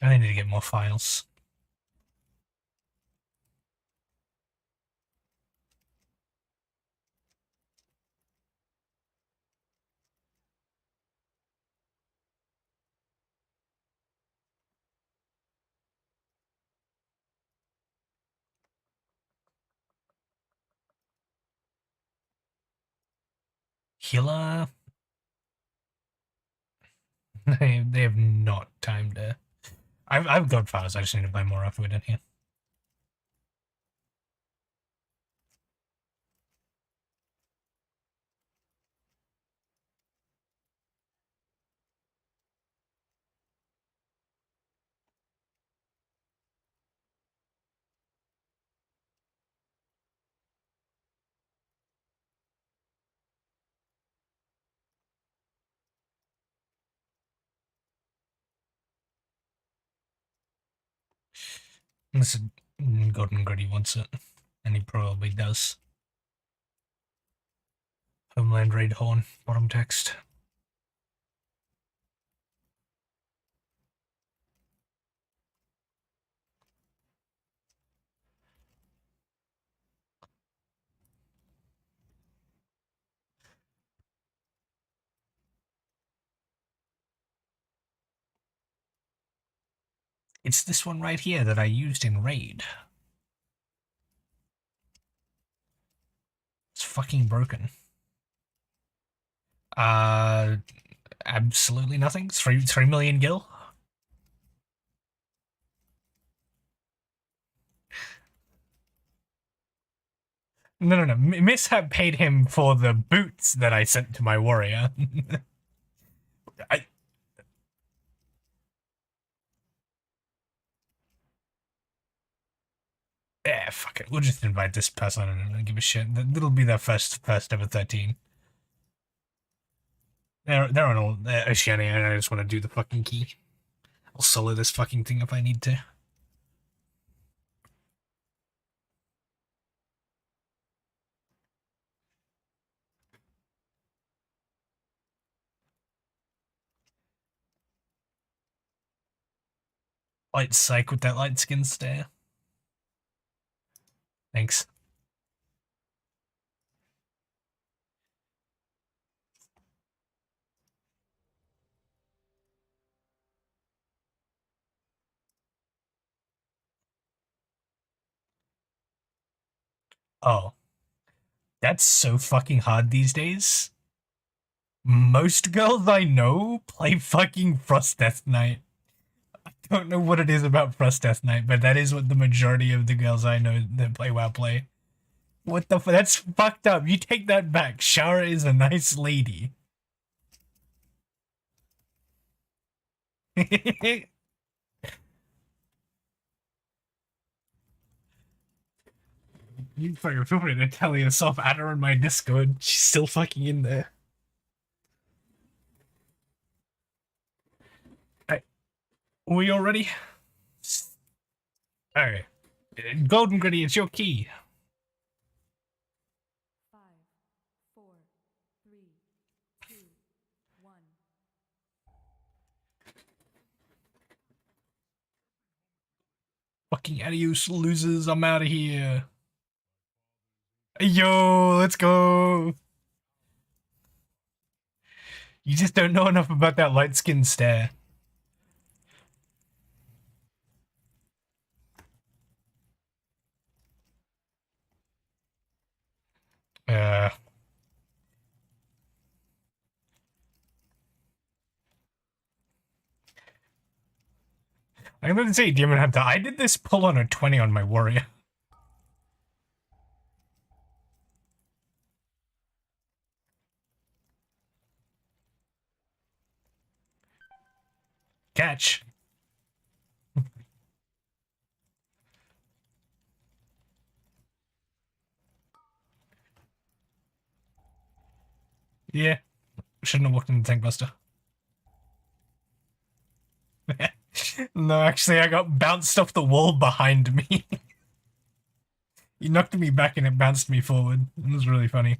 I need to get more files. Healer? They have not time to... I've got files, I just need to buy more of it in here. Listen, Gordon Gritty wants it, and he probably does. Homeland Raid Horn, bottom text. It's this one right here that I used in Raid. It's fucking broken. Absolutely nothing. 3 million gil. No. Mishap paid him for the boots that I sent to my warrior. Yeah, fuck it. We'll just invite this person and I don't give a shit. It'll be their first ever 13. They're on all Oceania and I just want to do the fucking key. I'll solo this fucking thing if I need to. Light psych with that light skin stare. Thanks. Oh. That's so fucking hard these days. Most girls I know play fucking Frost Death Knight. I don't know what it is about Frost Death Knight, but that is what the majority of the girls I know that play WoW play. What the that's fucked up. You take that back. Shara is a nice lady. You fucking feel free to tell yourself, add her in my Discord. She's still fucking in there. Hey, we all ready? Alright. Golden Gritty, it's your key. 5, 4, 3, 2, 1. Fucking adios, losers. I'm out of here. Yo, let's go. You just don't know enough about that light skin stare. I'm gonna say Demon Hunter. I did this pull on a 20 on my warrior. Catch. Yeah. Shouldn't have walked in the tank buster. No, actually, I got bounced off the wall behind me. He knocked me back and it bounced me forward. It was really funny.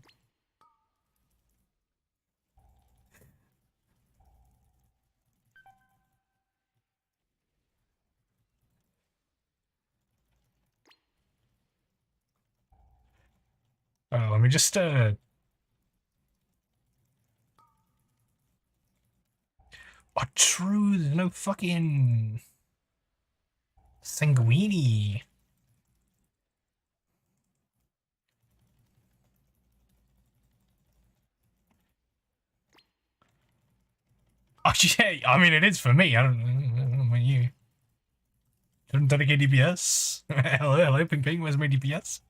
Oh, let me just, Oh, true, there's no fucking... Sanguini. Oh, yeah, I mean, it is for me. I don't know about you. Shouldn't dedicate DPS. hello, Ping Ping, where's my DPS?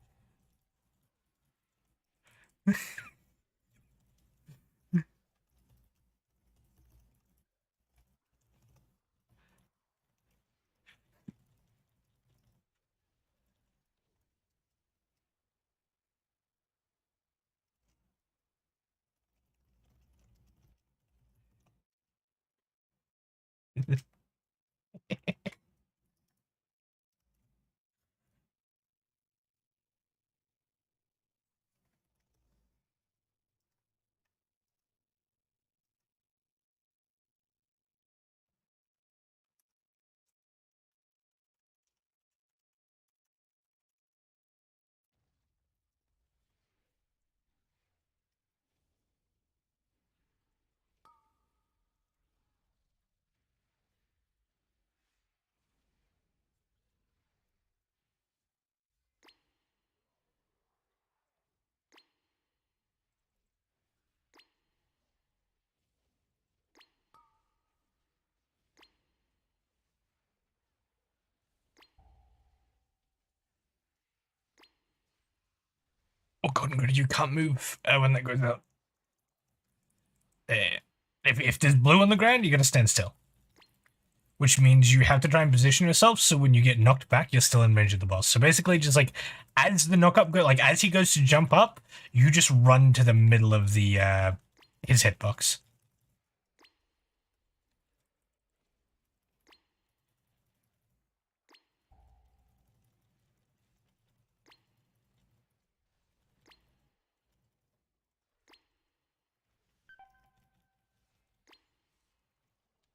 Oh god, you can't move when that goes out. There. If there's blue on the ground, you gotta stand still. Which means you have to try and position yourself so when you get knocked back, you're still in range of the boss. So basically, just like as the knock up go, like as he goes to jump up, you just run to the middle of the his hitbox.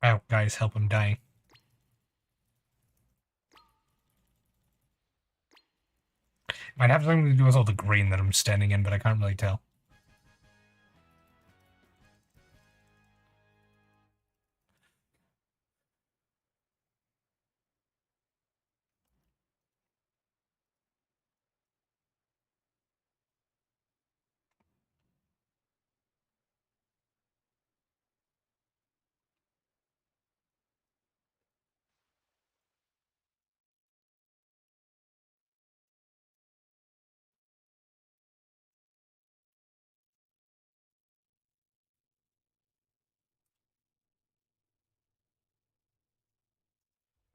Wow, guys, help him dying. Might have something to do with all the green that I'm standing in, but I can't really tell.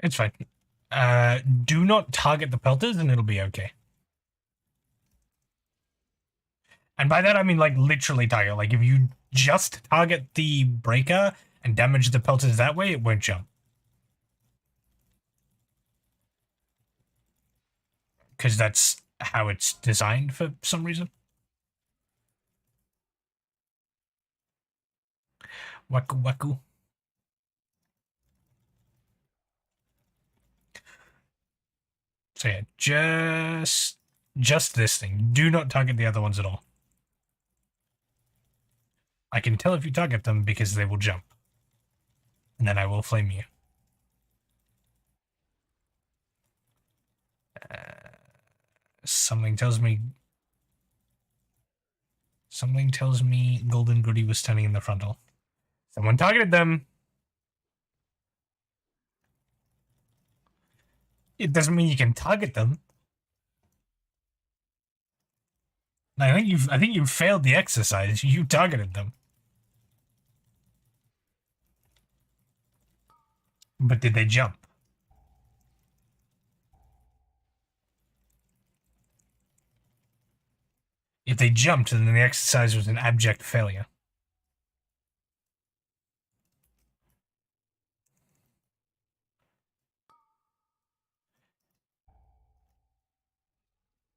It's fine. Do not target the pelters and it'll be okay. And by that I mean like literally target. Like if you just target the breaker and damage the pelters that way, it won't jump. Because that's how it's designed for some reason. Waku waku. So yeah, just this thing. Do not target the other ones at all. I can tell if you target them because they will jump. And then I will flame you. Something tells me Golden Goody was standing in the frontal. Someone targeted them. It doesn't mean you can target them. I think you've failed the exercise. You targeted them. But did they jump? If they jumped, then the exercise was an abject failure.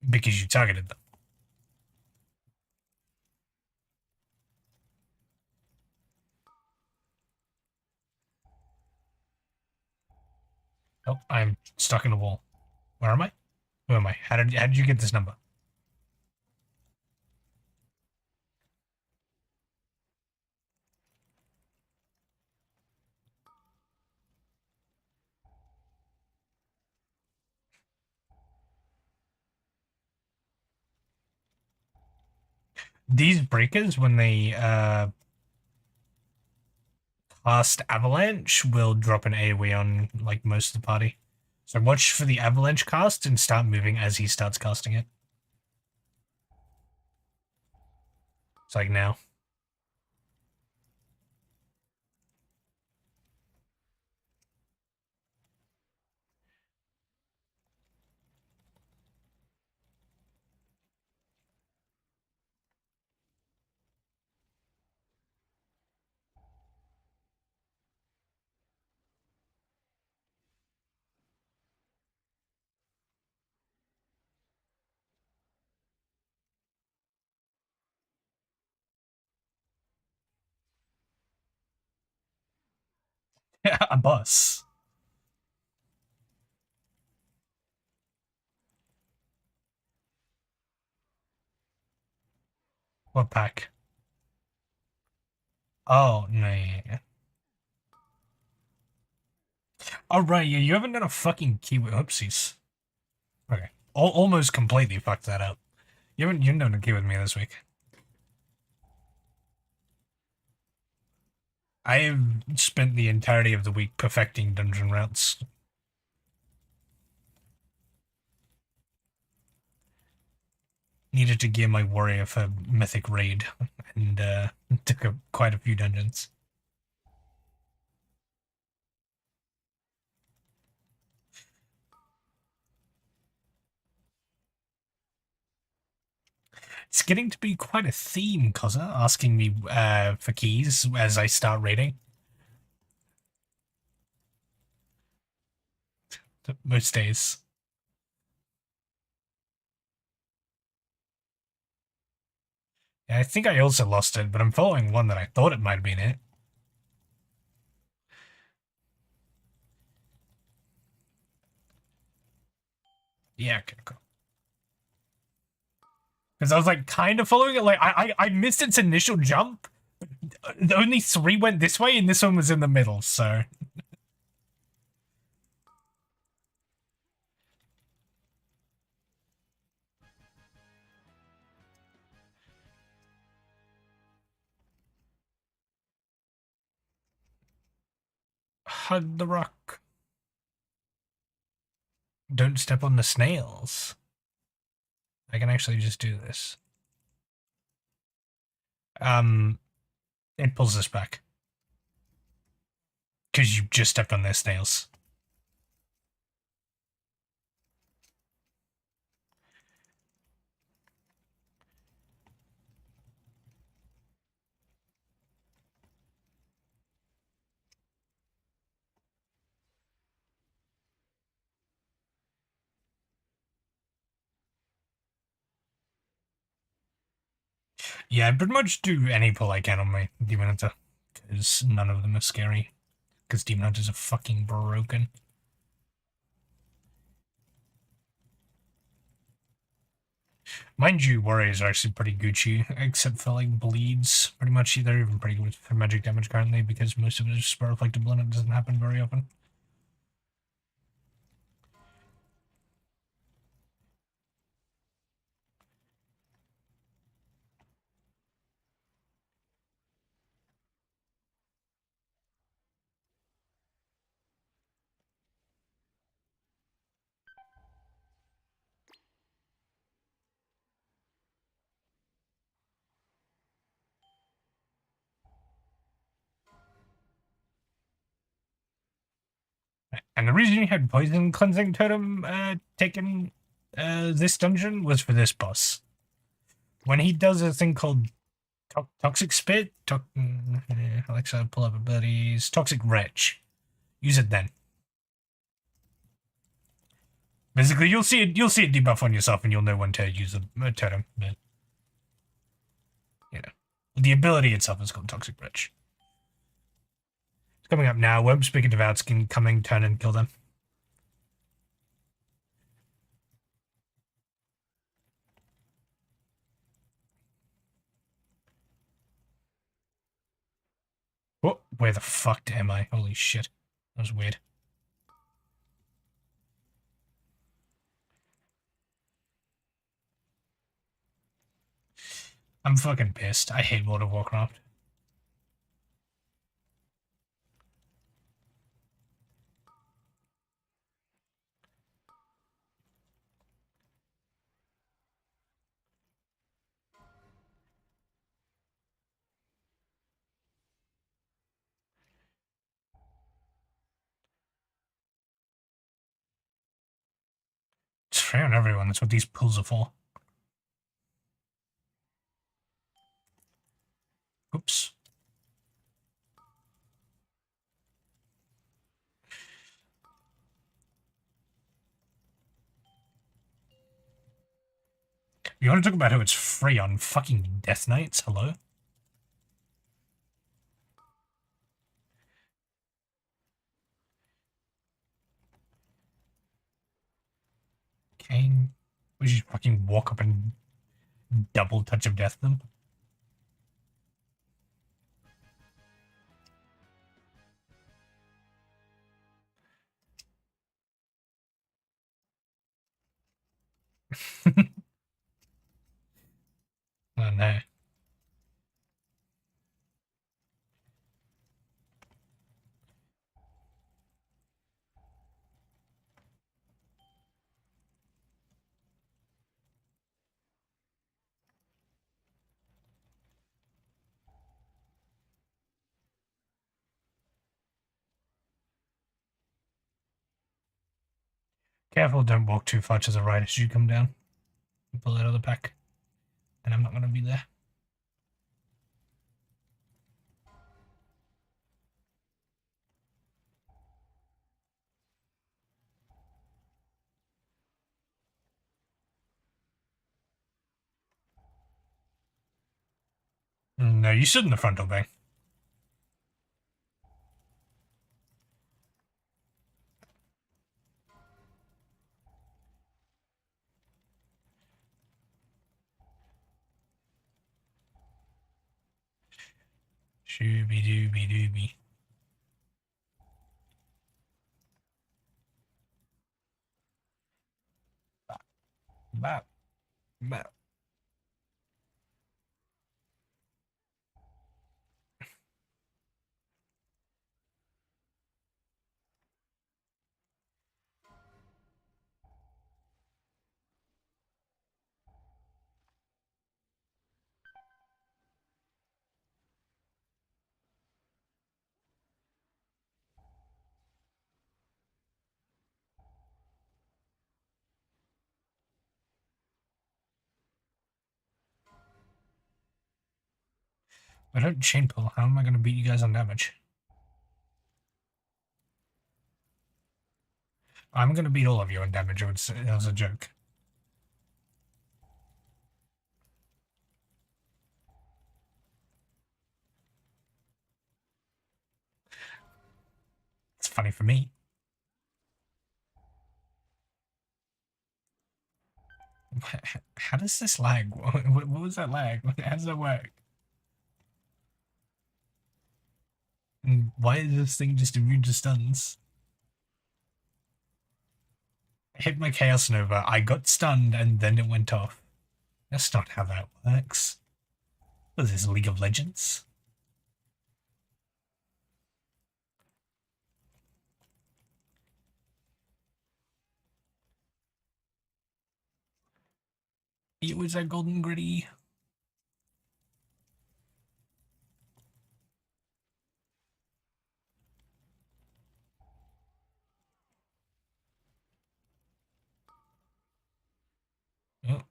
Because you targeted them. Oh, I'm stuck in a wall. Where am I? Who am I? How did you get this number? These breakers, when they cast Avalanche, will drop an AoE on like most of the party. So watch for the Avalanche cast and start moving as he starts casting it. It's like now. A bus. What pack? Oh, no, yeah. Oh, right, yeah, you haven't done a fucking keyword. Oopsies. Okay. Almost completely fucked that up. You haven't done a key with me this week. I've spent the entirety of the week perfecting dungeon routes. needed to gear my warrior for Mythic raid, and took quite a few dungeons. It's getting to be quite a theme, Koza, asking me for keys as I start raiding. Most days. Yeah, I think I also lost it, but I'm following one that I thought it might have been it. Yeah, okay, cool. Because I was like kind of following it, like I missed its initial jump. Only 3 went this way, and this one was in the middle, so. Hug the rock. Don't step on the snails. I can actually just do this. It pulls this back. Because you just stepped on their snails. Yeah, I pretty much do any pull I can on my Demon Hunter. Because none of them are scary. Because Demon Hunters are fucking broken. Mind you, warriors are actually pretty Gucci, except for like bleeds. Pretty much, they're even pretty good for magic damage currently because most of it is spell reflectable and it doesn't happen very often. And the reason you had Poison Cleansing Totem taken this dungeon was for this boss. When he does a thing called Toxic Spit, Alexa, pull up abilities, Toxic Wretch. Use it then. Basically, you'll see it debuff on yourself, and you'll know when to use a totem. But you know, the ability itself is called Toxic Wretch. It's coming up now. Web Speaking Devouts can coming, turn and kill them. Oh, where the fuck am I? Holy shit. That was weird. I'm fucking pissed. I hate World of Warcraft. It's fair on everyone. That's what these pulls are for. Oops. You want to talk about how it's free on fucking Death Knights? Hello? Kane. We should fucking walk up and double touch of death them. Oh no. Careful, don't walk too far to the right as you come down. You pull out of the pack. And I'm not going to be there. No, you stood in the front door, bang. Shooby dooby dooby. Bap. Bap. I don't chain pull. How am I going to beat you guys on damage? I'm going to beat all of you on damage. It was a joke. It's funny for me. How does this lag? What was that lag? How does that work? And why is this thing just immune to stuns? I hit my Chaos Nova, I got stunned, and then it went off. That's not how that works. What is this, League of Legends? It was a golden gritty. Oh.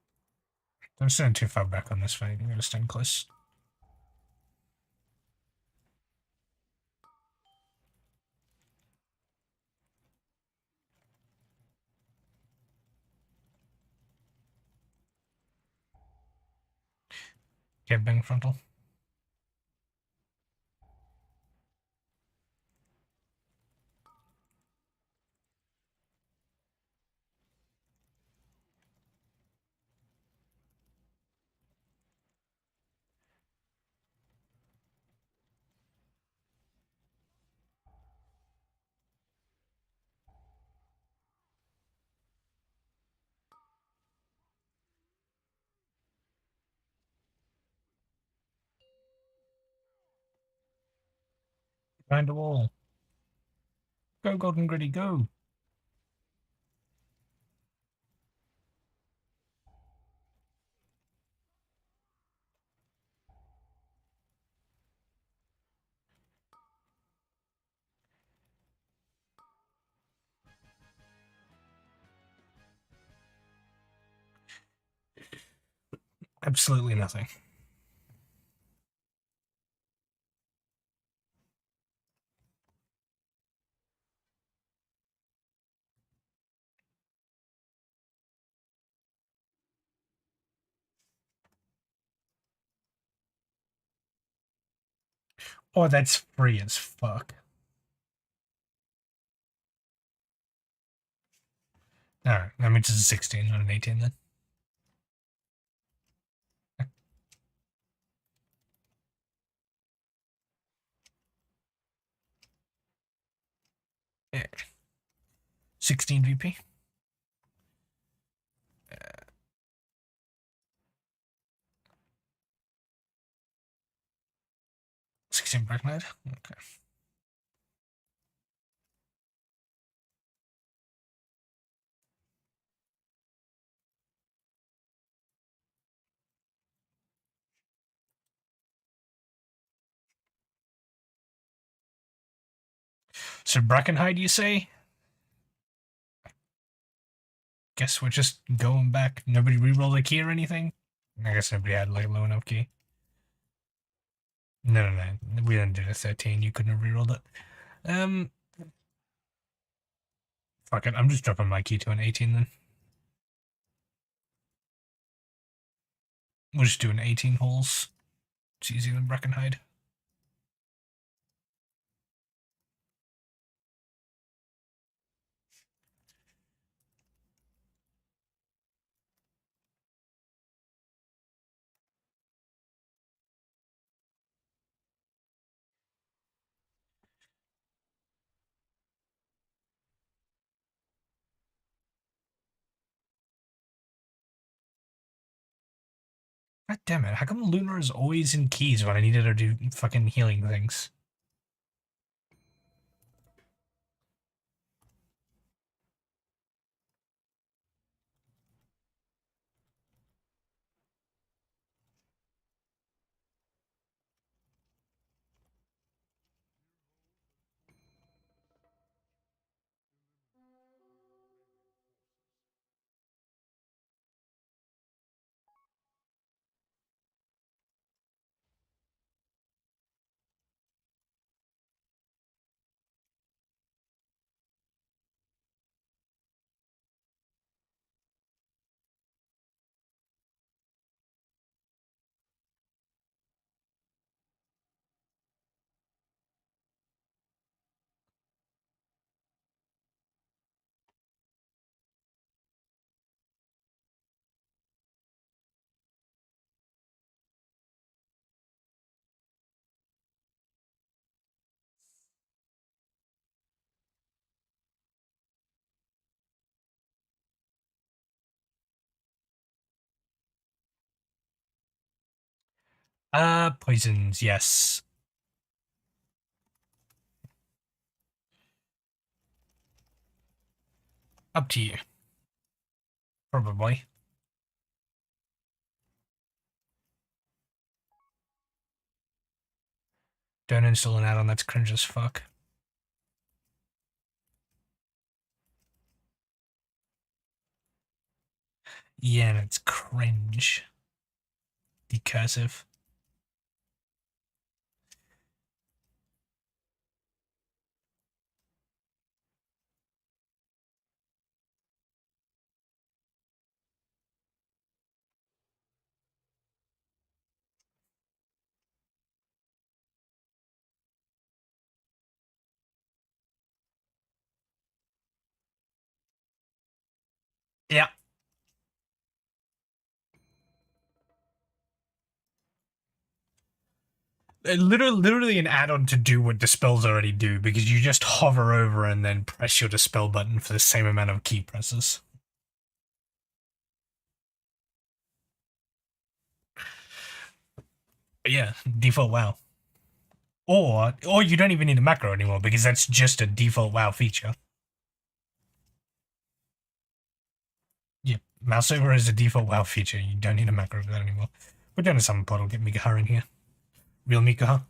Don't stand too far back on this fight. You gotta stand close. Get bang frontal. Behind the wall. Go, golden gritty, go. Absolutely nothing. Oh, that's free as fuck. Alright, that means it's a 16, not an 18 then. Yeah. 16 VP. 16 Black Knight. Okay. So Brackenhide, you say? guess we're just going back. Nobody rerolled a key or anything? I guess nobody had like low enough key. No, we didn't do the 13. You couldn't have rerolled it. Fuck it. I'm just dropping my key to an 18 then. We'll just do an 18 holes. It's easier than Breckenhide. God damn it, how come Luna is always in keys when I needed her to do fucking healing things? Poisons, yes. Up to you. Probably. Don't install an add-on, that's cringe as fuck. Yeah, and it's cringe. Decursive. Yeah. Literally an add-on to do what dispels already do, because you just hover over and then press your dispel button for the same amount of key presses. But yeah, default WoW. Or you don't even need a macro anymore, because that's just a default WoW feature. Yeah, mouse over is a default WoW feature. You don't need a macro for that anymore. We're doing a summon portal. Get Mikaha in here. Real Mikaha.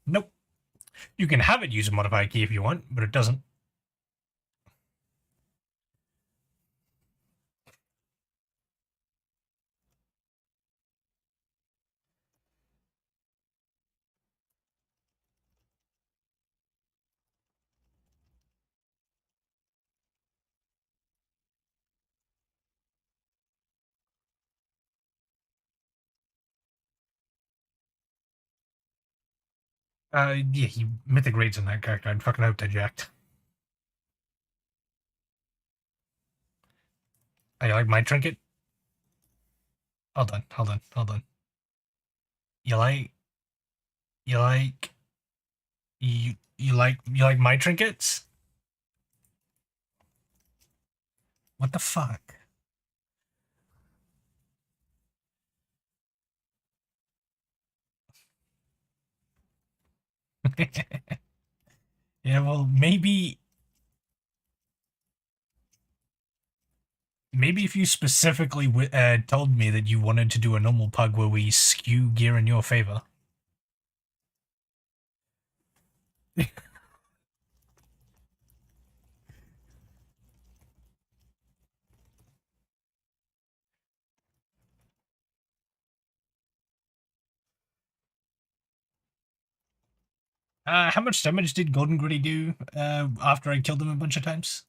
Nope. You can have it use a modifier key if you want, but it doesn't. Yeah, he mythic raids on that character. I'd fucking hope they jacked. I like my trinket. Hold on. You like my trinkets? What the fuck? Yeah, well, maybe if you specifically told me that you wanted to do a normal pug where we skew gear in your favor. How much damage did Golden Gritty do after I killed him a bunch of times?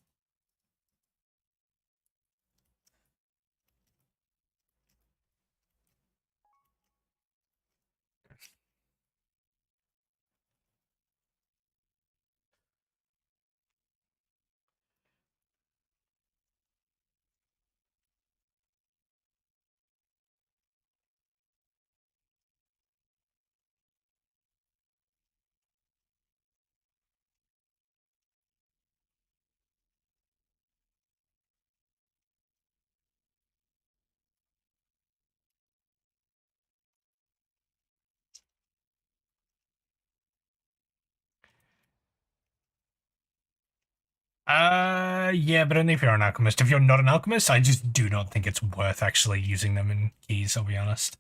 Yeah, but only if you're an alchemist. If you're not an alchemist, I just do not think it's worth actually using them in keys, I'll be honest.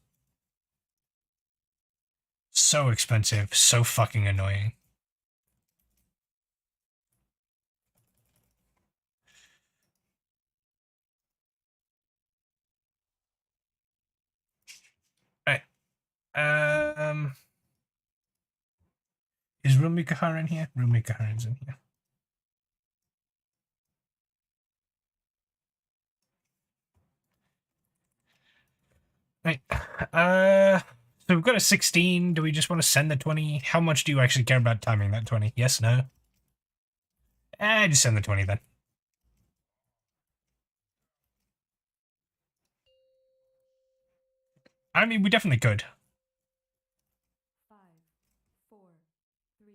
So expensive, so fucking annoying. Right. Is Rumikahara in here? Rumikahara's in here. Right. So we've got a 16. Do we just want to send the 20? How much do you actually care about timing that 20? Yes, no? Just send the 20 then. I mean, we definitely could. 5, 4, 3,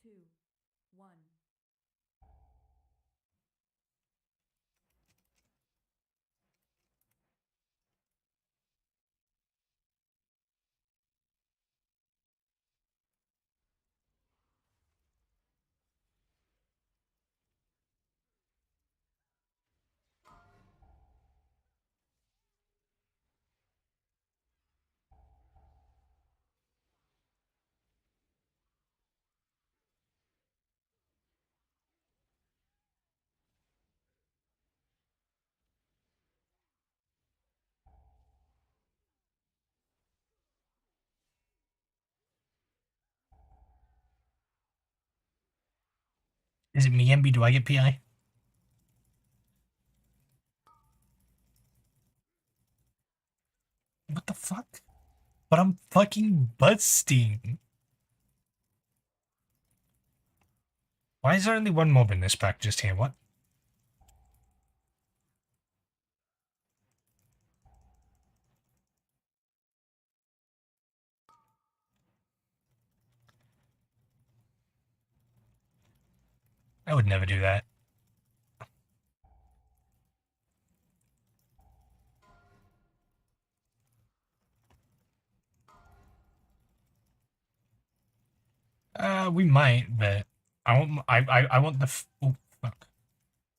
2, 1. Is it Miembi? Do I get PI? What the fuck? But I'm fucking busting. Why is there only one mob in this pack just here? What? I would never do that. We might, but I want the oh fuck.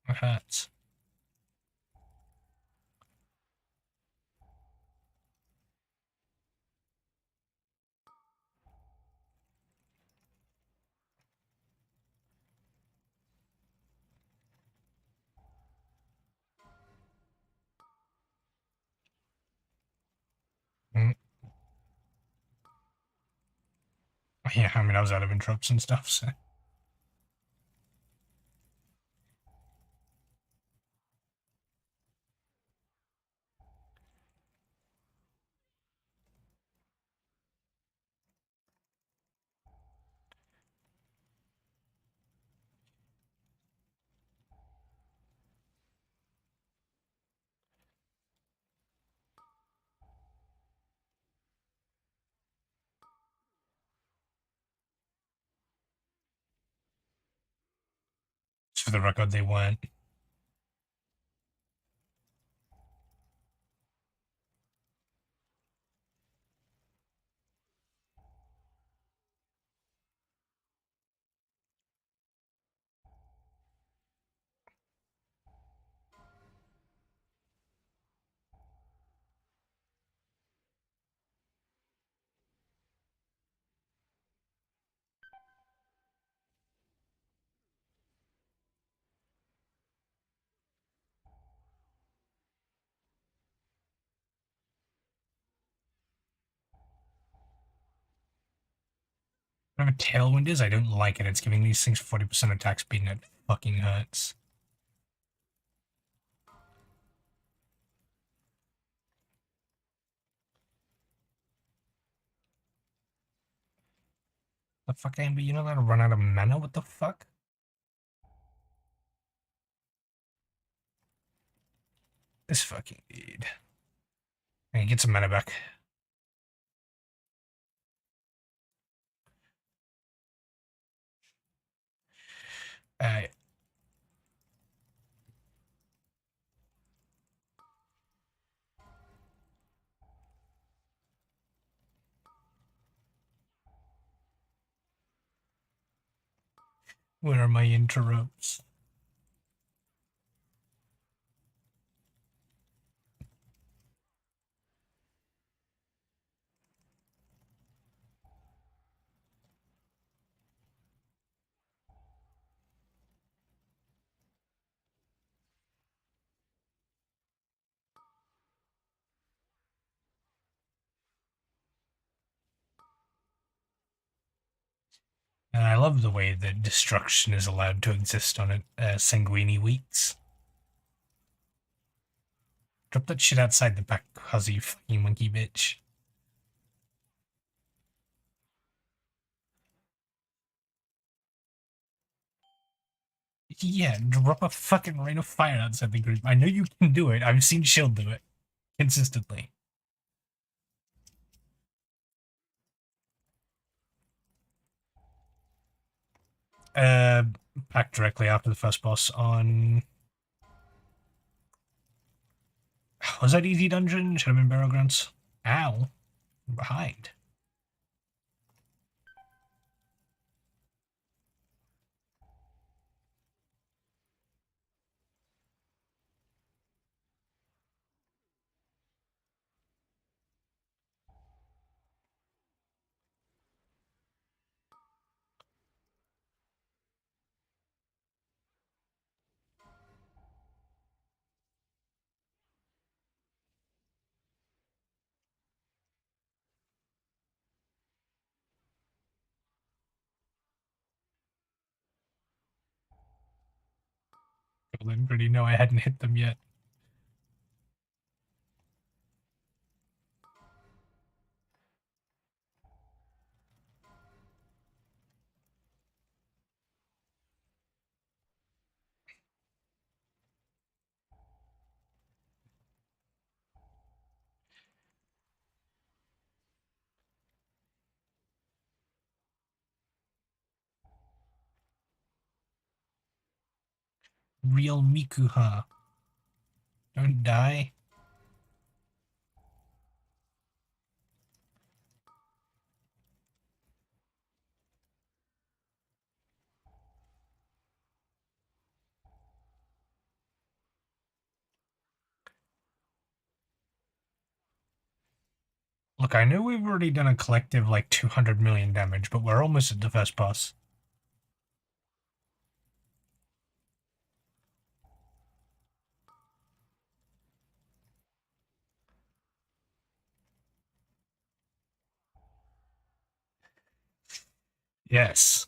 My hurts. Mm. Yeah, I mean I was out of interrupts and stuff, so just for the record they weren't. Whatever Tailwind is, I don't like it. It's giving these things 40% attack speed and it fucking hurts. The fuck, Amber? You're not allowed to run out of mana? What the fuck? This fucking dude. Hey, get some mana back. Where are my interrupts? And I love the way that destruction is allowed to exist on it. Sanguini weeks. Drop that shit outside the back, cause you fucking monkey bitch. Yeah, drop a fucking rain of fire outside the group. I know you can do it. I've seen Shield do it. Consistently. Back directly after the first boss on... Was that easy dungeon? Should have been Barrow Grounds. Ow. I'm behind. I didn't really know I hadn't hit them yet. Real Miku, huh? Don't die. Look, I know we've already done a collective like 200 million damage, but we're almost at the first boss. Yes.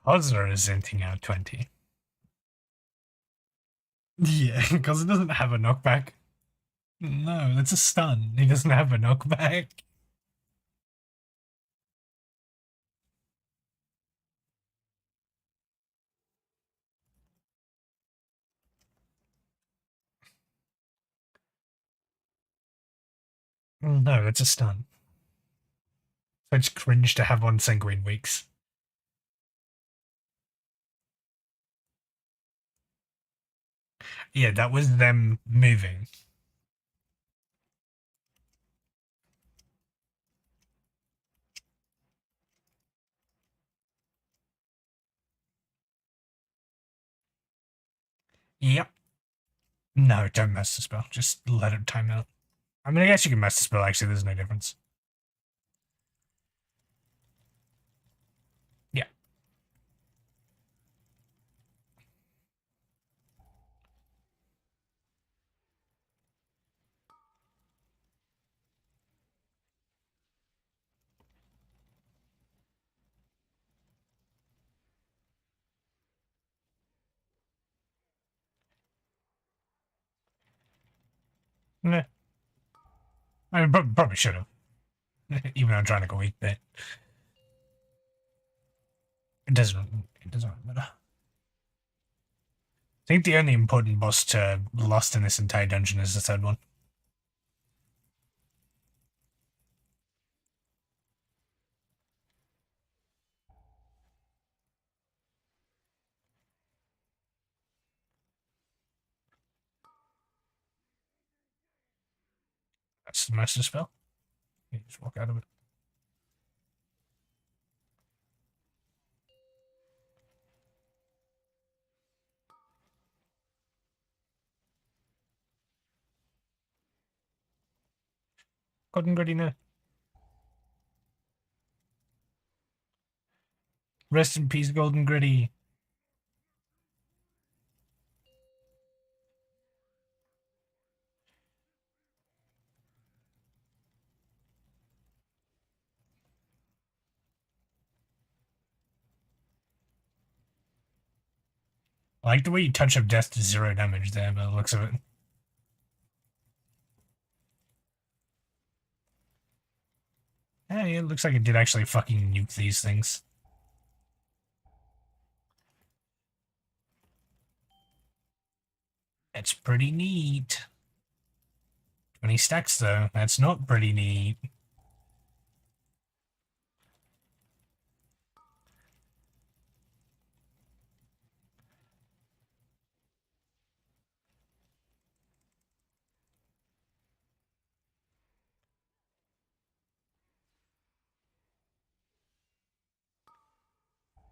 Kozzer is inting out 20. Yeah, because it doesn't have a knockback. No, that's a stun. He doesn't have a knockback. No, it's a stun. So it's cringe to have on Sanguine Weeks. Yeah, that was them moving. Yep. No, don't mess the spell. Just let it time out. I mean, I guess you can mess the spell, actually. There's no difference. Yeah. Nah. I mean, probably should have. Even though I'm trying to go weak, but it doesn't matter. I think the only important boss to lost in this entire dungeon is the third one. That's the master spell. You just walk out of it. Golden Gritty, no. Rest in peace, Golden Gritty. I like the way you touch up death to 0 damage there, by the looks of it. Hey, it looks like it did actually fucking nuke these things. That's pretty neat. 20 stacks, though. That's not pretty neat.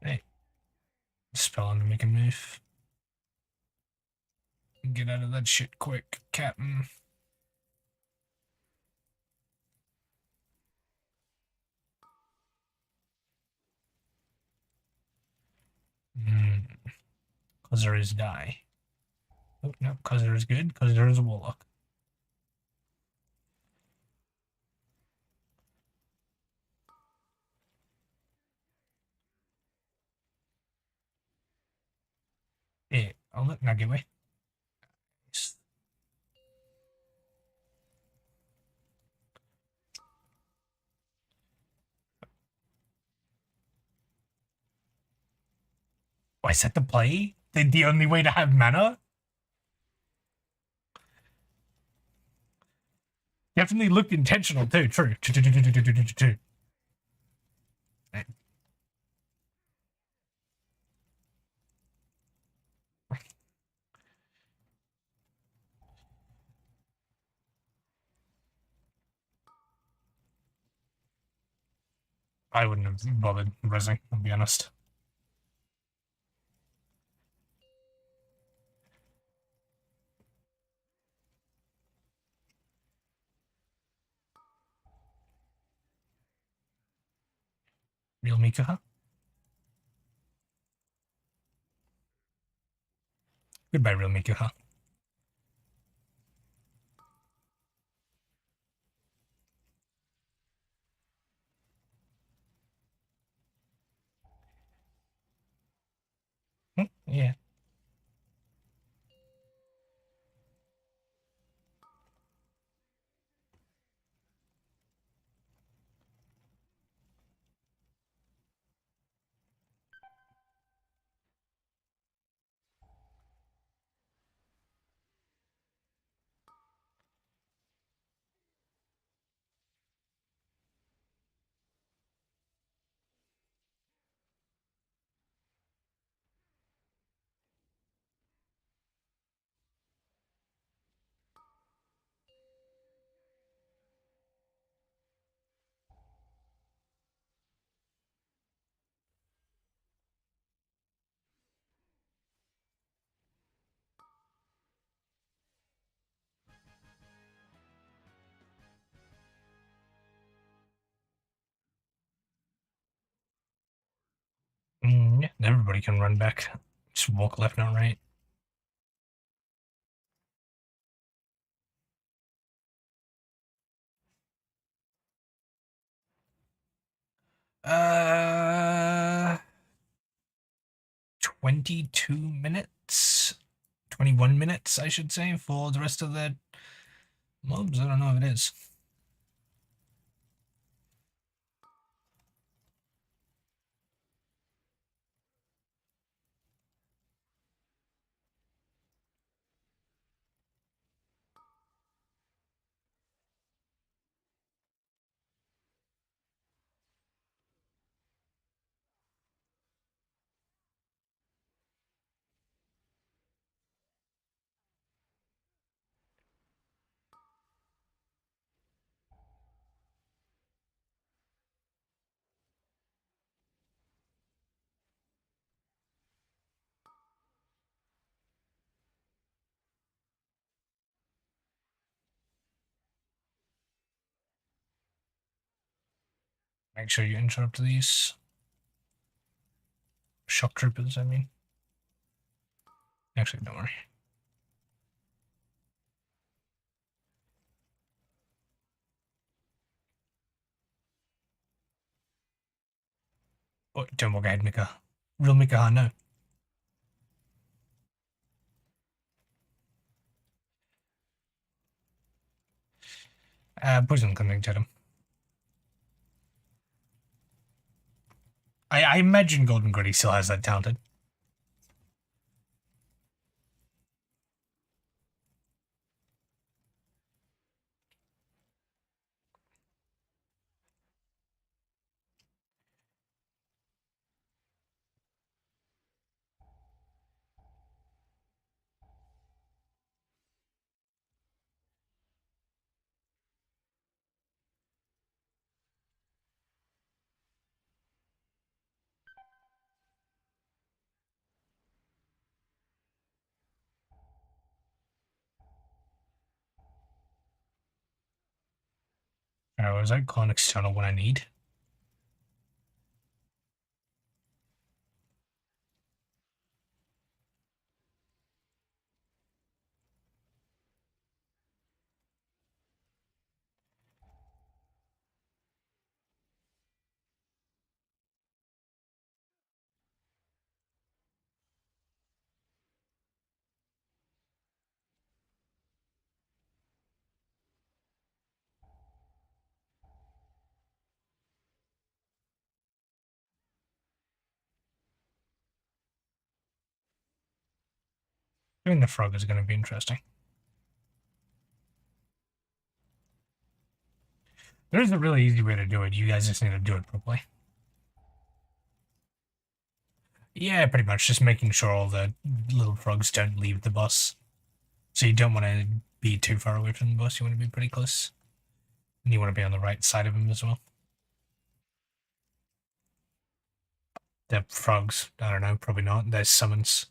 Hey. Spell on to make a move. Get out of that shit quick, Captain. Because there is die. Oh, no, because there is good, because there is a warlock. Yeah, oh look, now get away. Nice. Why set the play? The only way to have mana? Definitely looked intentional too, true. True. I wouldn't have bothered resing, I'll be honest. Real Mikuha? Goodbye, Real Mikuha. Yeah. Yeah, everybody can run back. Just walk left, not right. Uh, 22 minutes? 21 minutes, I should say, for the rest of the Mobs? I don't know if it is. Make sure you interrupt these shock troopers, I mean. Actually, don't worry. Oh, don't walk ahead, Mika. Real Mika, no. Poison connected him. I imagine Golden Gritty still has that talented. Was that call an external when I need? Doing the frog is going to be interesting. There is a really easy way to do it. You guys just need to do it properly. Yeah, pretty much. Just making sure all the little frogs don't leave the bus. So you don't want to be too far away from the bus. You want to be pretty close. And you want to be on the right side of him as well. The frogs, I don't know, probably not. There's summons.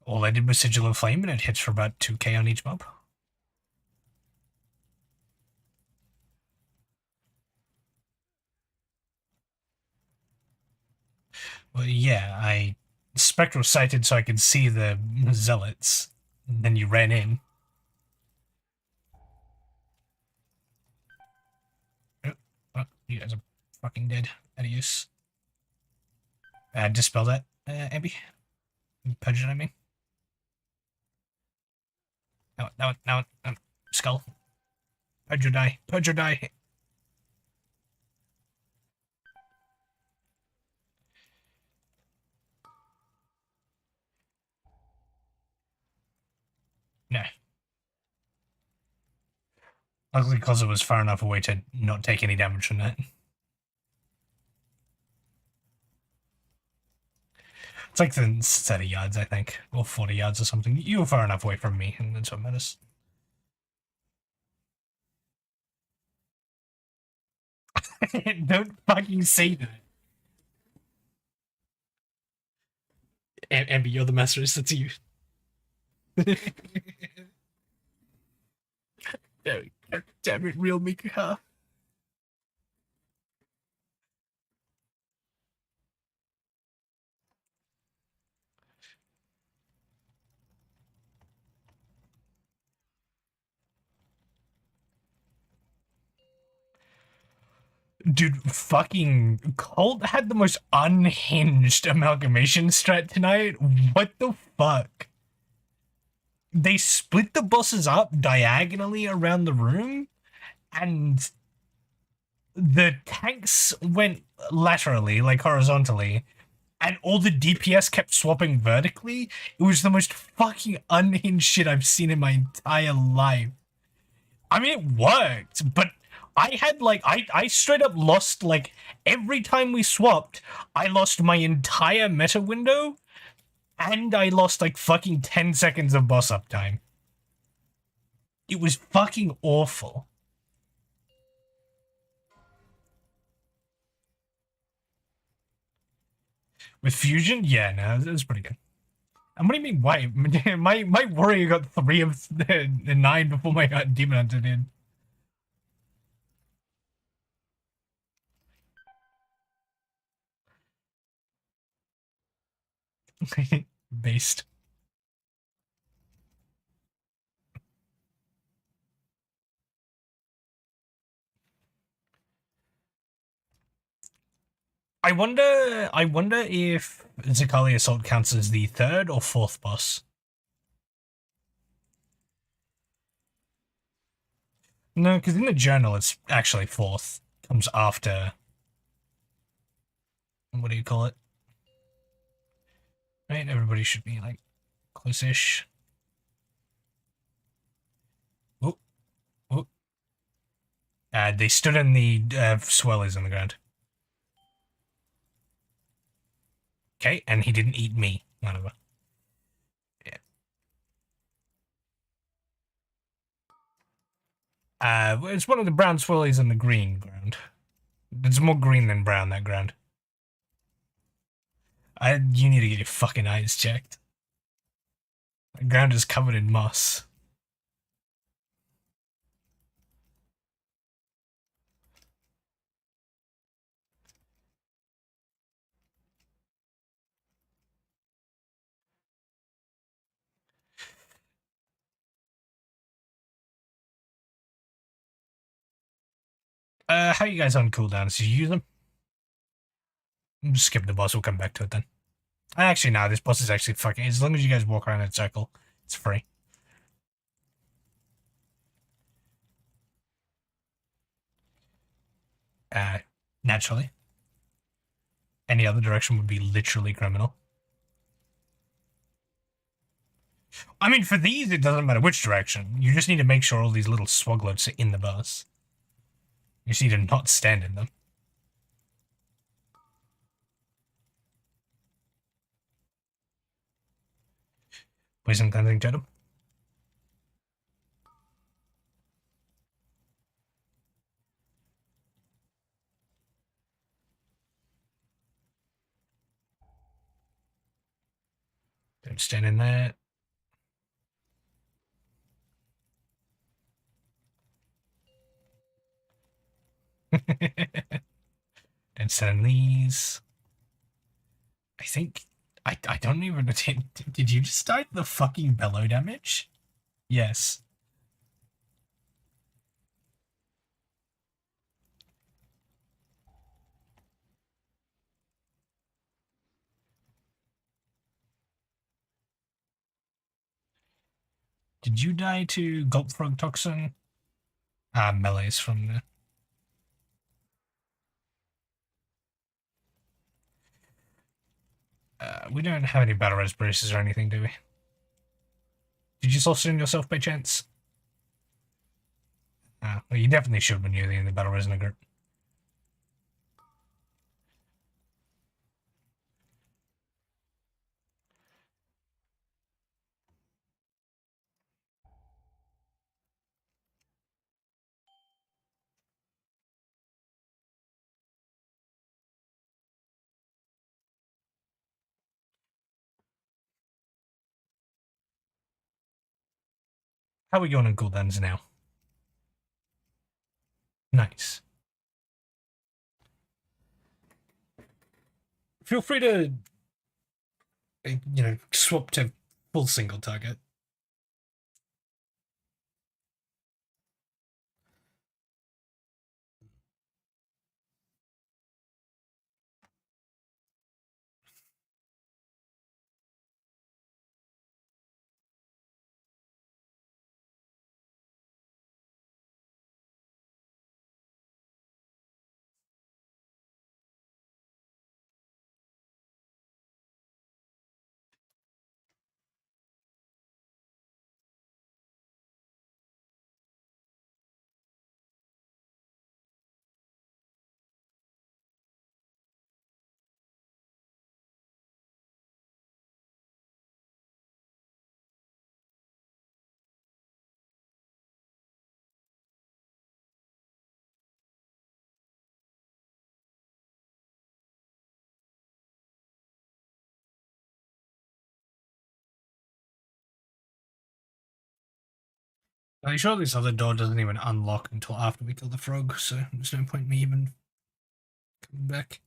All I did was Sigil of Flame, and it hits for about 2k on each mob. Well, yeah, I spectral sighted so I could see the zealots. And then you ran in. Oh, you guys are fucking dead. Out of use. Dispel that, Abby. Purge it, I mean. Now, skull. Purge or die. Purge or die. No. Luckily, because it was far enough away to not take any damage from that. It's like 30 yards, I think, or 40 yards or something. You were far enough away from me, and that's what matters. Don't fucking say that. Amber, you're the master, that's you. Damn it, real Mika. Dude, fucking Colt had the most unhinged amalgamation strat tonight. What the fuck? They split the bosses up diagonally around the room, and the tanks went laterally, like horizontally, and all the DPS kept swapping vertically. It was the most fucking unhinged shit I've seen in my entire life. I mean, it worked, but I had, like, I straight up lost, like, every time we swapped, I lost my entire meta window, and I lost, like, fucking 10 seconds of boss uptime. It was fucking awful. With Fusion? Yeah, no, it was pretty good. And what do you mean, why? My warrior got 3 of the 9 before my demon hunter did. Based. I wonder if Zicali Assault counts as the 3rd or 4th boss. No, because in the journal it's actually 4th. Comes after. What do you call it? Right, everybody should be like close-ish. Oh, oh. They stood in the swirlies on the ground. Okay, and he didn't eat me. Whatever. Yeah. It's one of the brown swirlies on the green ground. It's more green than brown, that ground. You need to get your fucking eyes checked. The ground is covered in moss. How you guys on cooldowns? Did you use them? Just skip the boss, we'll come back to it then. Actually, no, this boss is actually fucking... As long as you guys walk around in a circle, it's free. Naturally. Any other direction would be literally criminal. I mean, for these, it doesn't matter which direction. You just need to make sure all these little swogloats are in the bus. You just need to not stand in them. Poison cleansing totem. Don't stand in there. Don't stand in these. I think... I don't even... Did you just die to the fucking bellow damage? Yes. Did you die to Gulp Frog Toxin? Melee's from there. We don't have any battle res braces or anything, do we? Did you source in yourself by chance? Well, you definitely should when you're in the battle res in a group. How are we going on cooldowns now? Nice. Feel free to, swap to full single target. Are you sure this other door doesn't even unlock until after we kill the frog, so there's no point in me even coming back?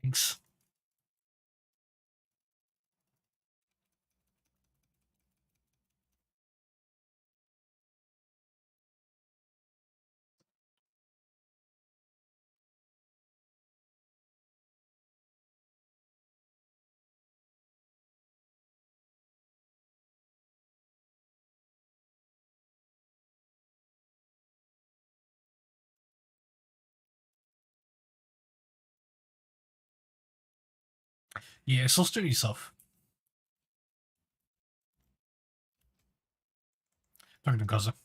Thanks. Yeah, so do yourself. Talking to Gaza.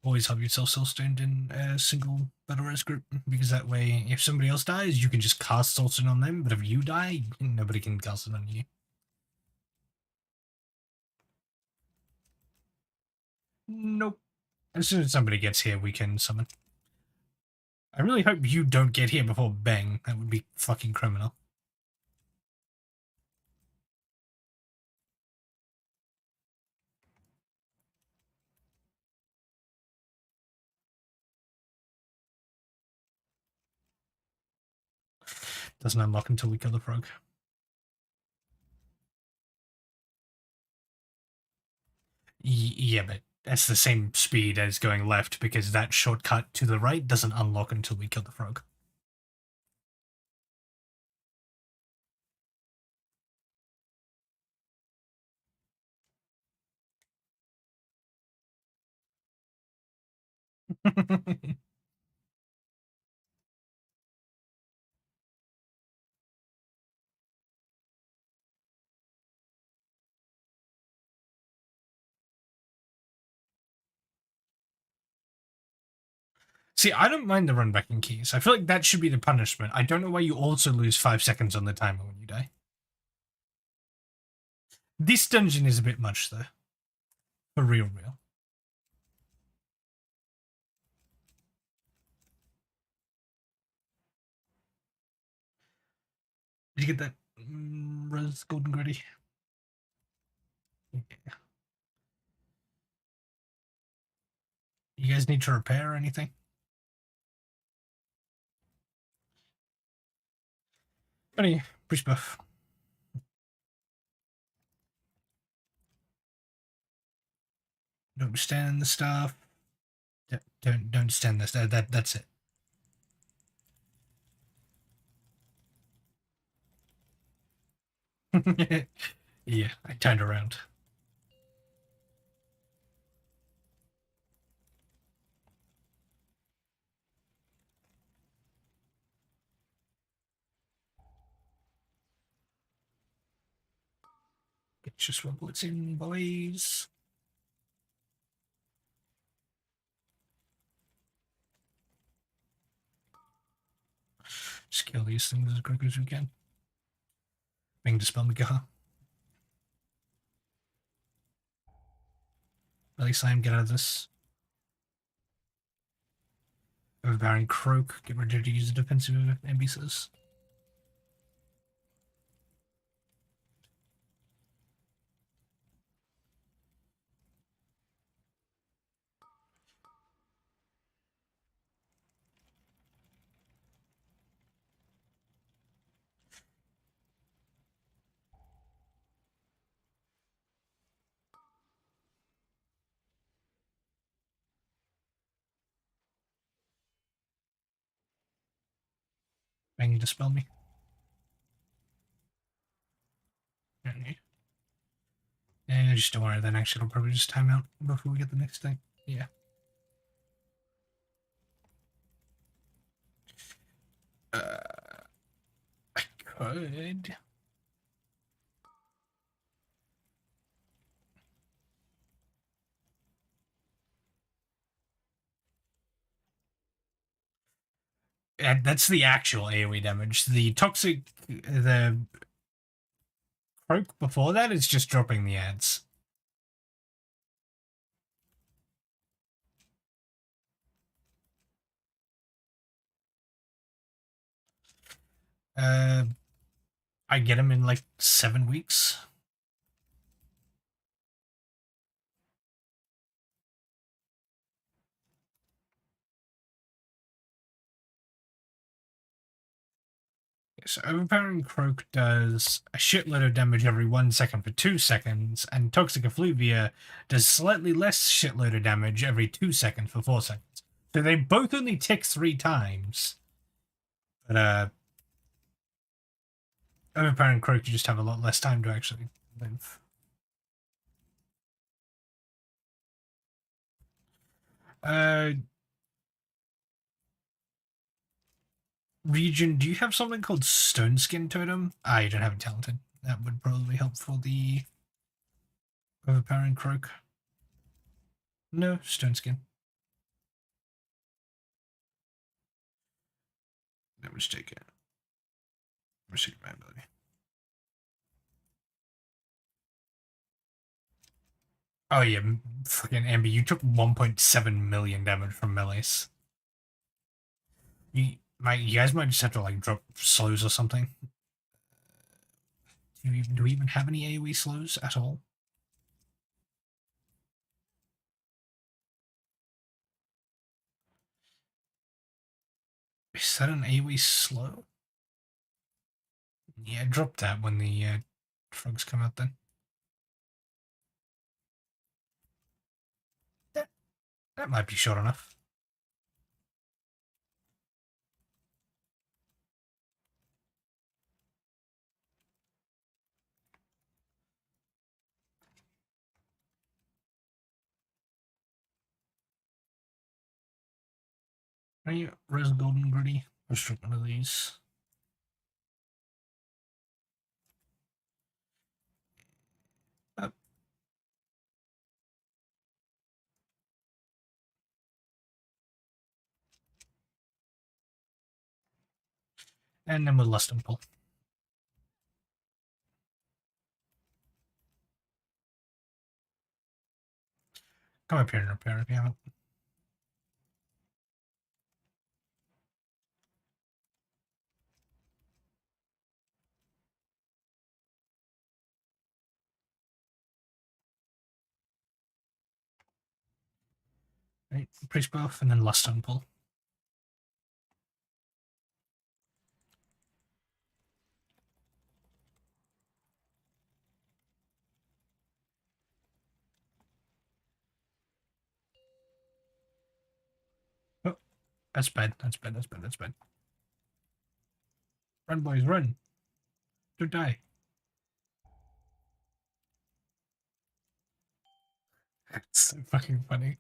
Always have yourself soul-stoned in a single battle res group, because that way, if somebody else dies, you can just cast soul-stone on them, but if you die, nobody can cast it on you. Nope. As soon as somebody gets here, we can summon. I really hope you don't get here before Bang. That would be fucking criminal. Doesn't unlock until we kill the frog. Yeah, but that's the same speed as going left, because that shortcut to the right doesn't unlock until we kill the frog. See, I don't mind the run back in keys. I feel like that should be the punishment. I don't know why you also lose 5 seconds on the timer when you die. This dungeon is a bit much, though. For real. Did you get that Rose Golden Gritty? Yeah. You guys need to repair or anything? Funny, push buff. Don't stand the stuff. Don't stand this. That's it. Yeah, I turned around. Get your swim bullets in, boys. Just kill these things as quick as we can. Bang dispel Mikaha. Belly Slam, get out of this. Overbearing Croak, get ready to use the defensive NBCs. Bang dispel me. And just don't worry, then actually it'll probably just time out before we get the next thing. Yeah. I could. And that's the actual AoE damage. The toxic, the croak before that is just dropping the ads. I get him in like 7 weeks. So Overpowering Croak does a shitload of damage every 1 second for 2 seconds, and Toxic Effluvia does slightly less shitload of damage every 2 seconds for 4 seconds. So they both only tick 3 times. But Overpowering Croak, you just have a lot less time to actually live. Region, do you have something called Stone Skin Totem? You don't have it talented. That would probably help for the Overpowering Croak. No, Stone Skin. Let me just take it. Let me see my ability. Oh yeah, fucking Amber, you took 1.7 million damage from melees. You guys might just have to like drop slows or something. Do we even have any AoE slows at all? Is that an AoE slow? Yeah, drop that when the frogs come out then. That might be short enough. Are you Res Golden Gritty? Let's drop one of these. And then we'll Lust and Pull. Come up here and repair if you haven't. Right, Priest buff and then Lust and Pull. Oh, that's bad. That's bad. That's bad. That's bad. Run, boys, run! Don't die. It's so fucking funny.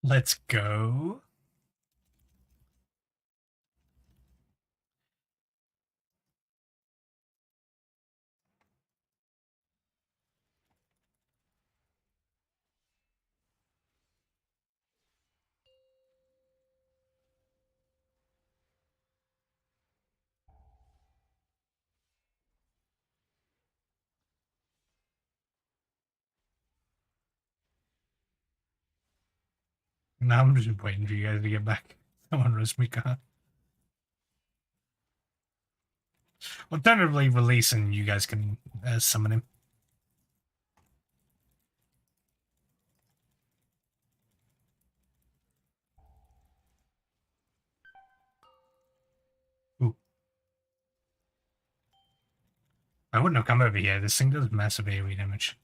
Let's go. Now I'm just waiting for you guys to get back. Someone rest me car. Alternatively, release and you guys can summon him. Ooh. I wouldn't have come over here. This thing does massive AoE damage.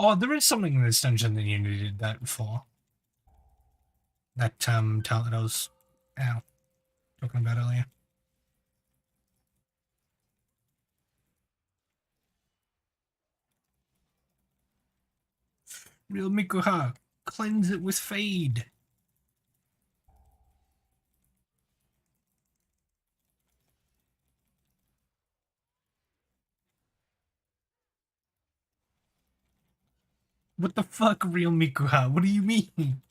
Oh, there is something in this dungeon that you needed that for. That talent that I was talking about earlier. Real Mikuha, cleanse it with fade. What the fuck, real Mikuha? What do you mean?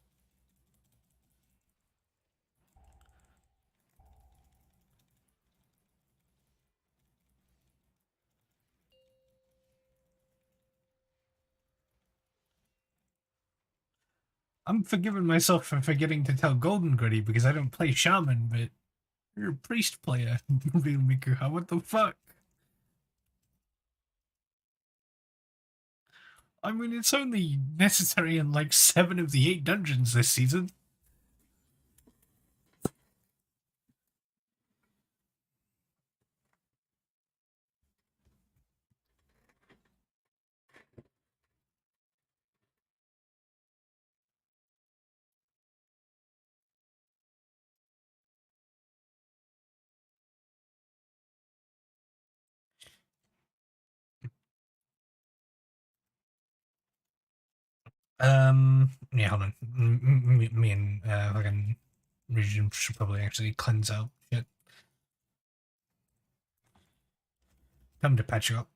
I'm forgiving myself for forgetting to tell Golden Gritty because I don't play Shaman, but you're a priest player, real Mikuha. What the fuck? I mean, it's only necessary in like 7 of the 8 dungeons this season. Yeah, hold on. Me and fucking Region should probably actually cleanse out shit. Time to patch you up.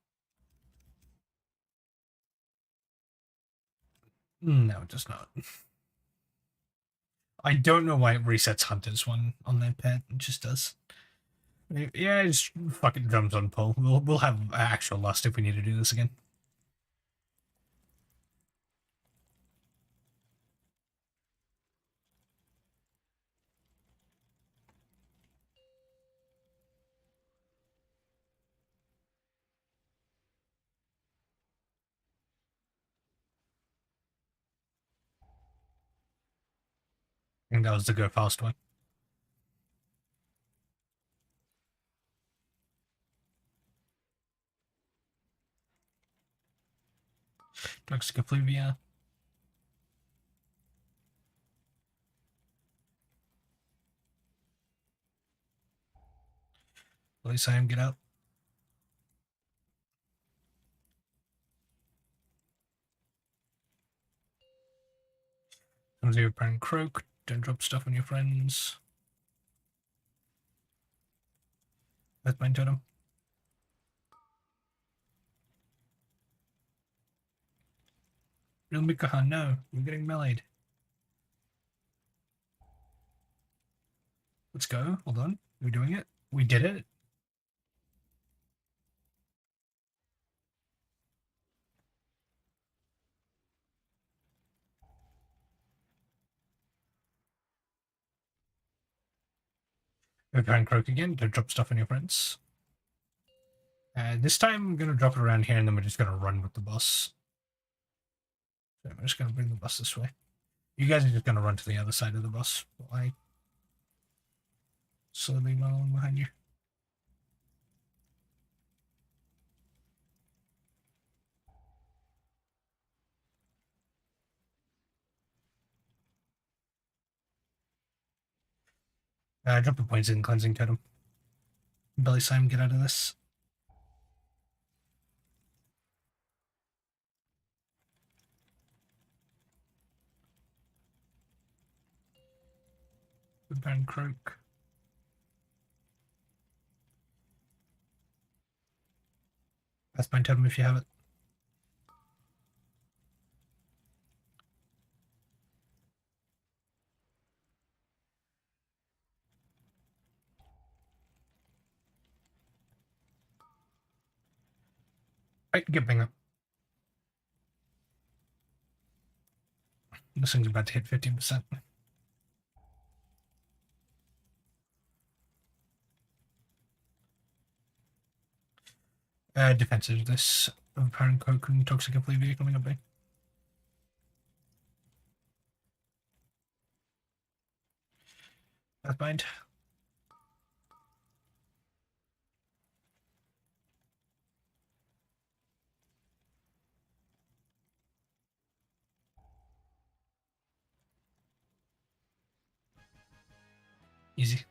No, it does not. I don't know why it resets Hunter's one on their pet. It just does. Yeah, it's fucking drums on pull. We'll have actual lust if we need to do this again. I think that was the go fast one. Toxic Effluvia. Please, Sam, get out. Comes your parent croak. Don't drop stuff on your friends. That's my totem. Real Mikahan, no. You're getting meleeed. Let's go. Hold on. We're doing it. We did it. Your parent croak again. Don't drop stuff on your friends. This time I'm going to drop it around here and then we're just going to run with the boss. So I'm just going to bring the bus this way. You guys are just going to run to the other side of the bus while I slowly run along behind you. Drop the points in cleansing totem. Belly Simon, get out of this. Baron Croak. That's my totem if you have it. Right, get bang up. This thing's about to hit 15%. Defensive this Baron Croak and Toxic Effluvia coming up big. That's bind. Easy.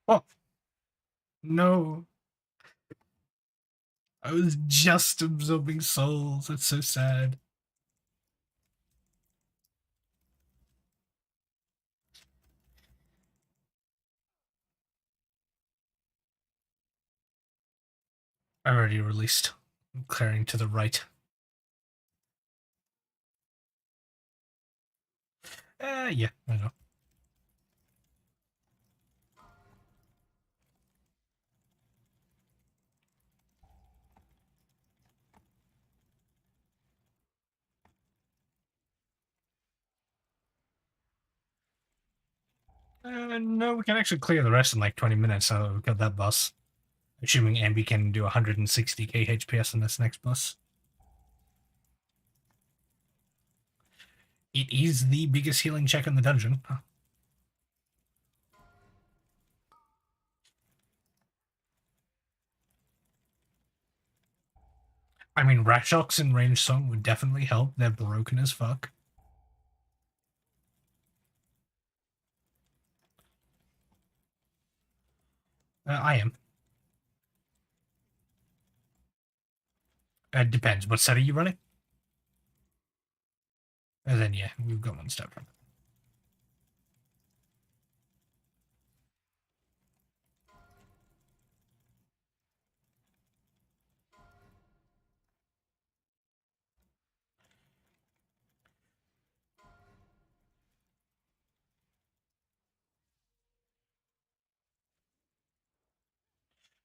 Oh no! I was just absorbing souls. That's so sad. I already released. I'm clearing to the right. Yeah, I know. No, we can actually clear the rest in like 20 minutes, so we've got that bus. Assuming Ambi can do 160k HPS on this next bus. It is the biggest healing check in the dungeon. I mean, Rashox and Range Song would definitely help. They're broken as fuck. I am. It depends. What set are you running? And then, yeah, we've got one step from it.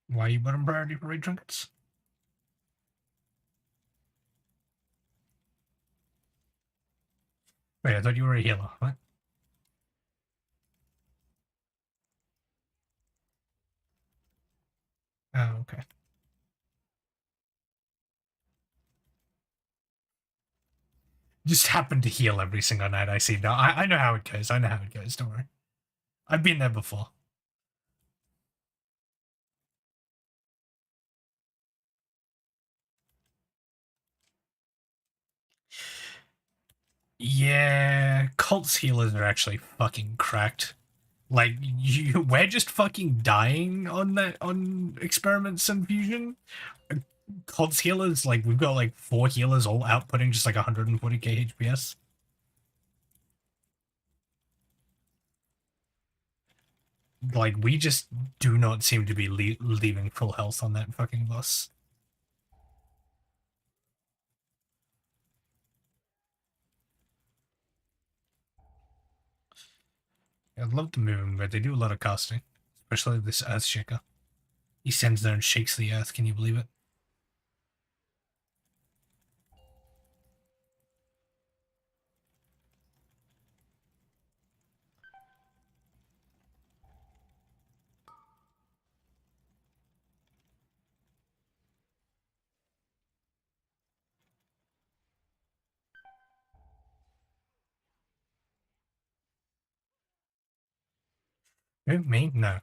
Why are you bottom priority for raid trinkets? Wait, I thought you were a healer. What? Oh, okay. Just happen to heal every single night I see. No, I know how it goes. I know how it goes. Don't worry. I've been there before. Yeah, cults healers are actually fucking cracked. Like, we're just fucking dying on experiments and fusion. Cults healers, like, we've got like 4 healers all outputting just like 140k HPS. Like, we just do not seem to be leaving full health on that fucking boss. I'd love to move him, but they do a lot of casting. Especially this Earth Shaker. He sends there and shakes the earth, can you believe it? Who, me? No.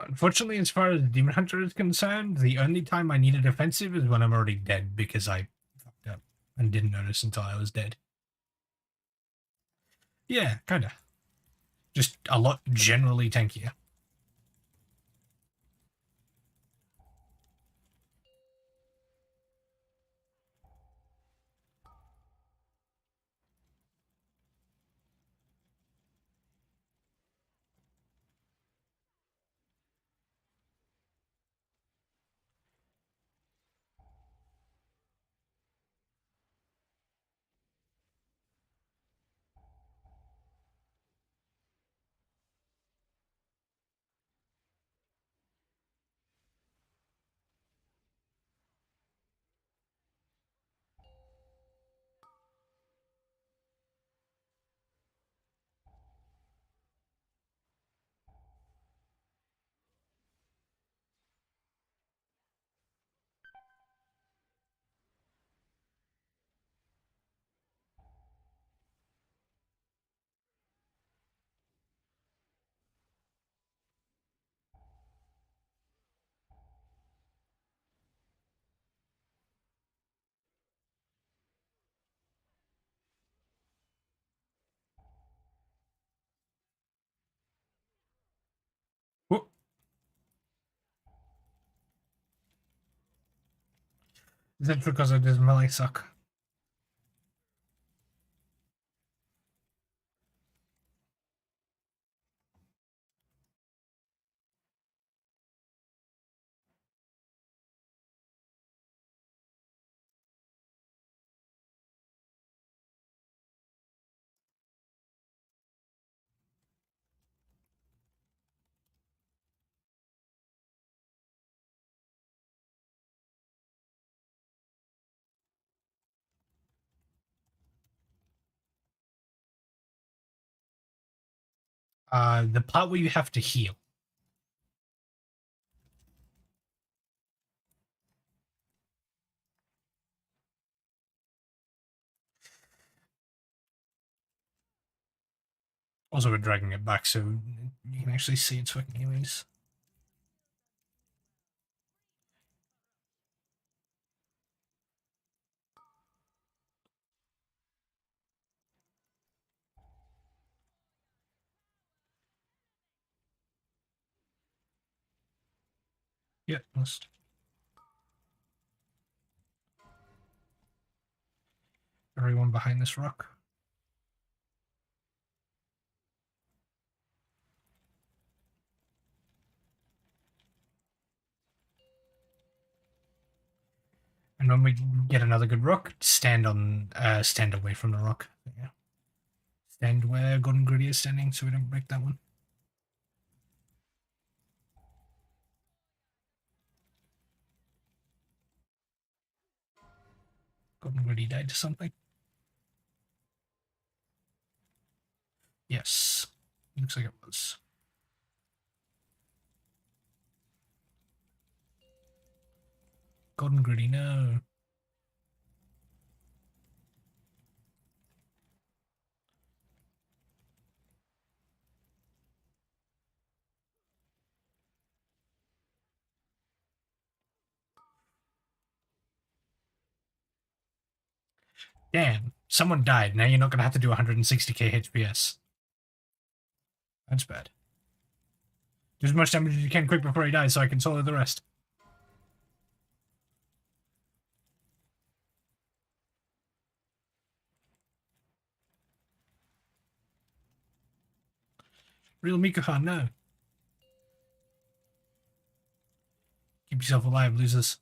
Unfortunately, as far as Demon Hunter is concerned, the only time I need a defensive is when I'm already dead because I fucked up and didn't notice until I was dead. Yeah, kinda. Just a lot generally tankier. Whoop. Is it because I just melee suck? The part where you have to heal. Also, we're dragging it back so you can actually see its fucking enemies. Yeah, must. Everyone behind this rock. And when we get another good rock, stand away from the rock. Yeah. Stand where Golden Gritty is standing so we don't break that one. Golden Gritty died to something. Yes. Looks like it was. Golden Gritty, no. Damn, someone died. Now you're not going to have to do 160k HPS. That's bad. Do as much damage as you can quick before he dies so I can solo the rest. Real Mikuhan, no. Keep yourself alive, losers.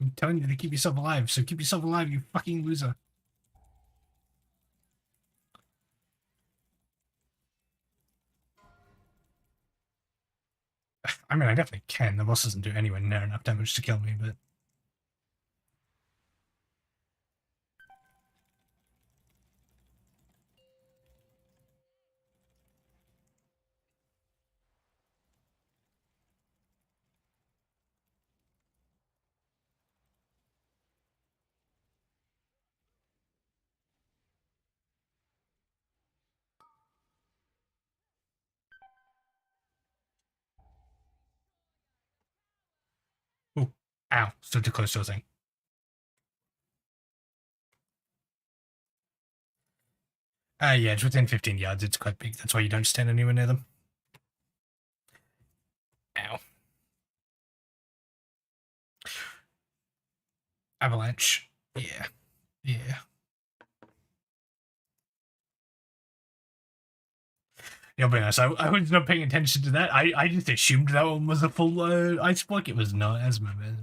I'm telling you to keep yourself alive, so keep yourself alive, you fucking loser. I mean, I definitely can. The boss doesn't do anywhere near enough damage to kill me, but... Ow, stood too close to a thing. Yeah, it's within 15 yards. It's quite big. That's why you don't stand anywhere near them. Ow. Avalanche. Yeah. Yeah. Yeah, I'll be honest, I was not paying attention to that. I just assumed that one was a full ice block. It was not. As a moment.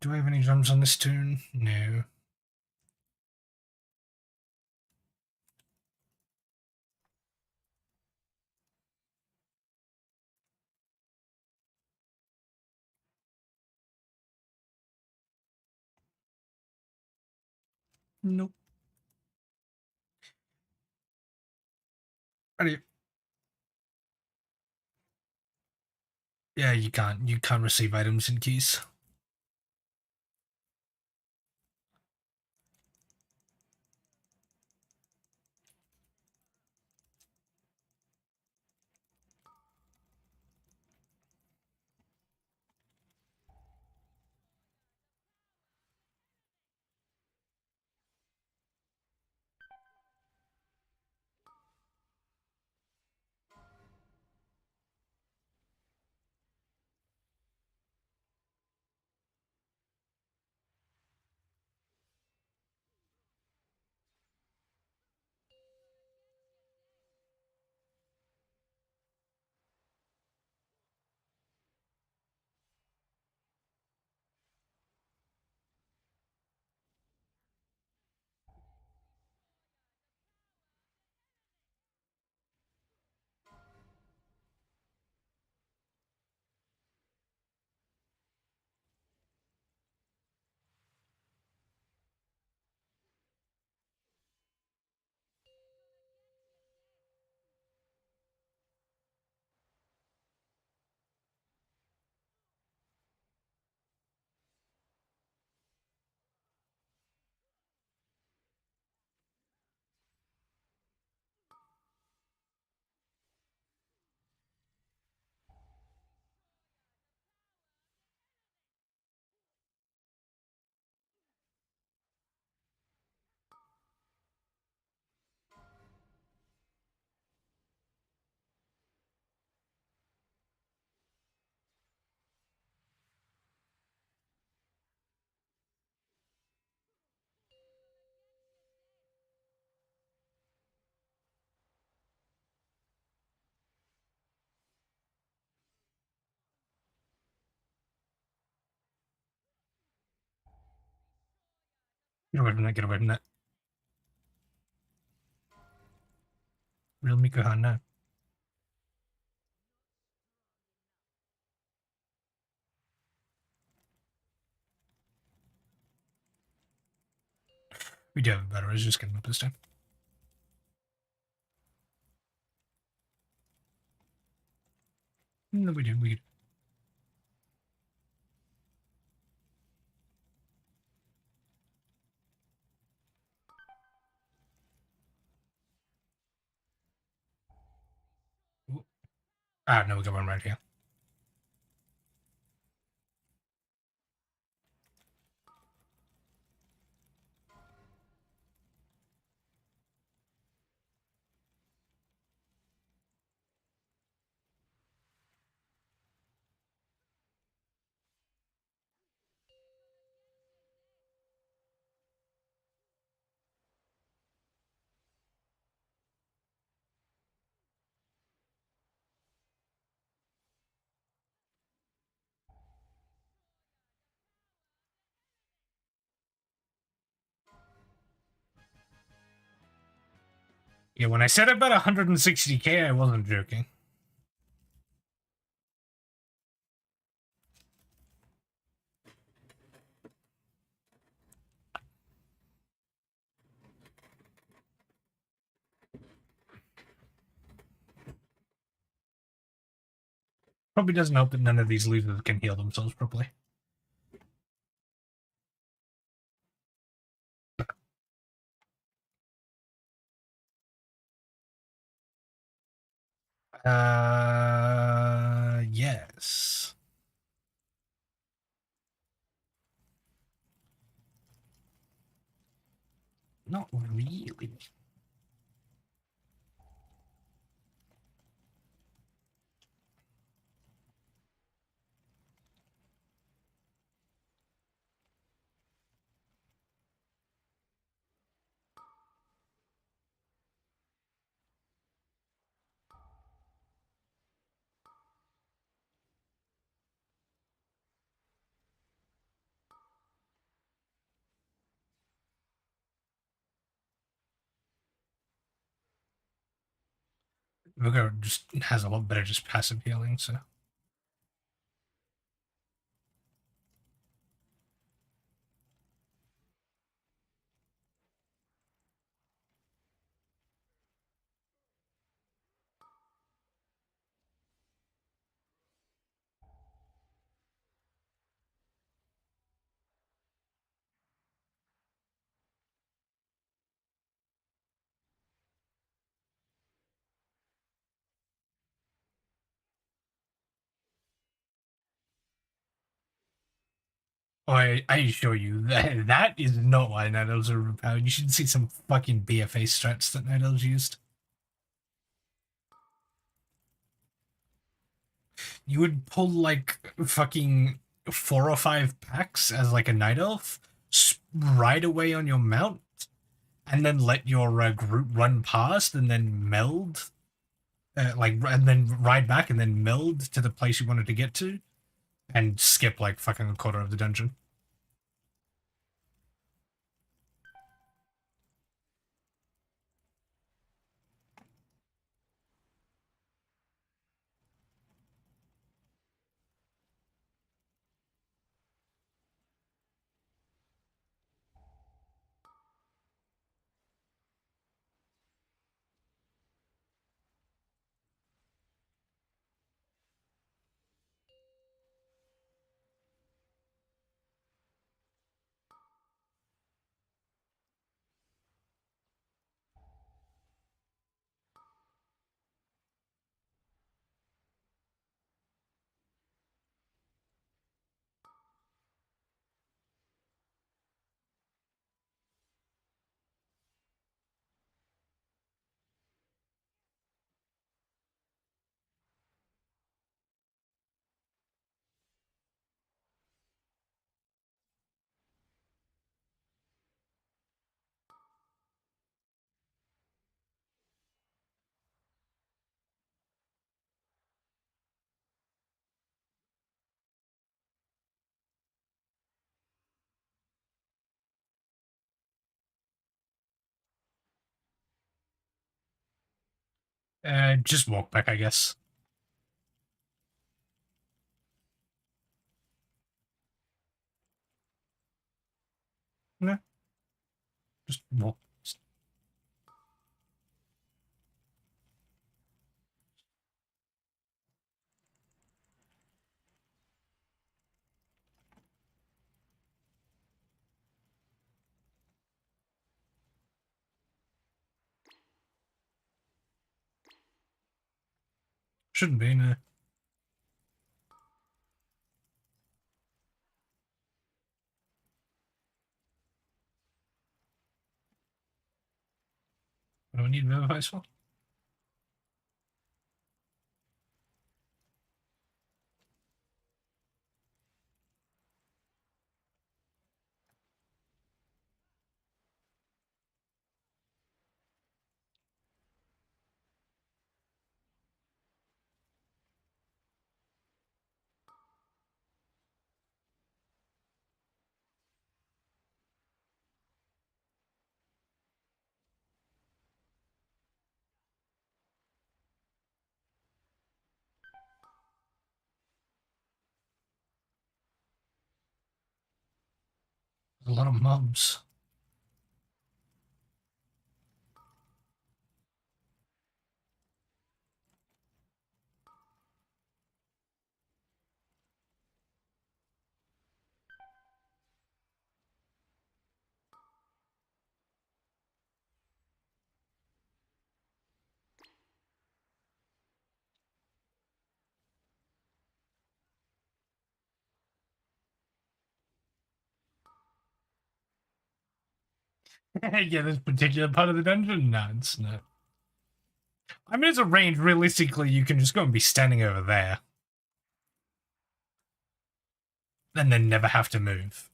Do I have any drums on this tune? No. Nope. How do you? Yeah, you can't. You can't receive items and keys. Get away from that. Get away from that. Real Mikuhana. We do have a better. I was just getting up this time. No, we do. We do. No, we got one right here. Yeah, when I said about 160k, I wasn't joking. Probably doesn't help that none of these losers can heal themselves properly. Yes. Not really. Vigor just has a lot better just passive healing, so. I assure you that is not why Night Elves are overpowered. You should see some fucking BFA strats that Night Elves used. You would pull like fucking 4 or 5 packs as like a Night Elf, ride away on your mount, and then let your group run past, and then meld, and then ride back, and then meld to the place you wanted to get to, and skip like fucking a quarter of the dungeon. Just walk back, I guess. No. Just walk. Shouldn't be, no. What do I need Vivifies for? A lot of mobs. Yeah, this particular part of the dungeon? No, it's not. I mean, it's a range. Realistically, you can just go and be standing over there. And then never have to move.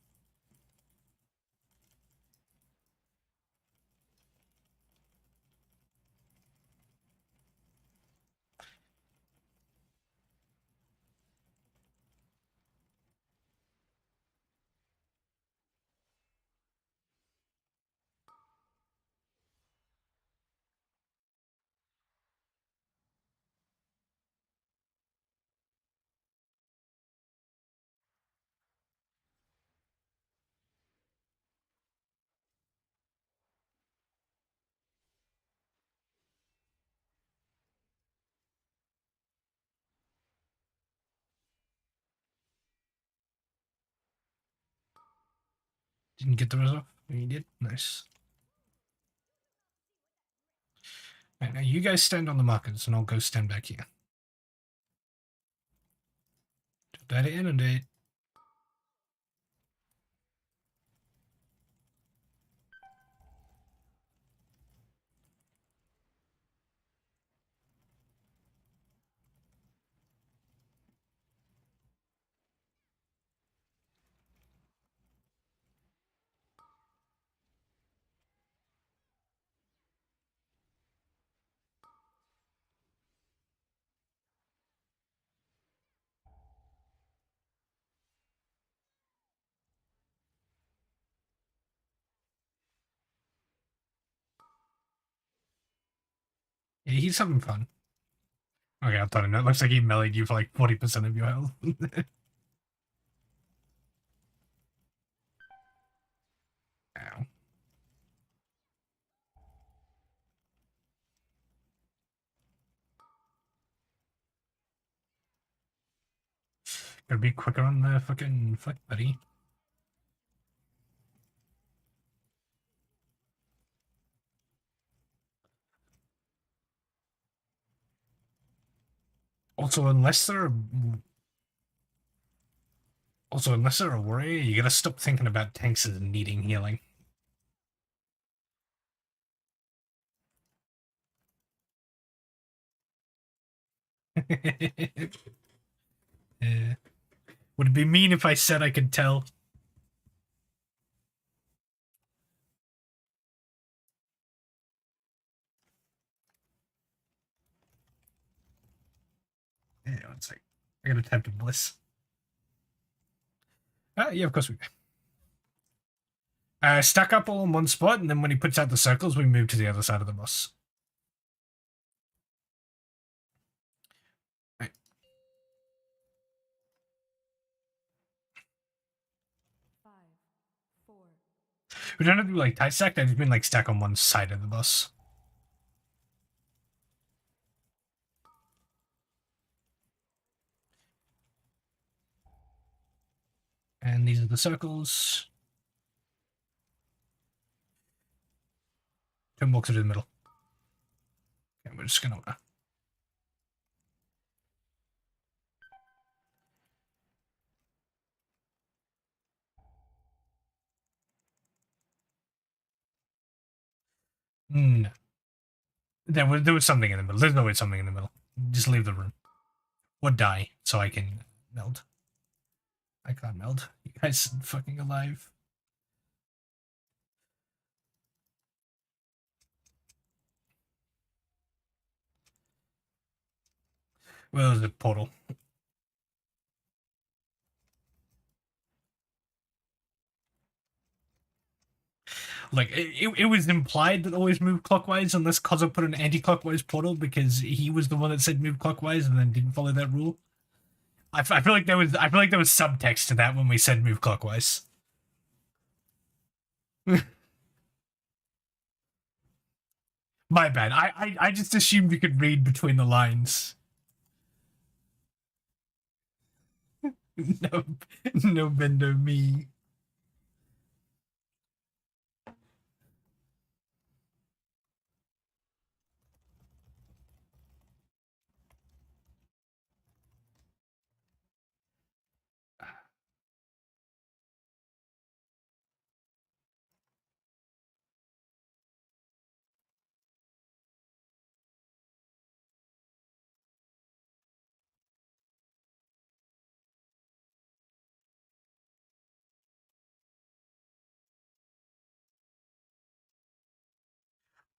Didn't get the result? You did? Nice. Right, now you guys stand on the markers and I'll go stand back here. That inundate. Yeah, he's having fun. Okay, I'll tell him. It looks like he meleeed you for like 40% of your health. Ow. Gotta be quicker on the fucking foot, buddy. Also, unless they're a warrior, you gotta stop thinking about tanks as needing healing. Would it be mean if I said I could tell? Yeah, one sec. I got a type of bliss. Yeah, of course we can. Stack up all in one spot, and then when he puts out the circles, we move to the other side of the boss. Right. We don't have to do like tight stacked, I just mean like stack on one side of the boss. And these are the circles. Turn walks into the middle. Okay, we're just gonna no. There was something in the middle. There's always something in the middle. Just leave the room. Or die, so I can meld. I can't meld. You guys are fucking alive. Well, there's a portal. Like, it was implied that always move clockwise unless Kozo put an anti-clockwise portal because he was the one that said move clockwise and then didn't follow that rule. I feel like there was subtext to that when we said move clockwise. My bad. I just assumed you could read between the lines. No, no bendo me.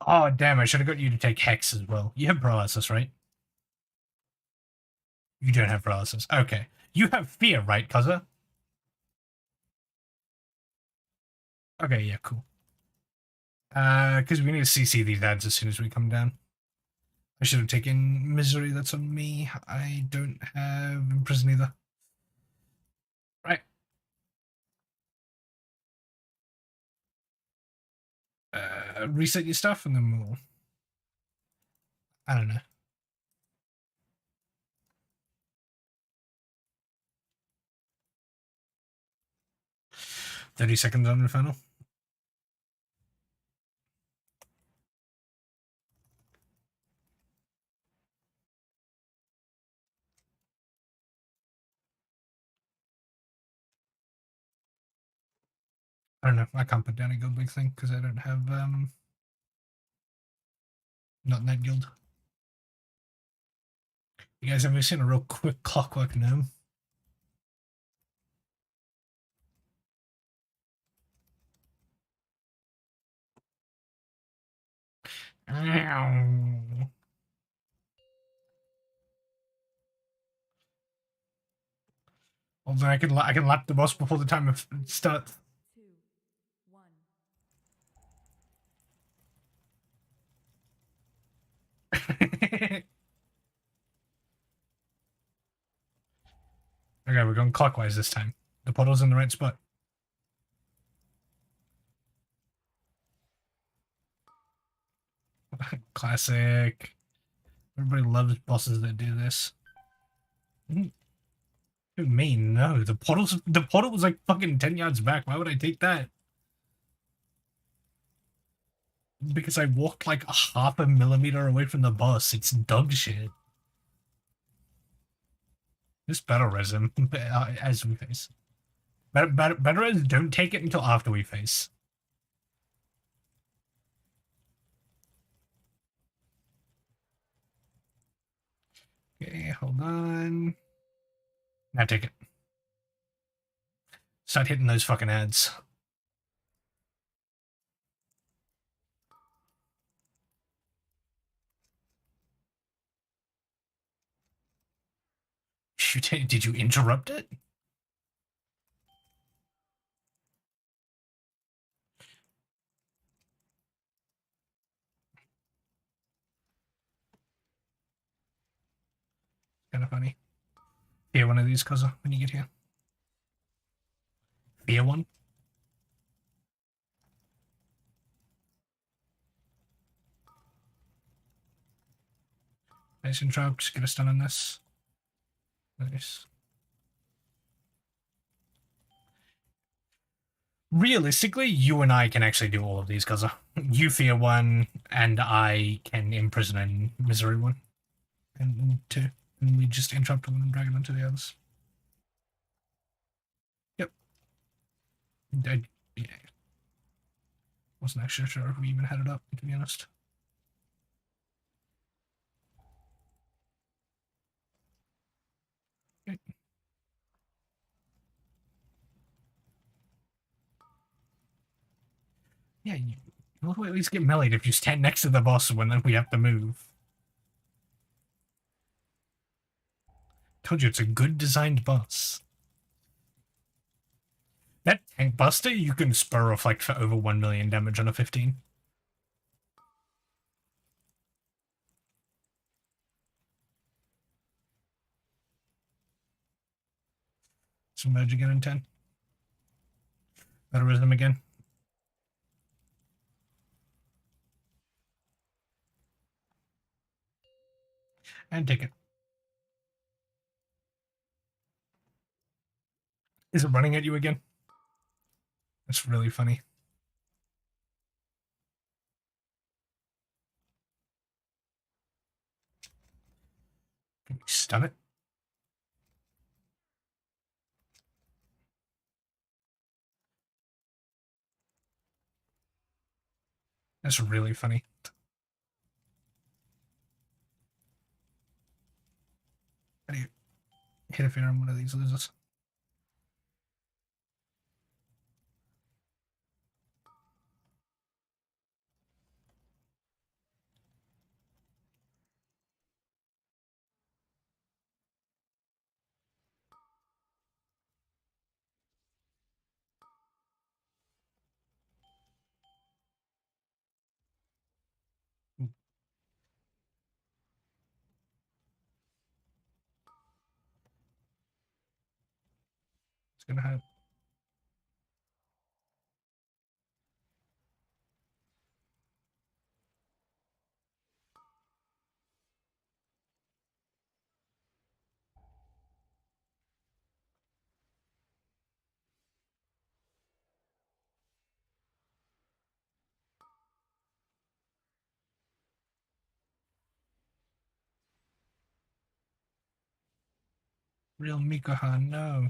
Oh, damn, I should have got you to take Hex as well. You have paralysis, right? You don't have paralysis. Okay. You have fear, right, Kaza? Okay, yeah, cool. Because we need to CC these ads as soon as we come down. I should have taken Misery, that's on me. I don't have Imprison either. Right. Reset your stuff and then we'll... I don't know. $30 on Infernal. I don't know. I can't put down a guild big thing because I don't have not in that guild. You guys ever seen a real quick clockwork gnome? Although I can lap the boss before the time of start. 2, 1. Okay, we're going clockwise this time. The portal's in the right spot. Classic. Everybody loves bosses that do this. Who me? No, the portal was like fucking 10 yards back. Why would I take that? Because I walked like a half a millimeter away from the boss. It's dog shit. Just battle res him as we face. Battle res, don't take it until after we face. Okay, hold on. Now take it. Start hitting those fucking ads. Did you interrupt it? Kind of funny. Fear one of these, Kaza, when you get here. Fear one. Nice interrupt. Get a stun on this. Nice. Realistically, you and I can actually do all of these, Kaza. You fear one, and I can imprison and misery one. And two. And we just interrupt one and drag it onto the others. Yep. Yeah. Wasn't actually sure if we even had it up, to be honest. Okay. Yeah, we'll at least get meleeed if you stand next to the boss when we have to move. Told you it's a good designed boss. That tank buster, you can spur reflect for over 1 million damage on a 15. Submerge again in 10. Better rhythm again. And take it. Is it running at you again? That's really funny. Can we stun it? That's really funny. How do you hit a fear on one of these losers? It's gonna have. Real Mikohan, no.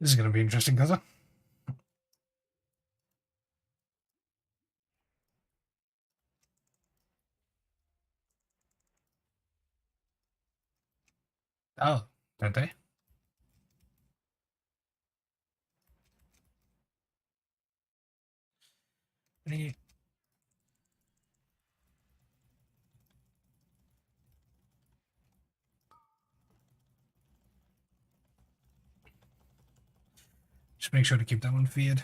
This is gonna be interesting, Gaza. Oh, don't they? Any... Just make sure to keep that one feared.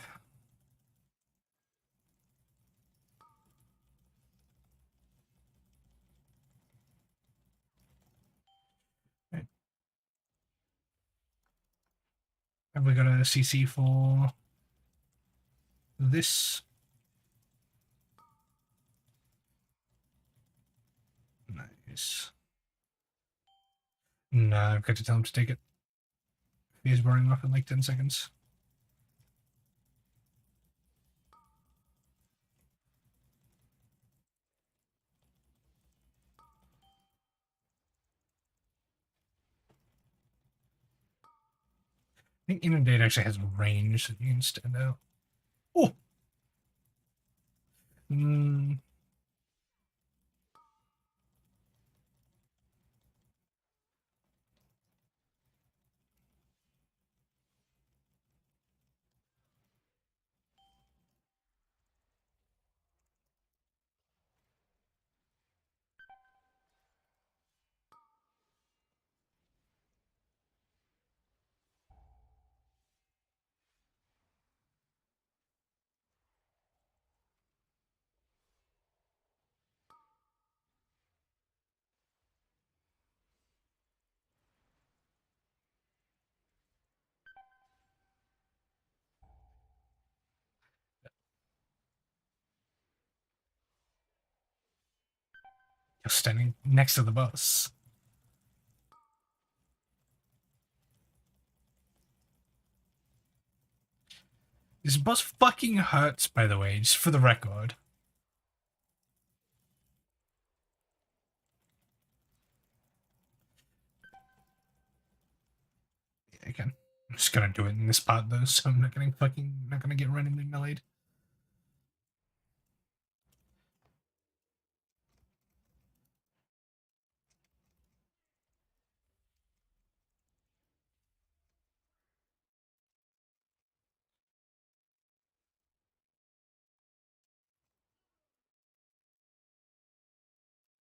Right. Have we got a CC for this? Nice. No, I've got to tell him to take it. He's burning off in like 10 seconds. I think Inundate actually has a range that you can stand out. Oh! Mm. You're standing next to the boss. This boss fucking hurts, by the way, just for the record. Yeah, I can. I'm just gonna do it in this part though, so I'm not gonna get randomly meleeed.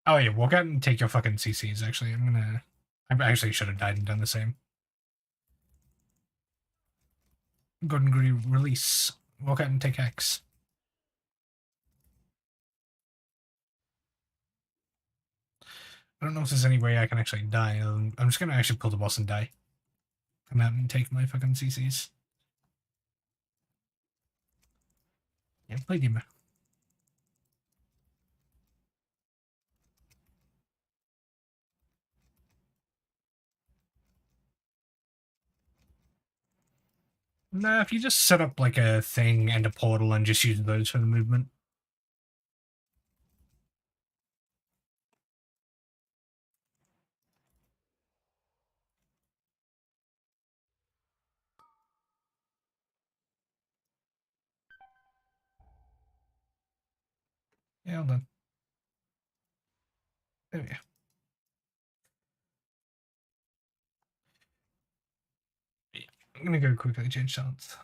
Oh yeah, walk out and take your fucking CCs, actually. I actually should have died and done the same. Golden Gritty release. Walk out and take X. I don't know if there's any way I can actually die. I'm just gonna actually pull the boss and die. Come out and take my fucking CCs. Yeah, play Demo. Nah, if you just set up like a thing and a portal and just use those for the movement. Yeah, hold on. There we go. I'm gonna go quickly change sounds.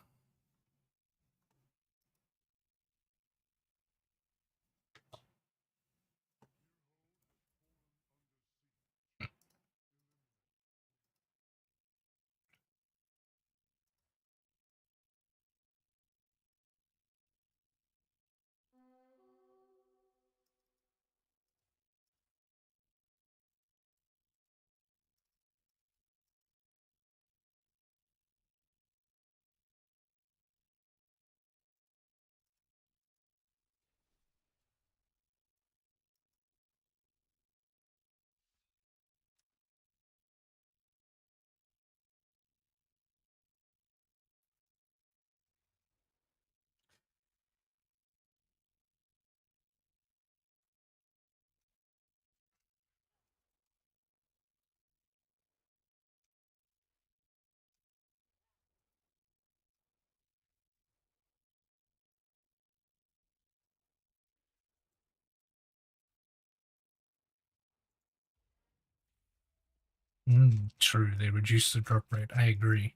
True, they reduced the drop rate. I agree.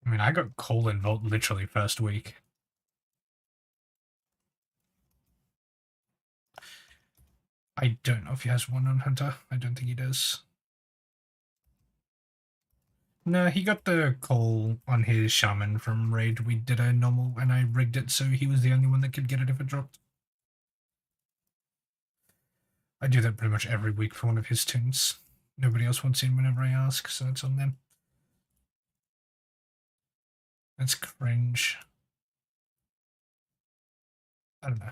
I mean, I got Colin Vault literally first week. I don't know if he has one on Hunter. I don't think he does. No, he got the call on his shaman from raid. We did a normal and I rigged it so he was the only one that could get it if it dropped. I do that pretty much every week for one of his tunes. Nobody else wants in whenever I ask, so it's on them. That's cringe. I don't know.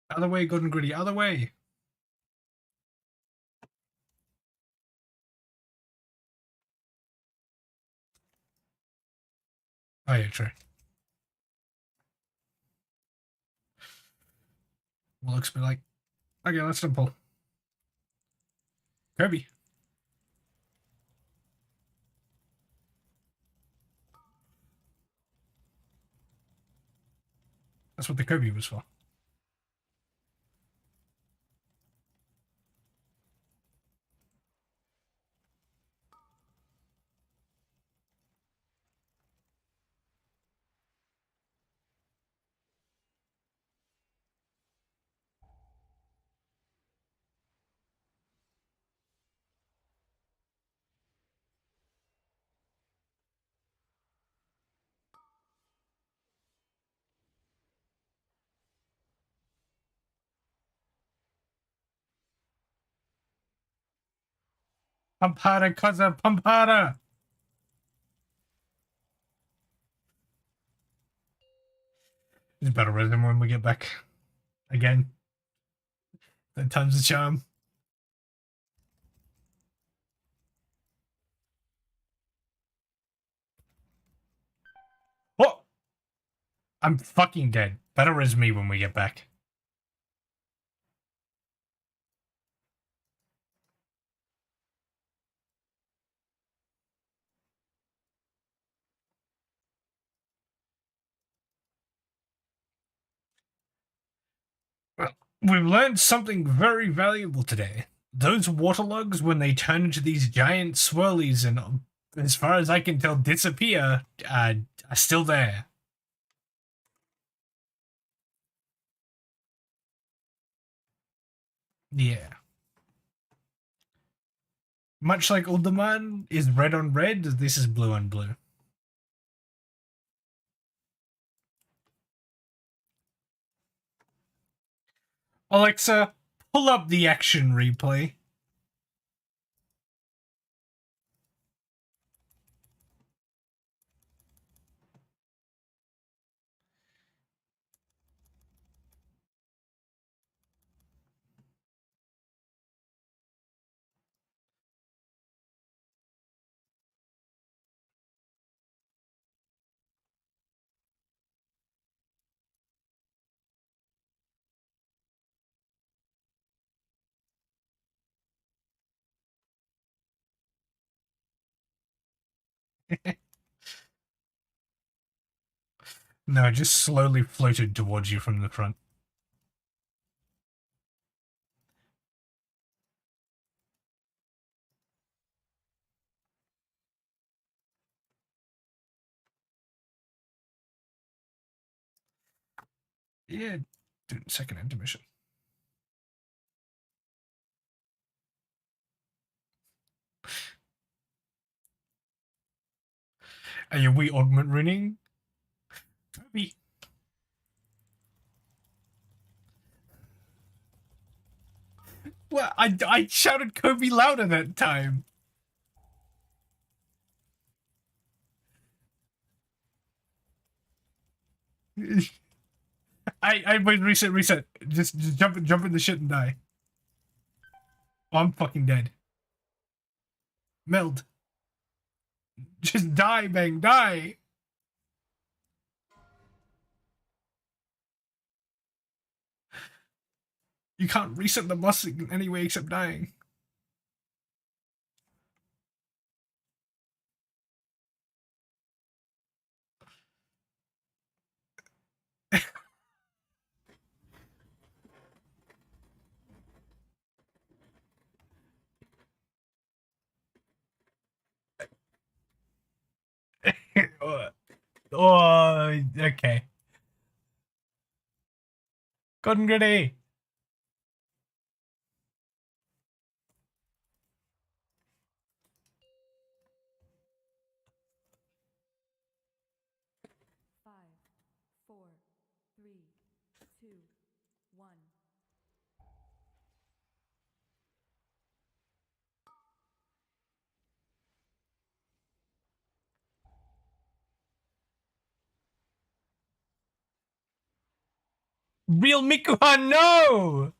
Other way, good and gritty. Other way. Oh yeah, true. Well, looks be like, okay, let's pull. Kirby. That's what the Kirby was for. Pumpada, cousin, Pumpada! It's better rhythm when we get back. Again. That time's the charm. What? I'm fucking dead. Better as me when we get back. We've learned something very valuable today. Those waterlogs, when they turn into these giant swirlies and, as far as I can tell, disappear, are still there. Yeah. Much like Uldaman is red on red, this is blue on blue. Alexa, pull up the action replay. No, it just slowly floated towards you from the front. Yeah, second intermission. Are you we augment running? Kobe. Well, I shouted Kobe louder that time. I wait, reset. Just jump in the shit and die. Oh, I'm fucking dead. Meld. Just die, bang, die. You can't reset the bus in any way except dying. Oh, okay. Gordon Gritty. Five, four, three, two, one. Real Mikuhan, no!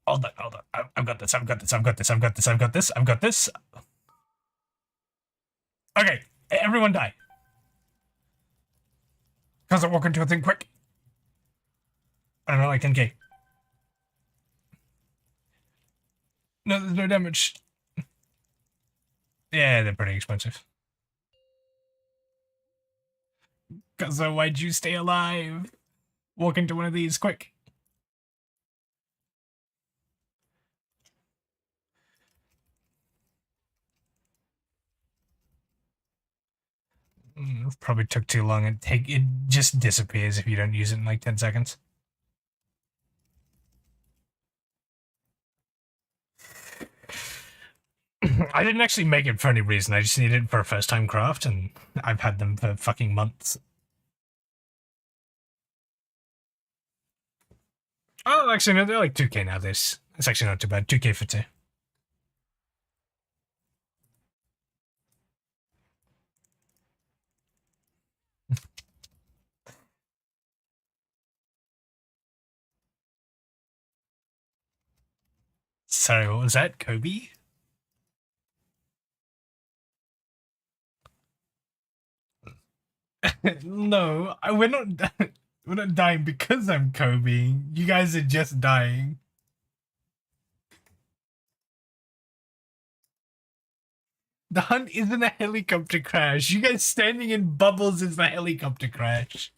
Hold on. I've got this. Okay, everyone die. Cause I walk into a thing quick. I don't know, like 10k. No, there's no damage. Yeah, they're pretty expensive. Cause why'd you stay alive? Walk into one of these quick. Probably took too long. It just disappears if you don't use it in like 10 seconds. I didn't actually make it for any reason. I just needed it for a first time craft, and I've had them for fucking months. Oh, actually, no, they're like 2k now. It's actually not too bad. 2k for 2. Sorry, what was that, Kobe? No, we're not. We're not dying because I'm Kobe. You guys are just dying. The hunt isn't a helicopter crash. You guys standing in bubbles is the helicopter crash.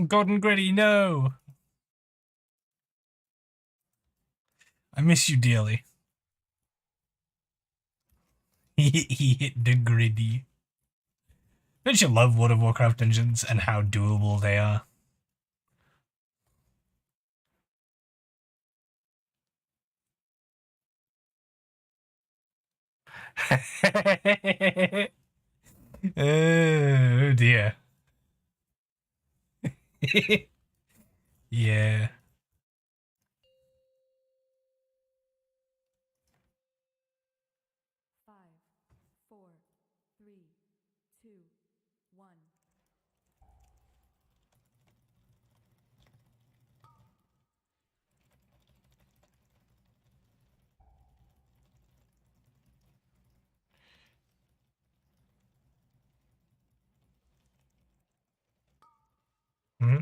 Golden Gritty, no! I miss you dearly. He hit the gritty. Don't you love World of Warcraft dungeons and how doable they are? Oh dear. Yeah. Five, four, three, two, one. Hmm?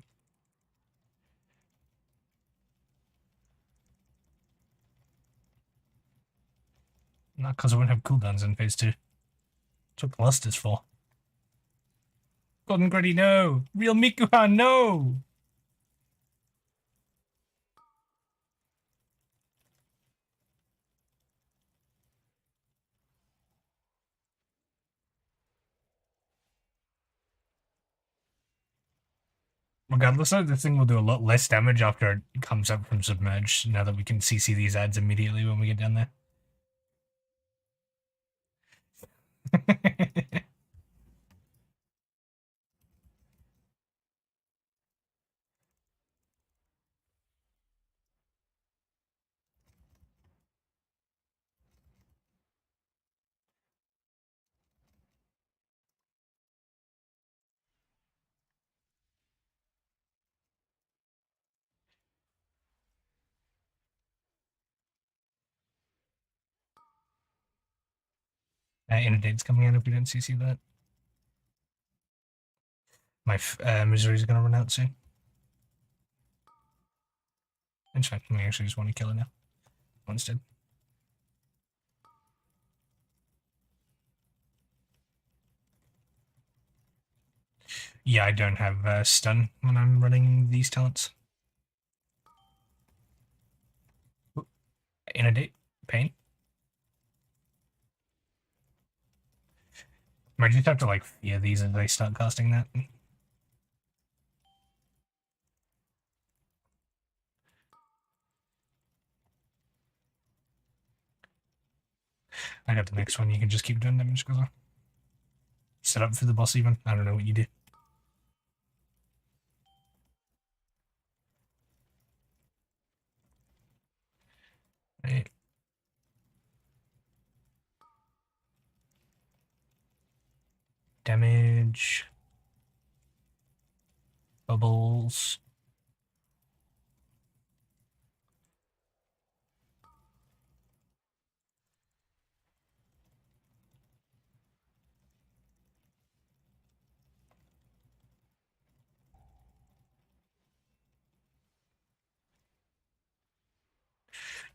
Not because I won't have cooldowns in phase 2. That's what the lust is for. Golden Gritty, no! Real Mikuhan, no! Regardless though, this thing will do a lot less damage after it comes up from Submerge, now that we can CC these ads immediately when we get down there. Inundate's coming in if we don't CC that. My misery's gonna run out soon. It's fine. I actually just want to kill it now. One's dead. Yeah, I don't have stun when I'm running these talents. Inundate. Pain. I just have to like fear these as they start casting that. I got the next one. You can just keep doing damage because set up for the boss even. I don't know what you do. Right. Damage. Bubbles.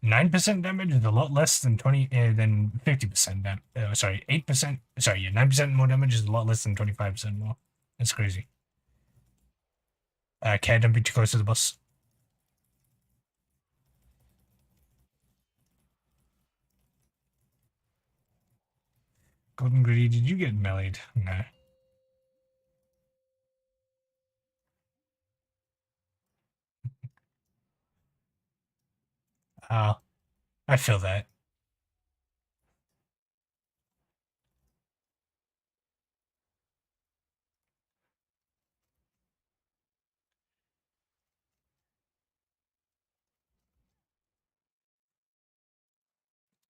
Nine percent damage is a lot less than 50% damage. Sorry, 8%. Sorry, yeah, 9% more damage is a lot less than 25% more. That's crazy. Care, don't be too close to the boss. Golden Gritty, did you get meleeed? No. Oh, I feel that.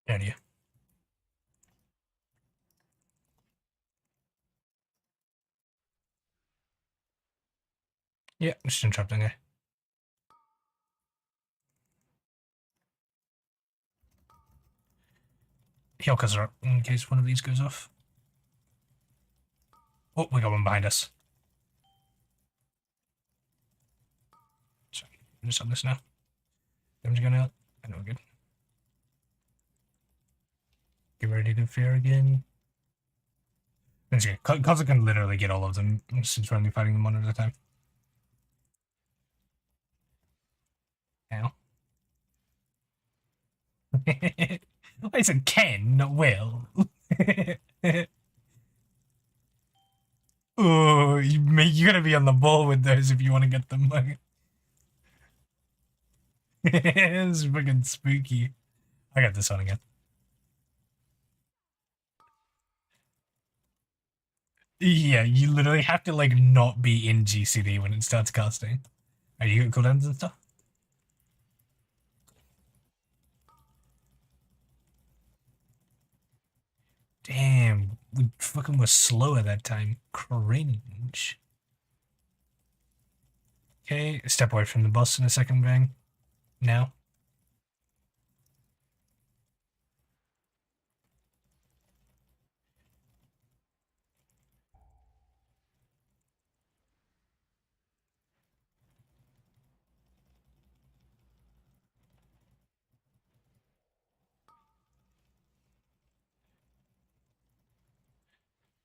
Idea. Yeah, just interrupting her. Hyokkas are up in case one of these goes off. Oh, we got one behind us. Sorry, I'm just on this now. Damage going out. I know we're good. Get ready to fear again. That's good. Kaza can literally get all of them since we're only fighting them one at a time. Ow. I said can, not will. Oh, you gotta be on the ball with those if you want to get them. It's fucking spooky. I got this one again. Yeah, you literally have to like not be in GCD when it starts casting. Are you got cooldowns and stuff? Damn, we fucking were slower that time. Cringe. Okay, step away from the boss in a second, bang. Now.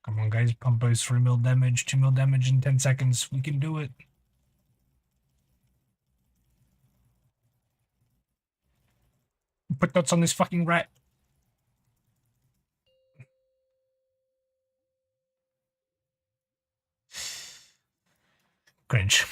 Come on, guys, pump those 3 mil damage, 2 mil damage in 10 seconds. We can do it. Put dots on this fucking rat. Cringe.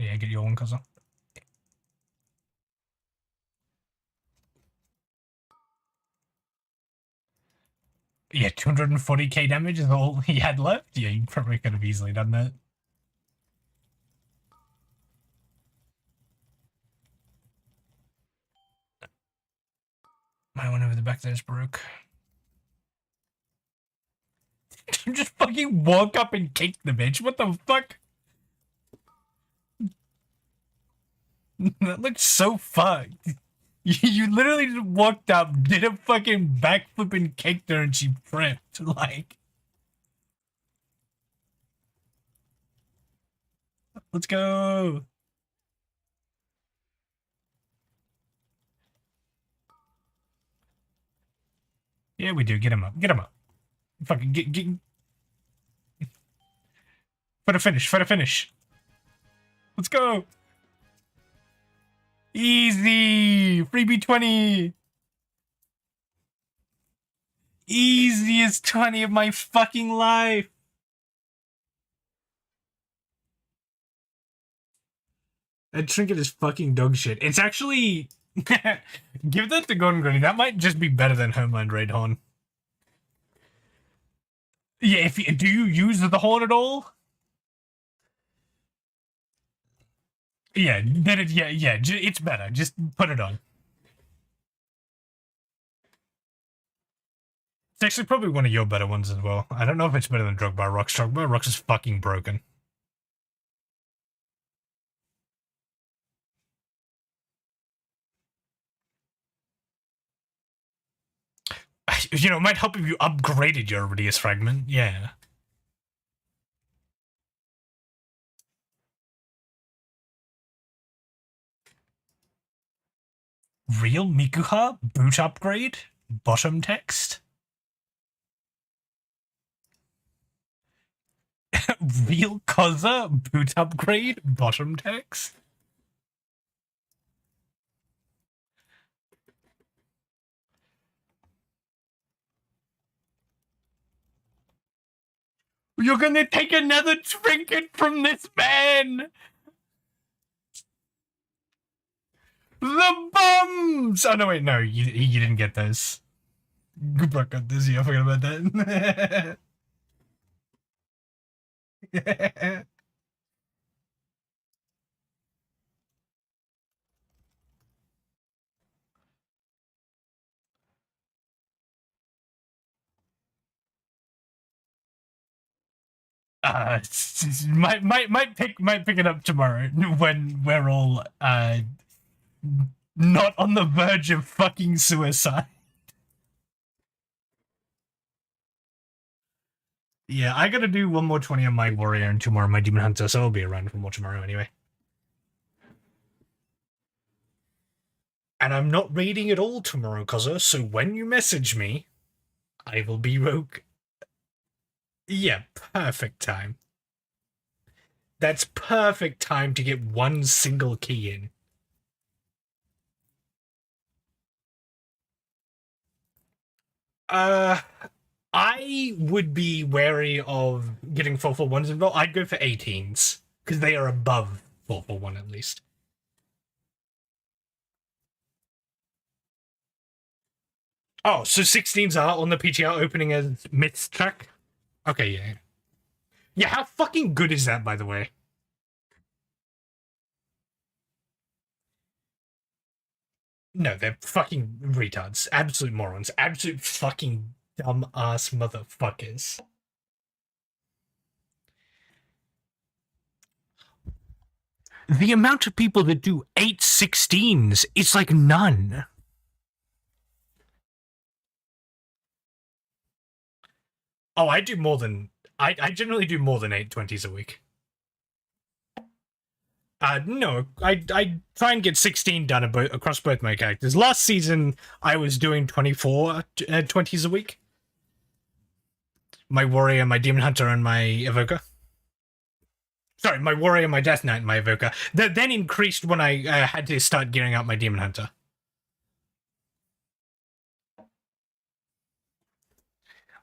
Yeah, get your one, cousin. Yeah, 240k damage is all he had left? Yeah, you probably could have easily done that. My one over the back there's broke. Just fucking walk up and kick the bitch. What the fuck? That looks so fucked. You literally just walked up, did a fucking backflip and kicked her and she prepped. Like. Let's go. Yeah, we do. Get him up. Get him up. Fucking get. For the finish. For the finish. Let's go. Easy. Freebie 20. Easiest 20 of my fucking life. That trinket is fucking dog shit. It's actually... Give that to Golden Granny. That might just be better than Homeland Raid Horn. Yeah, if you, do you use the horn at all? Yeah, then it, yeah, it's better. Just put it on. It's actually probably one of your better ones as well. I don't know if it's better than Drug by Rocks. Drug by Rocks is fucking broken. You know, it might help if you upgraded your Radius Fragment. Yeah. Real Mikuha boot upgrade? Bottom text? Real Koza boot upgrade? Bottom text? You're gonna take another trinket from this man! The bombs! Oh, no, wait, no, you didn't get those. Good luck on this, yeah, I forgot about that. Might pick it up tomorrow when we're all not on the verge of fucking suicide. Yeah, I gotta do one more 20 on my warrior and 2 more on my demon hunter, so I'll be around for more tomorrow anyway. And I'm not raiding at all tomorrow, Cozzo, so when you message me, I will be rogue. Yeah, perfect time. That's perfect time to get one single key in. I would be wary of getting 441s involved. I'd go for 18s, because they are above 441 at least. Oh, so 16s are on the PTR opening as Myth's track? Okay, yeah. Yeah, how fucking good is that, by the way? No, they're fucking retards. Absolute morons. Absolute fucking dumb-ass motherfuckers. The amount of people that do 8 16s, it's like none. Oh, I do more than... I generally do more than 8 20s a week. No, I try and get 16 done across both my characters. Last season, I was doing 24 20s a week. My warrior, my demon hunter, and my evoker. Sorry, my warrior, my death knight, and my evoker. That then increased when I had to start gearing up my demon hunter.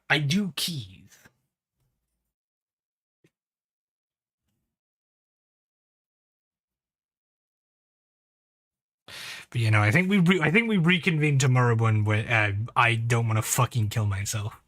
I do keys. But you know, I think we reconvene tomorrow when I don't want to fucking kill myself.